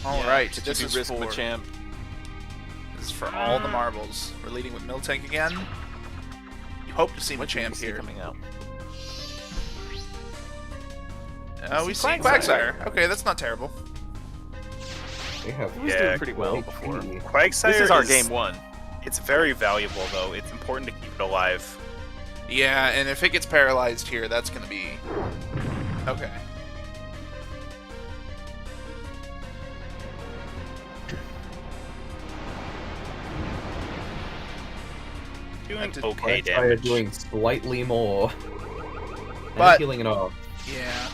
[SPEAKER 1] Alright,
[SPEAKER 4] Did
[SPEAKER 1] this
[SPEAKER 4] you
[SPEAKER 1] is
[SPEAKER 4] risk
[SPEAKER 1] for
[SPEAKER 4] Machamp?
[SPEAKER 1] This is for all the marbles. We're leading with Miltank again. You hope to see Machamp here.
[SPEAKER 4] Coming out.
[SPEAKER 1] We see Quagsire. Okay, that's not terrible.
[SPEAKER 2] They have
[SPEAKER 4] He was doing pretty well before.
[SPEAKER 3] Quagsire
[SPEAKER 4] This is our game 1.
[SPEAKER 3] It's very valuable, though. It's important to keep it alive.
[SPEAKER 1] Yeah, and if it gets paralyzed here, that's gonna be... Okay.
[SPEAKER 3] Doing
[SPEAKER 1] did
[SPEAKER 3] okay
[SPEAKER 2] Quagsire
[SPEAKER 3] damage.
[SPEAKER 2] doing slightly more.
[SPEAKER 1] But-
[SPEAKER 2] And healing it off.
[SPEAKER 1] Yeah.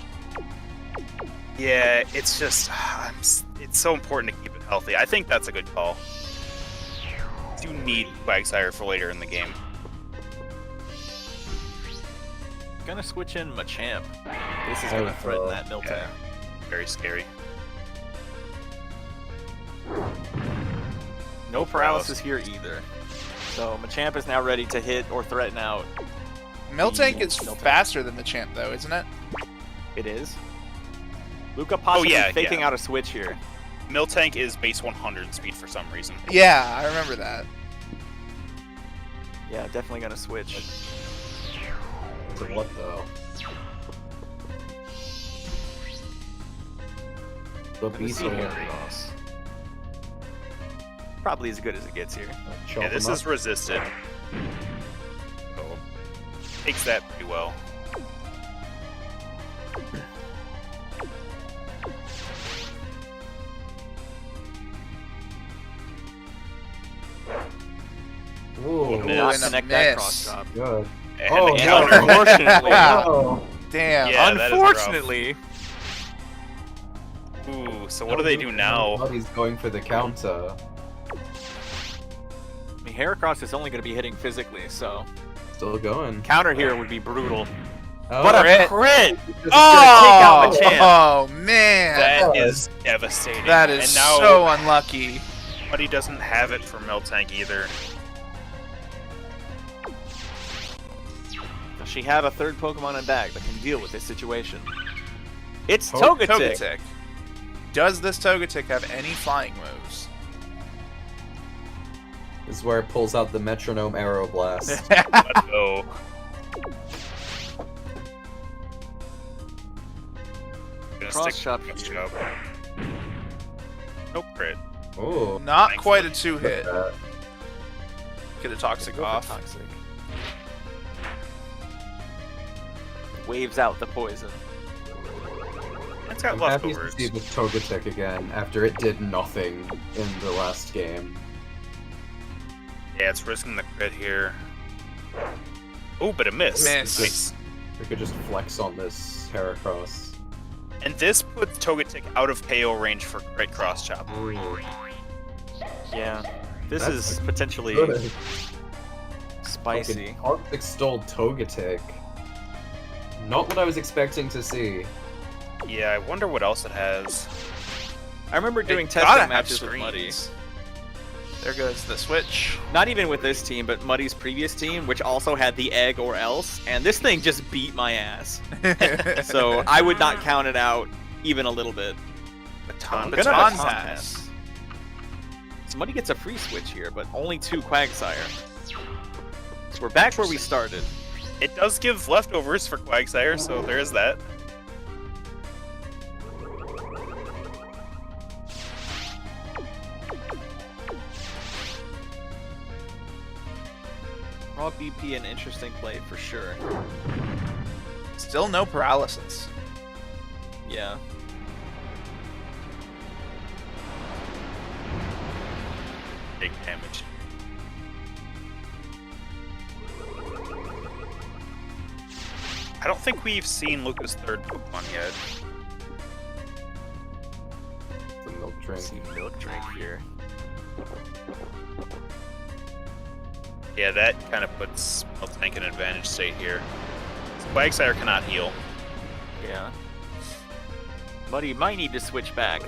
[SPEAKER 3] Yeah, it's just... it's so important to keep it healthy. I think that's a good call. You need Quagsire for later in the game.
[SPEAKER 4] Gonna switch in Machamp. This is gonna threaten that Miltank.
[SPEAKER 3] Yeah. Very scary.
[SPEAKER 4] No paralysis here either. So Machamp is now ready to hit or threaten out.
[SPEAKER 1] Miltank is
[SPEAKER 4] Miltank.
[SPEAKER 1] faster than Machamp, though, isn't it?
[SPEAKER 4] It is. Lucca possibly
[SPEAKER 3] yeah,
[SPEAKER 4] faking
[SPEAKER 3] yeah.
[SPEAKER 4] out a switch here.
[SPEAKER 3] Miltank is base 100 speed for some reason.
[SPEAKER 1] Yeah, I remember that.
[SPEAKER 4] Yeah, definitely gonna switch.
[SPEAKER 2] To what, though? The
[SPEAKER 4] Let me
[SPEAKER 2] beast
[SPEAKER 4] see here.
[SPEAKER 2] Heracross.
[SPEAKER 4] Probably as good as it gets here.
[SPEAKER 2] Chop
[SPEAKER 3] Yeah, this
[SPEAKER 2] him
[SPEAKER 3] is
[SPEAKER 2] up.
[SPEAKER 3] resisted. So, takes that pretty well.
[SPEAKER 2] Ooh,
[SPEAKER 3] Miss.
[SPEAKER 4] Not
[SPEAKER 1] and a
[SPEAKER 4] connect that
[SPEAKER 1] miss.
[SPEAKER 4] cross drop.
[SPEAKER 2] good.
[SPEAKER 3] And
[SPEAKER 2] Oh,
[SPEAKER 3] the
[SPEAKER 2] yeah.
[SPEAKER 3] counter.
[SPEAKER 4] Unfortunately.
[SPEAKER 2] Oh,
[SPEAKER 1] Damn.
[SPEAKER 3] Yeah, that is rough.
[SPEAKER 4] Unfortunately.
[SPEAKER 3] Ooh, so what do they do now?
[SPEAKER 2] He's going for the counter.
[SPEAKER 4] I mean, Heracross is only going to be hitting physically, so
[SPEAKER 2] Still going.
[SPEAKER 4] counter here would be brutal.
[SPEAKER 2] Oh,
[SPEAKER 4] What a
[SPEAKER 1] Crit.
[SPEAKER 4] crit!
[SPEAKER 2] just
[SPEAKER 1] Oh,
[SPEAKER 4] take out Machamp.
[SPEAKER 1] oh man.
[SPEAKER 3] That is devastating.
[SPEAKER 1] That is
[SPEAKER 3] and now
[SPEAKER 1] so unlucky.
[SPEAKER 3] Buddy doesn't have it for Miltank either.
[SPEAKER 4] Does she have a third Pokemon in bag that can deal with this situation? It's
[SPEAKER 2] Togetic.
[SPEAKER 4] Togetic.
[SPEAKER 1] Does this Togetic have any flying moves?
[SPEAKER 2] This is where it pulls out the metronome Aeroblast.
[SPEAKER 3] Let's go. Gonna
[SPEAKER 4] Cross
[SPEAKER 3] stick
[SPEAKER 4] chop
[SPEAKER 3] cross
[SPEAKER 4] here.
[SPEAKER 3] chop. Nope, crit.
[SPEAKER 2] Oh,
[SPEAKER 1] Not quite a two-hit.
[SPEAKER 2] that.
[SPEAKER 1] Get a Toxic
[SPEAKER 4] Go for
[SPEAKER 1] off.
[SPEAKER 4] Toxic. Waves out the poison.
[SPEAKER 3] It's got
[SPEAKER 2] I'm happy to
[SPEAKER 3] leftovers.
[SPEAKER 2] see the Togetic again after it did nothing in the last game.
[SPEAKER 3] Yeah, it's risking the crit here. Oh, but a miss.
[SPEAKER 1] Miss.
[SPEAKER 3] Nice.
[SPEAKER 2] We could just flex on this Heracross.
[SPEAKER 3] And this puts Togetic out of KO range for crit cross chop.
[SPEAKER 4] Yeah. This
[SPEAKER 2] That's
[SPEAKER 4] is potentially
[SPEAKER 2] Good.
[SPEAKER 4] spicy.
[SPEAKER 2] Fucking Toxic stole Togetic. Not what I was expecting to see.
[SPEAKER 3] Yeah, I wonder what else it has.
[SPEAKER 4] I remember doing
[SPEAKER 1] It gotta
[SPEAKER 4] testing
[SPEAKER 1] have
[SPEAKER 4] matches with Muddy.
[SPEAKER 1] screens. There goes the switch.
[SPEAKER 4] Not even with this team, but Muddy's previous team, which also had the egg or else, and this thing just beat my ass. So I would not count it out even a little bit.
[SPEAKER 3] Baton
[SPEAKER 1] Baton
[SPEAKER 4] Baton
[SPEAKER 1] Pass.
[SPEAKER 4] So Muddy gets a free switch here, but only 2 Quagsire. So we're back where we started.
[SPEAKER 3] It does give leftovers for Quagsire, so there's that.
[SPEAKER 4] Raw BP, an interesting play for sure.
[SPEAKER 1] Still no paralysis.
[SPEAKER 4] Yeah.
[SPEAKER 3] Big damage. I don't think we've seen Lucca's third Pokemon yet.
[SPEAKER 2] The milk drink.
[SPEAKER 4] See Milk Drink here.
[SPEAKER 3] Yeah, that kind of puts Miltank in an advantage state here. Quagsire cannot heal.
[SPEAKER 4] Yeah. Muddy might need to switch back.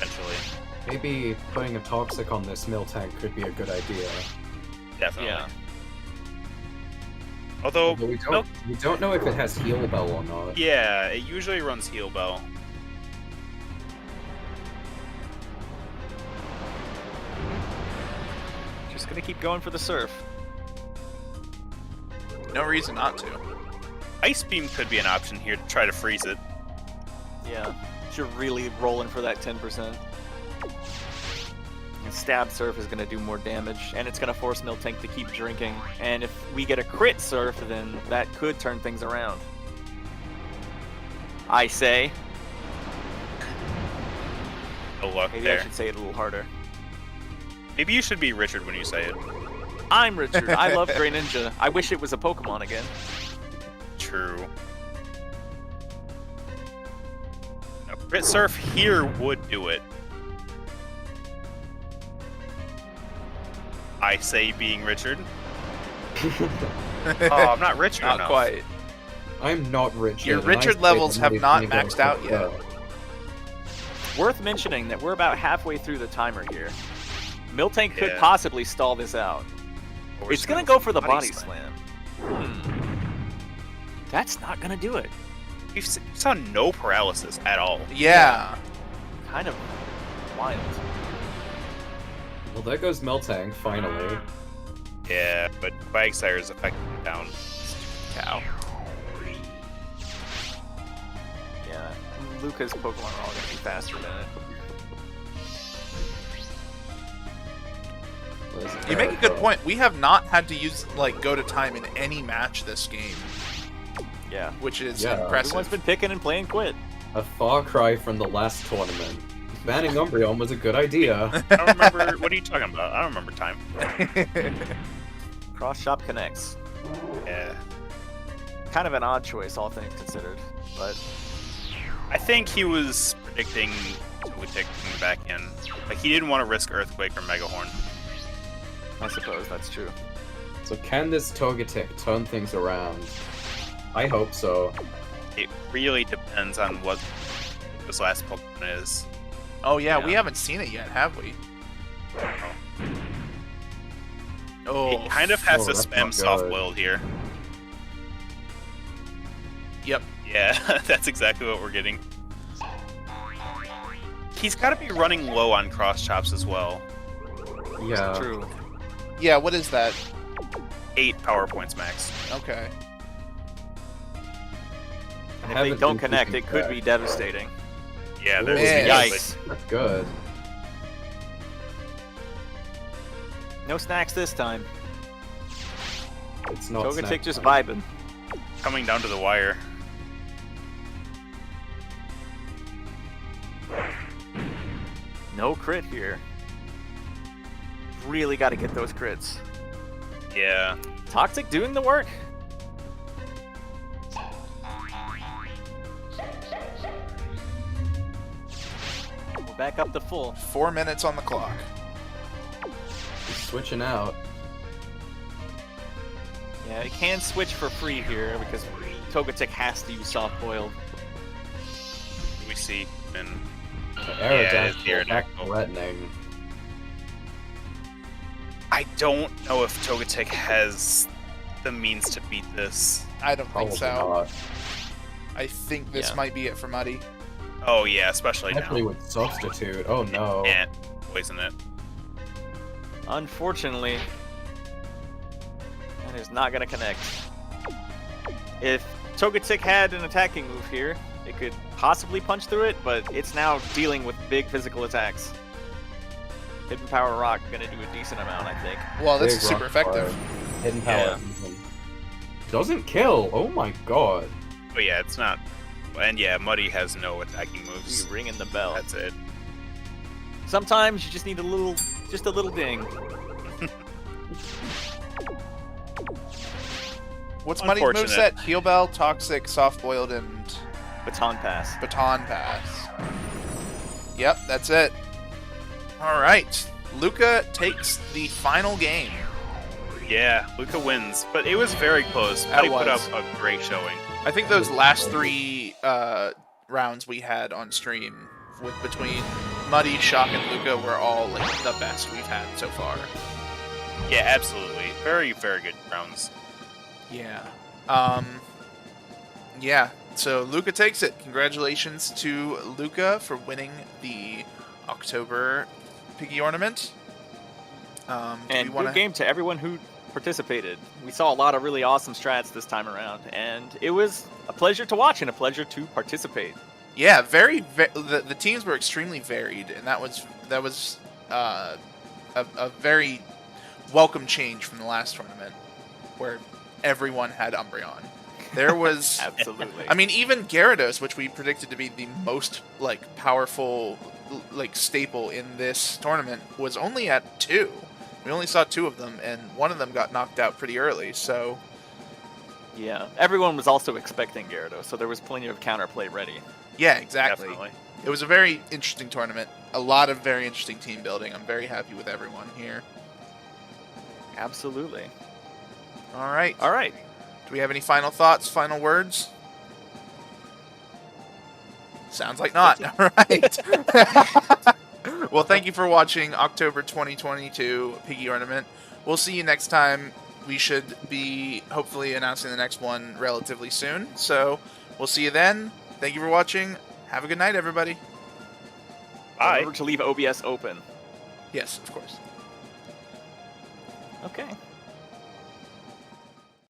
[SPEAKER 3] eventually.
[SPEAKER 2] Maybe putting a Toxic on this Miltank could be a good idea.
[SPEAKER 3] Definitely.
[SPEAKER 4] Yeah.
[SPEAKER 3] Although,
[SPEAKER 2] But we don't know if it has Heal Bell or not.
[SPEAKER 3] yeah, it usually runs Heal Bell.
[SPEAKER 4] Just gonna keep going for the surf.
[SPEAKER 1] No reason not to.
[SPEAKER 3] Ice Beam could be an option here to try to freeze it.
[SPEAKER 4] Yeah. You're really rolling for that 10%. And Stab Surf is gonna do more damage, and it's gonna force Miltank to keep drinking. And if we get a crit Surf, then that could turn things around. I say.
[SPEAKER 3] No luck
[SPEAKER 4] Maybe
[SPEAKER 3] there.
[SPEAKER 4] I should say it a little harder.
[SPEAKER 3] Maybe you should be Richard when you say it.
[SPEAKER 4] I'm Richard. I love Grey Ninja. I wish it was a Pokemon again.
[SPEAKER 3] True. Now, Crit Surf here would do it. I say being Richard. Oh, I'm not Richard
[SPEAKER 1] Not
[SPEAKER 3] enough.
[SPEAKER 1] quite.
[SPEAKER 2] I'm not Richard.
[SPEAKER 1] Your
[SPEAKER 2] and I
[SPEAKER 1] Richard
[SPEAKER 2] say
[SPEAKER 1] levels
[SPEAKER 2] that
[SPEAKER 1] have
[SPEAKER 2] maybe
[SPEAKER 1] not
[SPEAKER 2] it's gonna
[SPEAKER 1] maxed
[SPEAKER 2] go
[SPEAKER 1] out yet.
[SPEAKER 2] for-
[SPEAKER 4] Worth mentioning that we're about halfway through the timer here. Miltank could
[SPEAKER 3] Yeah.
[SPEAKER 4] possibly stall this out.
[SPEAKER 3] Or we're
[SPEAKER 4] It's
[SPEAKER 3] just
[SPEAKER 4] gonna go for the body
[SPEAKER 3] slam.
[SPEAKER 4] slam. That's not gonna do it.
[SPEAKER 3] We saw no paralysis at all.
[SPEAKER 1] Yeah.
[SPEAKER 4] Kind of wild.
[SPEAKER 2] Well, there goes Miltank, finally.
[SPEAKER 3] Yeah, but Quagsire is effectively down.
[SPEAKER 1] Cow.
[SPEAKER 4] Yeah, Lucca's Pokemon are all gonna be faster than it.
[SPEAKER 1] You make a good point. We have not had to use go to time in any match this game,
[SPEAKER 4] Yeah.
[SPEAKER 1] which is
[SPEAKER 2] Yeah.
[SPEAKER 1] impressive.
[SPEAKER 4] Everyone's been picking and playing Quit.
[SPEAKER 2] A far cry from the last tournament. Banning Umbreon was a good idea.
[SPEAKER 3] I don't remember. What are you talking about? I don't remember time.
[SPEAKER 4] Cross Shop connects.
[SPEAKER 3] Yeah.
[SPEAKER 4] Kind of an odd choice, all things considered. But
[SPEAKER 3] I think he was predicting Togetic coming back in. Like, he didn't want to risk Earthquake or Megahorn.
[SPEAKER 4] I suppose that's true.
[SPEAKER 2] So can this Togetic turn things around? I hope so.
[SPEAKER 3] It really depends on what this last Pokemon is.
[SPEAKER 1] Oh yeah, we
[SPEAKER 4] Yeah.
[SPEAKER 1] haven't seen it yet, have we? Oh,
[SPEAKER 3] It kind of has
[SPEAKER 2] Oh,
[SPEAKER 3] to
[SPEAKER 2] that's
[SPEAKER 3] spam
[SPEAKER 2] not
[SPEAKER 3] soft
[SPEAKER 2] good.
[SPEAKER 3] boiled here.
[SPEAKER 1] yep.
[SPEAKER 3] Yeah, that's exactly what we're getting. He's got to be running low on cross chops as well.
[SPEAKER 2] Yeah.
[SPEAKER 4] True.
[SPEAKER 1] Yeah, what is that?
[SPEAKER 3] 8 power points max.
[SPEAKER 1] Okay.
[SPEAKER 4] And if they
[SPEAKER 2] Haven't
[SPEAKER 4] don't
[SPEAKER 2] been
[SPEAKER 4] connect,
[SPEAKER 2] keeping
[SPEAKER 4] it could
[SPEAKER 2] track.
[SPEAKER 4] be devastating.
[SPEAKER 3] Yeah,
[SPEAKER 2] Ooh,
[SPEAKER 3] there's
[SPEAKER 1] Man.
[SPEAKER 4] Yikes.
[SPEAKER 2] That's good.
[SPEAKER 4] No snacks this time.
[SPEAKER 2] It's not
[SPEAKER 4] Togetic
[SPEAKER 2] snack
[SPEAKER 4] just
[SPEAKER 2] time.
[SPEAKER 4] vibing.
[SPEAKER 3] coming down to the wire.
[SPEAKER 4] No crit here. Really got to get those crits.
[SPEAKER 3] Yeah.
[SPEAKER 4] Toxic doing the work. We're back up to full.
[SPEAKER 1] 4 minutes on the clock.
[SPEAKER 2] He's switching out.
[SPEAKER 4] Yeah, it can switch for free here because Togetic has to use soft boiled.
[SPEAKER 3] We see. And
[SPEAKER 2] Aerodactyl,
[SPEAKER 3] Aerodactyl.
[SPEAKER 2] back threatening.
[SPEAKER 3] I don't know if Togetic has the means to beat this.
[SPEAKER 1] I don't
[SPEAKER 2] Probably
[SPEAKER 1] think so.
[SPEAKER 2] not.
[SPEAKER 1] I think this
[SPEAKER 4] Yeah.
[SPEAKER 1] might be it for Muddy.
[SPEAKER 3] Oh yeah, especially
[SPEAKER 2] Especially
[SPEAKER 3] now.
[SPEAKER 2] with Substitute. Oh no.
[SPEAKER 3] Can't poison it.
[SPEAKER 4] Unfortunately, that is not going to connect. If Togetic had an attacking move here, it could possibly punch through it, but it's now dealing with big physical attacks. Hidden Power Rock going to do a decent amount, I think.
[SPEAKER 1] Well, this
[SPEAKER 2] Big
[SPEAKER 1] is super
[SPEAKER 2] rock
[SPEAKER 1] effective.
[SPEAKER 2] slide. Hidden power.
[SPEAKER 4] Yeah.
[SPEAKER 2] Even. Doesn't kill. Oh my god.
[SPEAKER 3] But yeah, it's not. And yeah, Muddy has no attacking moves.
[SPEAKER 4] You ringing the bell.
[SPEAKER 3] That's it.
[SPEAKER 4] Sometimes you just need just a little ding.
[SPEAKER 1] What's Muddy's
[SPEAKER 3] Unfortunate.
[SPEAKER 1] moveset? Heal Bell, Toxic, Soft Boiled, and
[SPEAKER 4] Baton Pass.
[SPEAKER 1] Baton Pass. Yep, that's it. Alright. Lucca takes the final game.
[SPEAKER 3] Yeah, Lucca wins, but it was very close.
[SPEAKER 1] That
[SPEAKER 3] Muddy put up
[SPEAKER 1] was.
[SPEAKER 3] a great showing.
[SPEAKER 1] I think those last 3 rounds we had on stream with between Muddy, Shock, and Lucca were all like the best we've had so far.
[SPEAKER 3] Yeah, absolutely. Very, very good rounds.
[SPEAKER 1] Yeah. Yeah. So Lucca takes it. Congratulations to Lucca for winning the October Pigyournament.
[SPEAKER 4] And good game to everyone who participated. We saw a lot of really awesome strats this time around, and it was a pleasure to watch and a pleasure to participate.
[SPEAKER 1] Yeah, the teams were extremely varied, and that was a very welcome change from the last tournament, where everyone had Umbreon. There was
[SPEAKER 4] Absolutely.
[SPEAKER 1] I mean, even Gyarados, which we predicted to be the most like powerful like staple in this tournament, was only at 2. We only saw 2 of them, and one of them got knocked out pretty early. So
[SPEAKER 4] yeah, everyone was also expecting Gyarados, so there was plenty of counterplay ready.
[SPEAKER 1] yeah, exactly.
[SPEAKER 3] Definitely.
[SPEAKER 1] It was a very interesting tournament. A lot of very interesting team building. I'm very happy with everyone here.
[SPEAKER 4] Absolutely.
[SPEAKER 1] All right.
[SPEAKER 4] All right.
[SPEAKER 1] Do we have any final thoughts, final words? Sounds like not. All right. Well, thank you for watching October 2022 Pigyournament. We'll see you next time. We should be hopefully announcing the next one relatively soon. So we'll see you then. Thank you for watching. Have a good night, everybody.
[SPEAKER 3] Bye.
[SPEAKER 4] Remember to leave OBS open.
[SPEAKER 1] Yes, of course.
[SPEAKER 4] Okay.